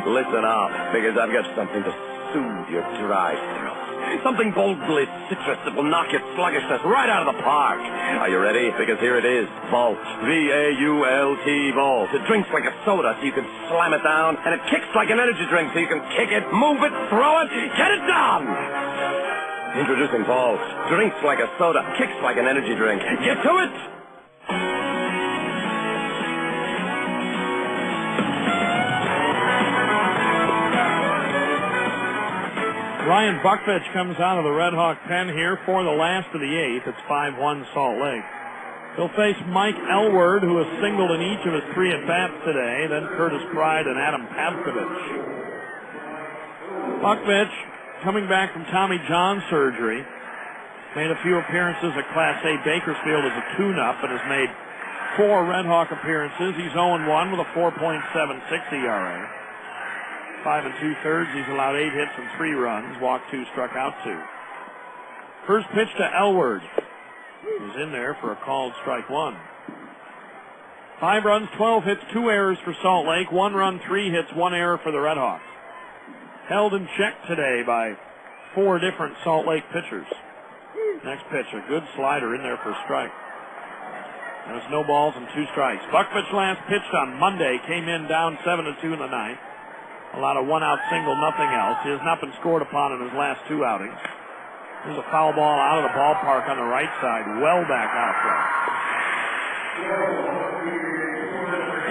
Listen up, because I've got something to soothe your dry throat. Something boldly citrus that will knock your sluggishness right out of the park. Are you ready? Because here it is. Vault. V-A-U-L-T, Vault. It drinks like a soda so you can slam it down, and it kicks like an energy drink so you can kick it, move it, throw it, get it done. Introducing Vault. Drinks like a soda, kicks like an energy drink. Get to it! Ryan Buckfitch comes out of the RedHawk pen here for the last of the 8th. It's 5-1 Salt Lake. He'll face Mike Elward, who has singled in each of his 3 at-bats today, then Curtis Pride and Adam Pavkovich. Buckfitch, coming back from Tommy John surgery, made a few appearances at Class A Bakersfield as a tune-up and has made 4 RedHawk appearances. He's 0-1 with a 4.76 ERA. 5 2/3. He's allowed 8 hits and 3 runs. Walked 2, struck out 2. First pitch to Elward. He's in there for a called strike 1. 5 runs, 12 hits, 2 errors for Salt Lake. 1 run, 3 hits, 1 error for the RedHawks. Held in check today by 4 different Salt Lake pitchers. Next pitch, a good slider in there for a strike. And it's no balls and 2 strikes. Buckfitch last pitched on Monday, came in down 7-2 in the 9th. Allowed a 1-out single, nothing else. He has not been scored upon in his last 2 outings. There's a foul ball out of the ballpark on the right side, well back out there.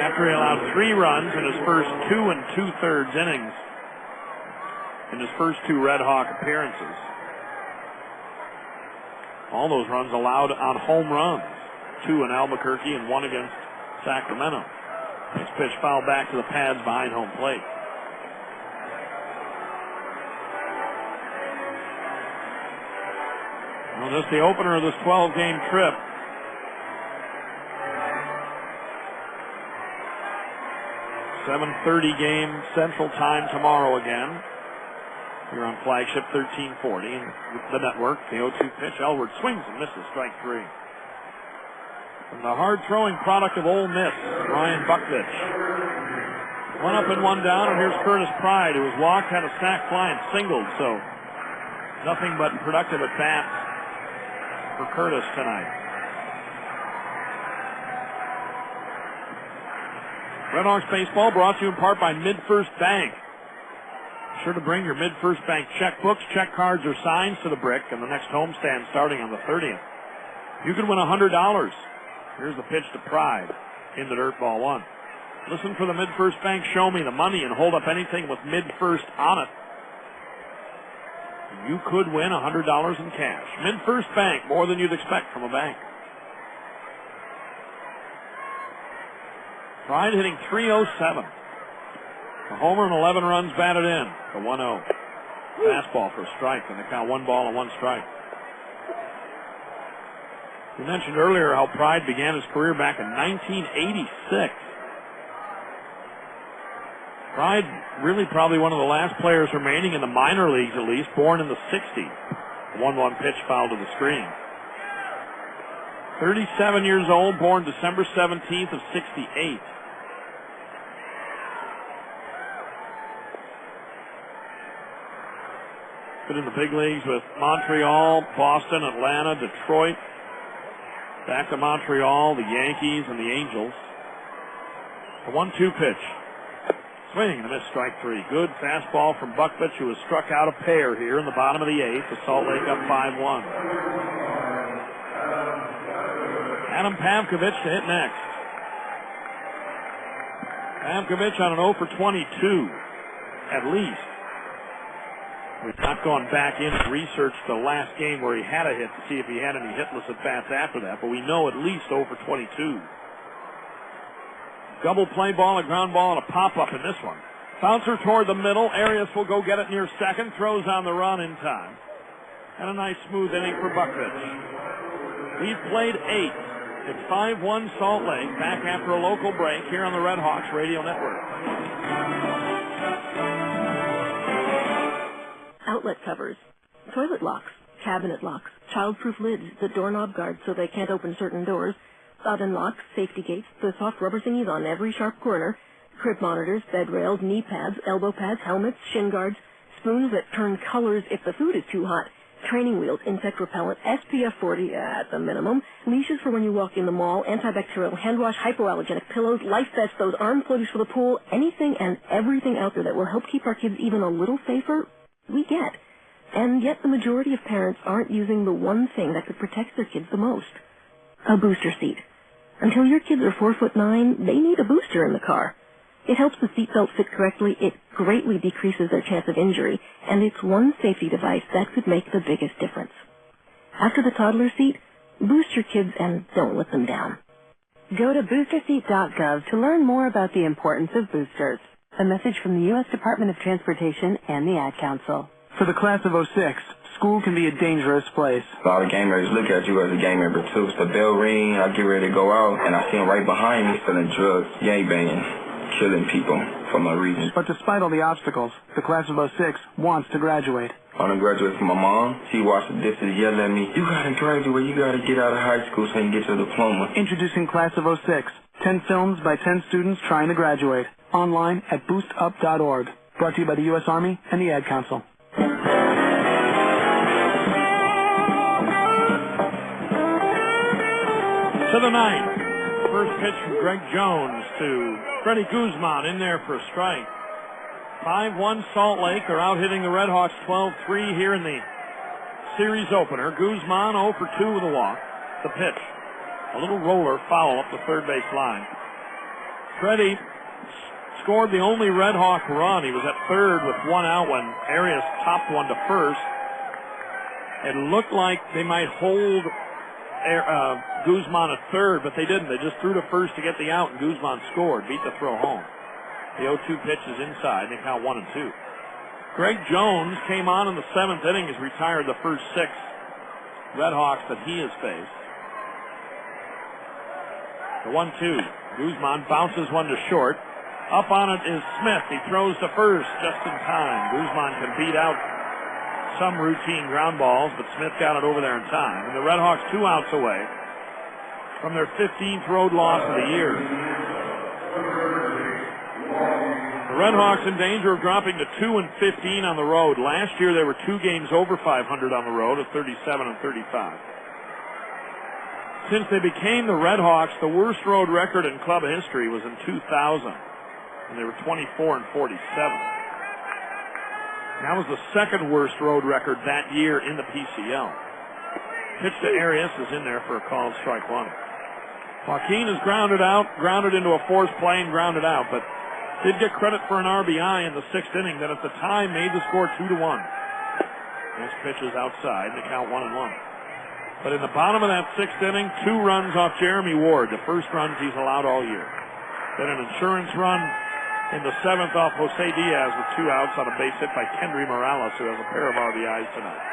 After he allowed 3 runs in his first 2 2/3 innings in his first 2 RedHawk appearances. All those runs allowed on home runs. 2 in Albuquerque and 1 against Sacramento. Next pitch fouled back to the pads behind home plate. Well, just the opener of this 12-game trip. .7:30 game Central Time tomorrow again. Here on Flagship 1340 and the network. The 0-2 pitch. Elward swings and misses. Strike 3. From the hard-throwing product of Ole Miss, Ryan Buckfitch. 1 up and 1 down, and here's Curtis Pride, who was walked, had a sac fly, and singled. So nothing but productive at bats for Curtis tonight. RedHawks baseball brought to you in part by MidFirst Bank. Be sure to bring your MidFirst Bank checkbooks, check cards, or signs to the brick in the next homestand starting on the 30th. You can win $100. Here's the pitch to Pride in the dirt, ball 1. Listen for the MidFirst Bank Show Me the Money and hold up anything with MidFirst on it. You could win $100 in cash. MidFirst Bank, more than you'd expect from a bank. Pride hitting .307. A homer and 11 runs batted in. The 1-0. Fastball for a strike, and they count 1 ball and 1 strike. We mentioned earlier how Pride began his career back in 1986. Pride really probably one of the last players remaining in the minor leagues, at least, born in the 60s. 1-1 pitch foul to the screen. 37 years old, born December 17th of 68. Been in the big leagues with Montreal, Boston, Atlanta, Detroit. Back to Montreal, the Yankees, and the Angels. The 1-2 pitch. Swing and a miss, strike 3. Good fastball from Buckvich, who has struck out a pair here in the bottom of the 8th. The Salt Lake up 5-1. Adam Pavkovich to hit next. Pavkovich on an 0 for 22, at least. We've not gone back in and researched the last game where he had a hit to see if he had any hitless at-bats after that, but we know at least 0 for 22. Double play ball, a ground ball, and a pop-up in this one. Bouncer toward the middle. Arias will go get it near second. Throws on the run in time. And a nice smooth inning for Buckvich. We've played 8. It's 5-1 Salt Lake. Back after a local break here on the RedHawks Radio Network. Outlet covers, toilet locks, cabinet locks, child-proof lids, the doorknob guards so they can't open certain doors, oven locks, safety gates, the soft rubber thingies on every sharp corner, crib monitors, bed rails, knee pads, elbow pads, helmets, shin guards, spoons that turn colors if the food is too hot, training wheels, insect repellent, SPF 40 at the minimum, leashes for when you walk in the mall, antibacterial, hand wash, hypoallergenic pillows, life vests, those arm floaties for the pool, anything and everything out there that will help keep our kids even a little safer, we get. And yet the majority of parents aren't using the one thing that could protect their kids the most. A booster seat. Until your kids are 4'9", they need a booster in the car. It helps the seatbelt fit correctly, it greatly decreases their chance of injury, and it's one safety device that could make the biggest difference. After the toddler seat, boost your kids and don't let them down. Go to boosterseat.gov to learn more about the importance of boosters. A message from the U.S. Department of Transportation and the Ad Council. For the class of 06, school can be a dangerous place. A lot of game members look at you as a game member, too. So the bell ring, I get ready to go out, and I see him right behind me selling drugs, gangbanging, killing people for no reason. But despite all the obstacles, the class of 06 wants to graduate. I want to graduate from my mom. She watched the distance yell at me, you got to graduate, you got to get out of high school so you can get your diploma. Introducing Class of 06, 10 films by 10 students trying to graduate. Online at boostup.org. Brought to you by the U.S. Army and the Ad Council. To the ninth. First pitch from Greg Jones to Freddie Guzman in there for a strike. 5-1 Salt Lake. They're out hitting the RedHawks 12-3 here in the series opener. Guzman 0 for 2 with a walk. The pitch. A little roller foul up the third base line. Freddie scored the only RedHawk run. He was at third with 1 out when Arias topped one to first. It looked like they might hold Guzman at third, but they didn't. They just threw to first to get the out, and Guzman scored, beat the throw home. The 0-2 pitch is inside. They count 1 and 2. Greg Jones came on in the 7th inning. He's retired the first 6 RedHawks that he has faced. The 1-2. Guzman bounces one to short. Up on it is Smith. He throws to first just in time. Guzman can beat out some routine ground balls, but Smith got it over there in time. And the RedHawks 2 outs away from their 15th road loss of the year. The RedHawks in danger of dropping to 2-15 on the road. Last year they were 2 games over 500 on the road at 37-35. Since they became the RedHawks, the worst road record in club history was in 2000. And they were 24-47. That was the second worst road record that year in the PCL. Pitch to Arias is in there for a called strike 1. Joaquin is grounded into a forced play and grounded out, but did get credit for an RBI in the 6th inning that at the time made the score 2-1. This pitch is outside. They count 1-1. But in the bottom of that 6th inning, 2 runs off Jeremy Ward, the first runs he's allowed all year. Then an insurance run in the 7th off Jose Diaz with 2 outs on a base hit by Kendry Morales, who has a pair of RBIs tonight.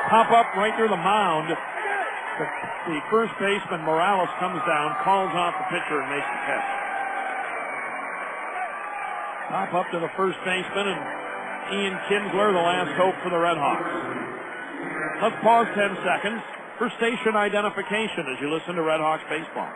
Pop up right near the mound. The first baseman, Morales, comes down, calls off the pitcher, and makes the catch. Pop up to the first baseman, and Ian Kinsler, the last hope for the RedHawks. Let's pause 10 seconds for station identification as you listen to RedHawks baseball.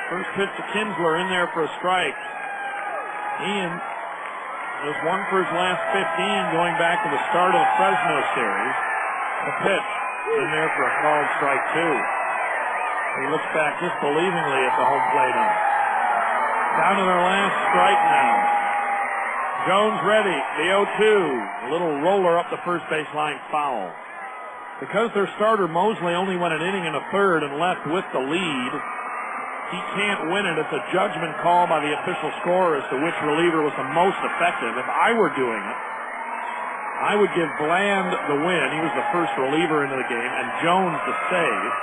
First pitch to Kinsler, in there for a strike. Ian just 1 for his last 15 going back to the start of the Fresno series. The pitch in there for a called strike 2. He looks back disbelievingly at the home plate ump. Down to their last strike now. Jones ready, the 0-2. A little roller up the first base line, foul. Because their starter Mosley only went an inning and a third and left with the lead, he can't win it. It's a judgment call by the official scorer as to which reliever was the most effective. If I were doing it, I would give Bland the win. He was the first reliever into the game, and Jones the save.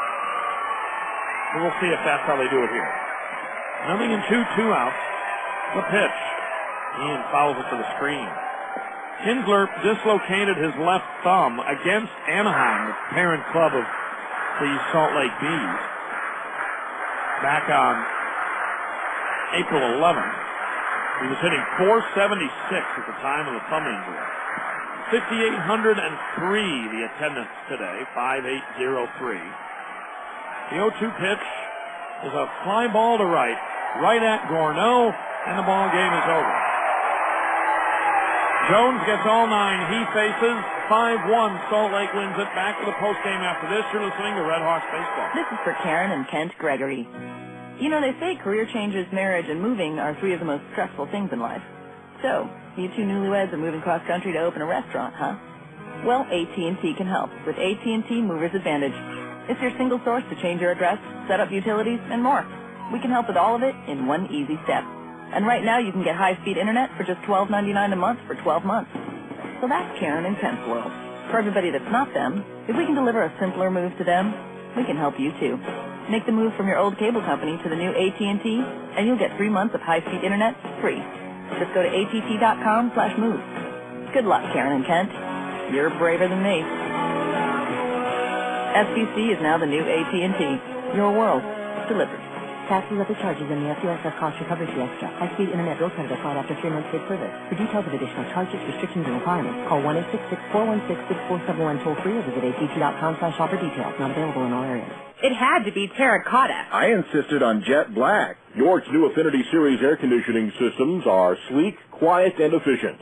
We'll see if that's how they do it here. 0-2, 2 outs. The pitch. Ian fouls it to the screen. Kinsler dislocated his left thumb against Anaheim, the parent club of the Salt Lake Bees, back on April 11th. He was hitting .476 at the time of the thumb injury. 5,803 the attendance today, 5,803. The 0-2 pitch is a fly ball to right at Gorneau, and the ball game is over. Jones gets all 9 he faces. 5-1, Salt Lake wins it. Back to the postgame after this. You're listening to RedHawks baseball. This is for Karen and Kent Gregory. You know, they say career changes, marriage, and moving are 3 of the most stressful things in life. So, you 2 newlyweds are moving cross country to open a restaurant, huh? Well, AT&T can help with AT&T Movers Advantage. It's your single source to change your address, set up utilities, and more. We can help with all of it in one easy step. And right now you can get high-speed internet for just $12.99 a month for 12 months. So that's Karen and Kent's world. For everybody that's not them, if we can deliver a simpler move to them, we can help you too. Make the move from your old cable company to the new AT&T, and you'll get 3 months of high-speed internet free. Just go to att.com/move. Good luck, Karen and Kent. You're braver than me. SBC is now the new AT&T. Your world delivered. Taxes, other charges, and the FUSF cost recovery fee extra. High-speed internet bill credit applied after 3 months paid service. For details of additional charges, restrictions, and requirements, call 1-866-416-6471 toll-free or visit att.com/offer details. Not available in all areas. It had to be terracotta. I insisted on jet black. York's new Affinity Series air conditioning systems are sleek, quiet, and efficient.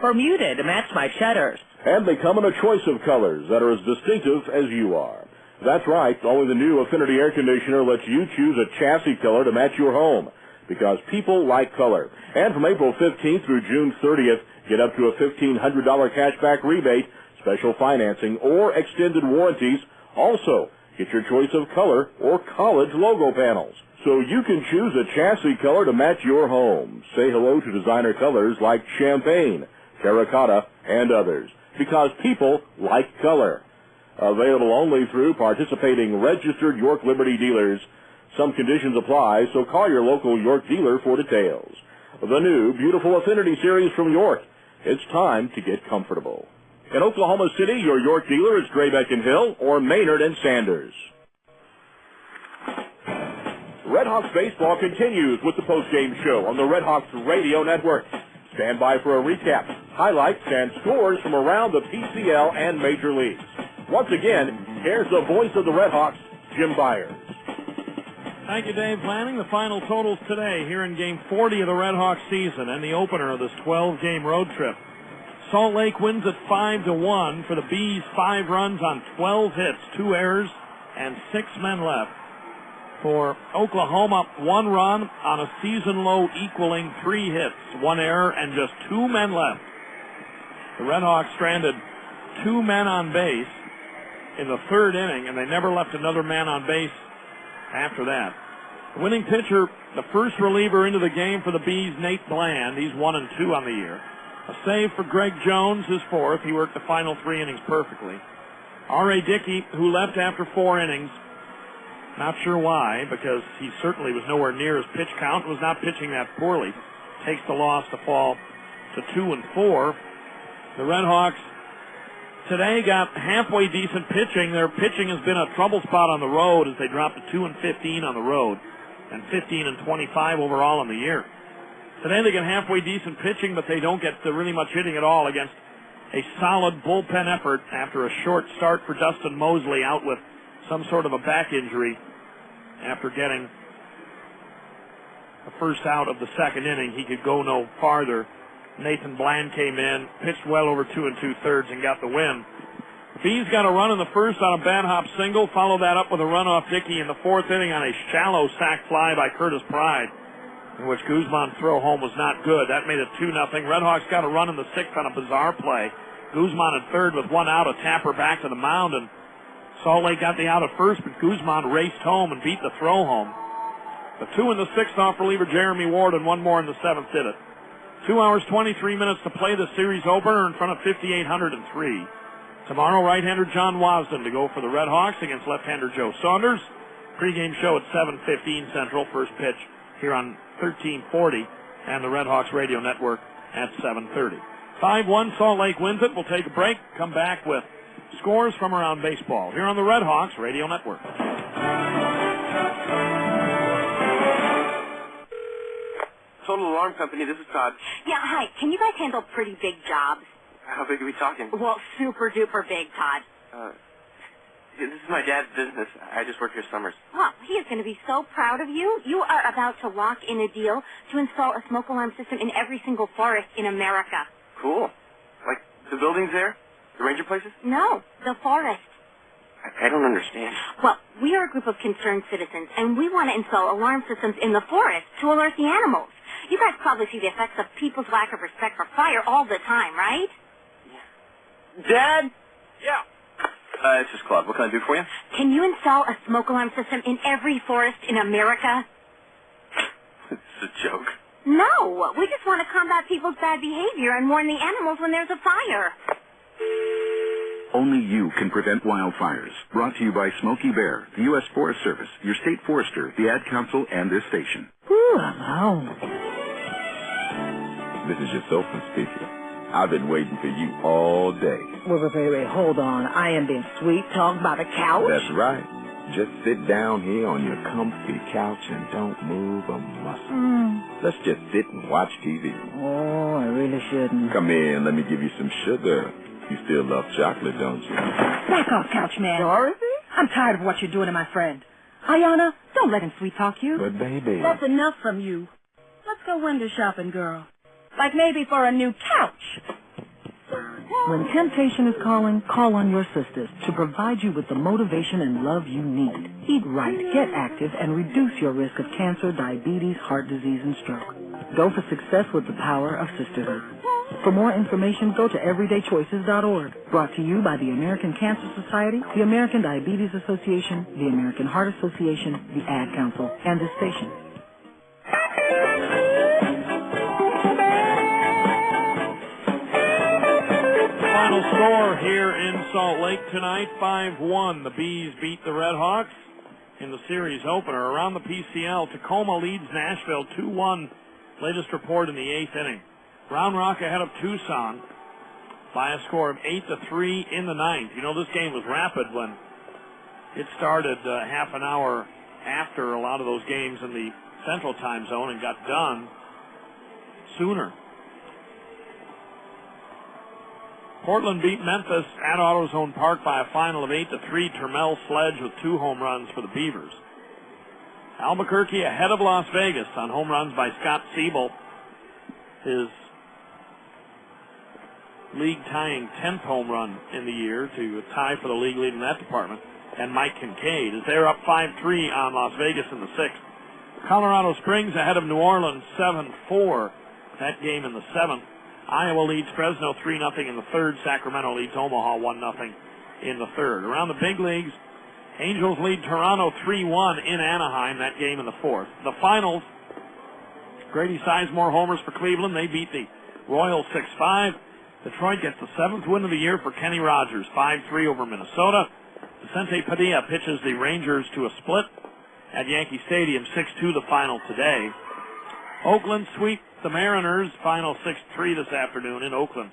Bermuda to match my shutters. And they come in a choice of colors that are as distinctive as you are. That's right, only the new Affinity air conditioner lets you choose a chassis color to match your home, because people like color. And from April 15th through June 30th, get up to a $1,500 cashback rebate, special financing, or extended warranties. Also, get your choice of color or college logo panels, so you can choose a chassis color to match your home. Say hello to designer colors like champagne, terracotta, and others, because people like color. Available only through participating registered York Liberty dealers. Some conditions apply, so call your local York dealer for details. The new beautiful Affinity Series from York. It's time to get comfortable. In Oklahoma City, your York dealer is Graybeck and Hill or Maynard and Sanders. RedHawks baseball continues with the postgame show on the RedHawks radio network. Stand by for a recap, highlights, and scores from around the PCL and Major Leagues. Once again, here's the voice of the RedHawks, Jim Byers. Thank you, Dave Lanning. The final totals today here in Game 40 of the RedHawks season and the opener of this 12-game road trip. Salt Lake wins at 5-1 for the Bees. 5 runs on 12 hits, 2 errors, and 6 men left. For Oklahoma, 1 run on a season low equaling 3 hits, 1 error, and just 2 men left. The RedHawks stranded 2 men on base in the 3rd inning, and they never left another man on base after that. The winning pitcher The first reliever into the game for the Bees, Nate Bland. He's 1-2 on the year. A save for Greg Jones, his fourth. He worked the final 3 innings perfectly. R.A. Dickey, who left after 4 innings, not sure why, because he certainly was nowhere near his pitch count, was not pitching that poorly. Takes the loss to fall to 2-4. The RedHawks today got halfway decent pitching. Their pitching has been a trouble spot on the road as they dropped to 2-15 on the road and 15-25 overall on the year. Today they get halfway decent pitching, but they don't get really much hitting at all against a solid bullpen effort after a short start for Dustin Mosley out with some sort of a back injury after getting the first out of the second inning. He could go no farther. Nathan Bland came in, pitched well over 2 2/3 and got the win. The Bees got a run in the first on a bad hop single, followed that up with a run off Dickey in the 4th inning on a shallow sac fly by Curtis Pride, in which Guzman's throw home was not good. That made it 2-0. RedHawks got a run in the 6th on a bizarre play. Guzman at third with 1 out, a tapper back to the mound, and Salt Lake got the out at first, but Guzman raced home and beat the throw home. The 2 in the 6th off reliever Jeremy Ward and 1 more in the 7th did it. 2 hours, 23 minutes to play the series opener in front of 5,803. Tomorrow, right-hander John Wasden to go for the RedHawks against left-hander Joe Saunders. Pre-game show at 7:15 Central. First pitch here on 1340 and the RedHawks radio network at 7:30. 5-1, Salt Lake wins it. We'll take a break, come back with scores from around baseball here on the RedHawks radio network. Total Alarm Company, this is Todd. Yeah, hi. Can you guys handle pretty big jobs? How big are we talking? Well, super duper big, Todd. This is my dad's business. I just work here summers. Well, he is going to be so proud of you. You are about to lock in a deal to install a smoke alarm system in every single forest in America. Cool. Like the buildings there? The ranger places? No, the forest. I don't understand. Well, we are a group of concerned citizens, and we want to install alarm systems in the forest to alert the animals. You guys probably see the effects of people's lack of respect for fire all the time, right? Dad? Yeah. This is Claude. What can I do for you? Can you install a smoke alarm system in every forest in America? It's a joke. No, we just want to combat people's bad behavior and warn the animals when there's a fire. Only you can prevent wildfires. Brought to you by Smokey Bear, the U.S. Forest Service, your state forester, the Ad Council, and this station. Ooh, I'm home. This is your sofa speaker. I've been waiting for you all day. Wait, hold on. I am being sweet talked about a couch? That's right. Just sit down here on your comfy couch and don't move a muscle. Let's just sit and watch TV. Oh, I really shouldn't. Come in, let me give you some sugar. You still love chocolate, don't you? Back off, couch man. Dorothy? I'm tired of what you're doing to my friend. Ayana, don't let him sweet talk you. But baby... That's enough from you. Let's go window shopping, girl. Like maybe for a new couch. When temptation is calling, call on your sisters to provide you with the motivation and love you need. Eat right, get active, and reduce your risk of cancer, diabetes, heart disease, and stroke. Go for success with the power of sisterhood. For more information, go to everydaychoices.org. Brought to you by the American Cancer Society, the American Diabetes Association, the American Heart Association, the Ad Council, and this station. Final score here in Salt Lake tonight, 5-1. The Bees beat the RedHawks in the series opener. Around the PCL, Tacoma leads Nashville 2-1. Latest report in the 8th inning. Round Rock ahead of Tucson by a score of 8-3 in the 9th. You know, this game was rapid when it started half an hour after a lot of those games in the Central Time Zone and got done sooner. Portland beat Memphis at AutoZone Park by a final of 8-3. Termel Sledge with 2 home runs for the Beavers. Albuquerque ahead of Las Vegas on home runs by Scott Siebel, his league-tying 10th home run in the year to tie for the league lead in that department, and Mike Kincaid as they're up 5-3 on Las Vegas in the 6th. Colorado Springs ahead of New Orleans 7-4. That game in the 7th. Iowa leads Fresno 3-0 in the 3rd. Sacramento leads Omaha 1-0 in the 3rd. Around the big leagues, Angels lead Toronto 3-1 in Anaheim, that game in the 4th. The finals, Grady Sizemore homers for Cleveland. They beat the Royals 6-5. Detroit gets the 7th win of the year for Kenny Rogers, 5-3 over Minnesota. Vicente Padilla pitches the Rangers to a split at Yankee Stadium, 6-2 the final today. Oakland sweep the Mariners, final 6-3 this afternoon in Oakland.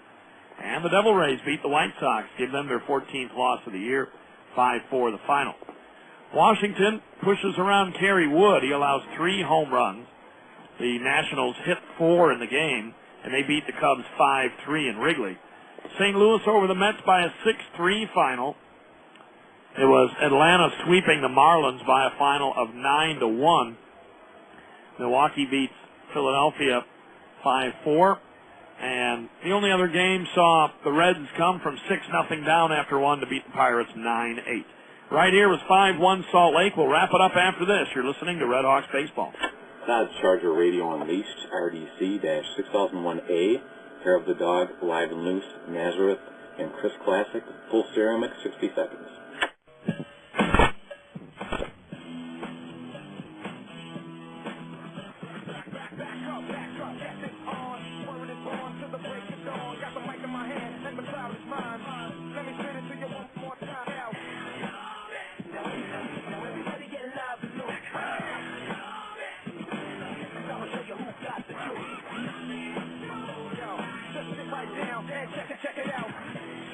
And the Devil Rays beat the White Sox, give them their 14th loss of the year, 5-4 the final. Washington pushes around Kerry Wood. He allows 3 home runs. The Nationals hit 4 in the game, and they beat the Cubs 5-3 in Wrigley. St. Louis over the Mets by a 6-3 final. It was Atlanta sweeping the Marlins by a final of 9-1. Milwaukee beats Philadelphia 5-4. And the only other game saw the Reds come from 6-0 down after 1 to beat the Pirates 9-8. Right here was 5-1 Salt Lake. We'll wrap it up after this. You're listening to Red Hawks Baseball. Dodge Charger Radio Unleashed, RDC-6001A, Hair of the Dog, Live and Loose, Nazareth, and Chris Classic, full ceramic, 60 seconds.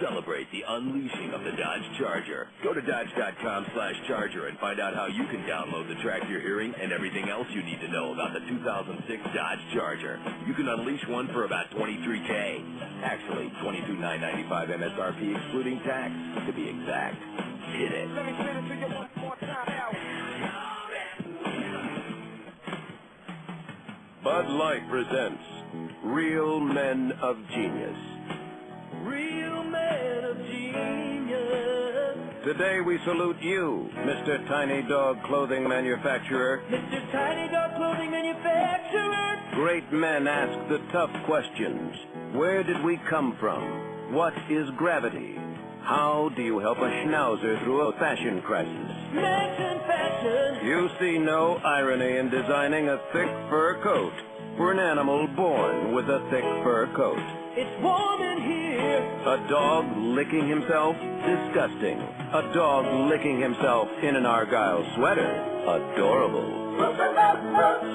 Celebrate the unleashing of the Dodge Charger. Go to Dodge.com/Charger and find out how you can download the track you're hearing and everything else you need to know about the 2006 Dodge Charger. You can unleash one for about $23K. Actually, $22,995 MSRP excluding tax, to be exact. Hit it. Let me spin it to you one more time now. Bud Light presents Real Men of Genius. Real men of genius. Today we salute you, Mr. Tiny Dog Clothing Manufacturer. Mr. Tiny Dog Clothing Manufacturer. Great men ask the tough questions. Where did we come from? What is gravity? How do you help a schnauzer through a fashion crisis? Mention fashion. You see no irony in designing a thick fur coat for an animal born with a thick fur coat. It's warm in here. A dog licking himself? Disgusting. A dog licking himself in an Argyle sweater? Adorable.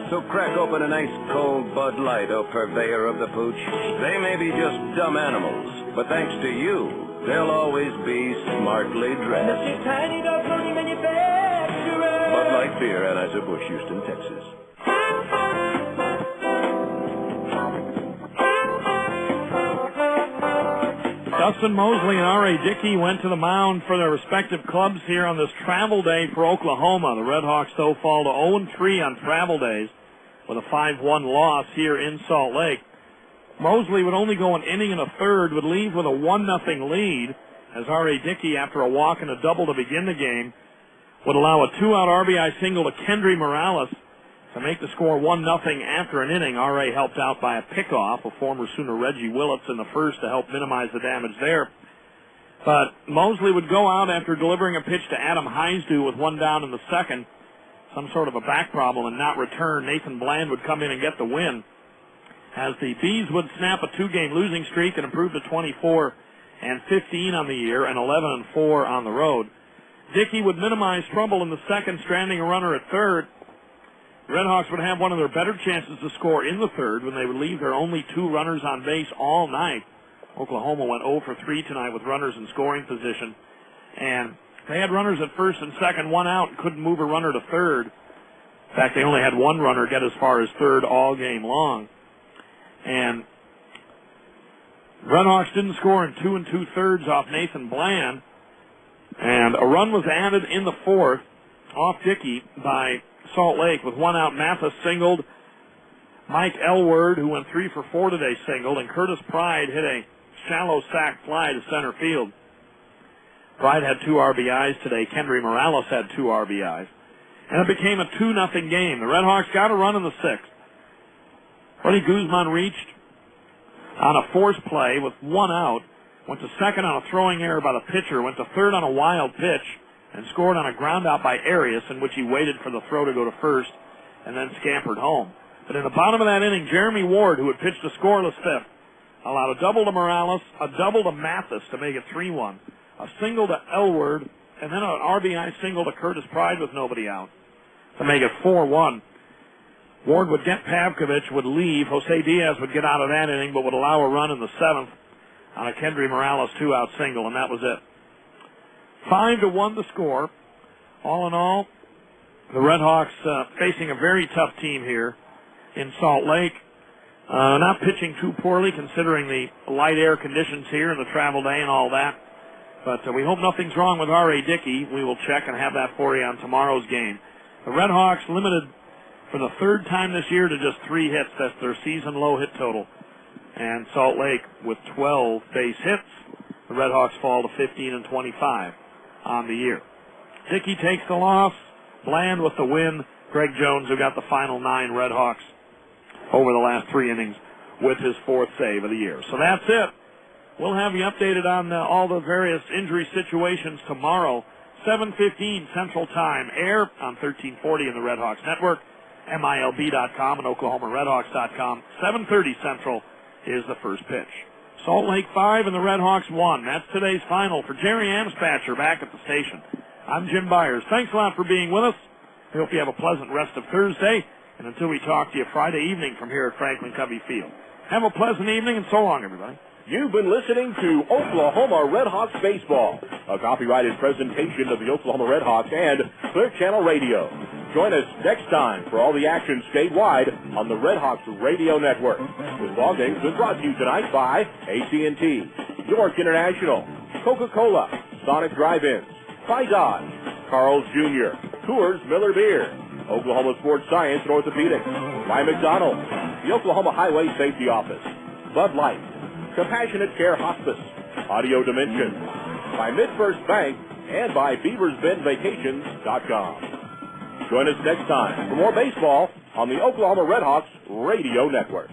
So crack open an ice cold Bud Light, oh purveyor of the pooch. They may be just dumb animals, but thanks to you, they'll always be smartly dressed. Mr. Tiny Dog Clothing Manufacturer. Bud Light Beer, Anheuser-Busch, Houston, Texas. Dustin Mosley and R.A. Dickey went to the mound for their respective clubs here on this travel day for Oklahoma. The RedHawks, though, fall to 0-3 on travel days with a 5-1 loss here in Salt Lake. Mosley would only go an inning and a third, would leave with a 1-0 lead, as R.A. Dickey, after a walk and a double to begin the game, would allow a 2-out RBI single to Kendry Morales to make the score 1-0 after an inning. R.A. helped out by a pickoff of former Sooner Reggie Willits in the first to help minimize the damage there. But Mosley would go out after delivering a pitch to Adam Heisdu with 1 down in the second, some sort of a back problem, and not return. Nathan Bland would come in and get the win, as the Bees would snap a 2-game losing streak and improve to 24-15 on the year and 11-4 on the road. Dickey would minimize trouble in the second, stranding a runner at third. Redhawks would have one of their better chances to score in the third when they would leave their only 2 runners on base all night. Oklahoma went 0 for 3 tonight with runners in scoring position. And they had runners at first and second, 1 out, and couldn't move a runner to third. In fact, they only had 1 runner get as far as third all game long. And Redhawks didn't score in 2 2/3 off Nathan Bland. And a run was added in the fourth off Dickey by Salt Lake with 1 out. Mathis singled. Mike Elward, who went 3 for 4 today, singled, and Curtis Pride hit a shallow sac fly to center field. Pride had 2 RBIs today. Kendry Morales had 2 RBIs. And it became a 2-0 game. The Redhawks got a run in the 6th. Freddie Guzman reached on a force play with 1 out, went to second on a throwing error by the pitcher, went to third on a wild pitch, and scored on a ground out by Arias, in which he waited for the throw to go to first and then scampered home. But in the bottom of that inning, Jeremy Ward, who had pitched a scoreless fifth, allowed a double to Morales, a double to Mathis to make it 3-1, a single to Elward, and then an RBI single to Curtis Pride with nobody out to make it 4-1. Ward would get Pavkovich, would leave. Jose Diaz would get out of that inning, but would allow a run in the seventh on a Kendry Morales two-out single, and that was it. 5-1 the score. All in all, the RedHawks facing a very tough team here in Salt Lake. Not pitching too poorly considering the light air conditions here and the travel day and all that. But we hope nothing's wrong with R.A. Dickey. We will check and have that for you on tomorrow's game. The RedHawks limited for the third time this year to just 3 hits. That's their season low hit total. And Salt Lake with 12 base hits. The RedHawks fall to 15 and 25 on the year. Dickey takes the loss. Bland with the win. Greg Jones, who got the final 9 RedHawks over the last 3 innings with his 4th save of the year. So that's it. We'll have you updated on all the various injury situations tomorrow. 7:15 Central Time. Air on 1340 in the RedHawks Network. MILB.com and OklahomaRedHawks.com. 7:30 Central is the first pitch. Salt Lake 5 and the RedHawks 1. That's today's final. For Jerry Amspatcher back at the station, I'm Jim Byers. Thanks a lot for being with us. I hope you have a pleasant rest of Thursday. And until we talk to you Friday evening from here at Franklin Covey Field, have a pleasant evening and so long, everybody. You've been listening to Oklahoma RedHawks Baseball, a copyrighted presentation of the Oklahoma RedHawks and Clear Channel Radio. Join us next time for all the action statewide on the RedHawks Radio Network. This ballgame has been brought to you tonight by AT&T, York International, Coca-Cola, Sonic Drive-Ins, by Dodge, Carl's Jr., Coors Miller Beer, Oklahoma Sports Science and Orthopedics, by McDonald's, the Oklahoma Highway Safety Office, Bud Light, Compassionate Care Hospice, Audio Dimension, by MidFirst Bank, and by BeaversBendVacations.com. Join us next time for more baseball on the Oklahoma RedHawks Radio Network.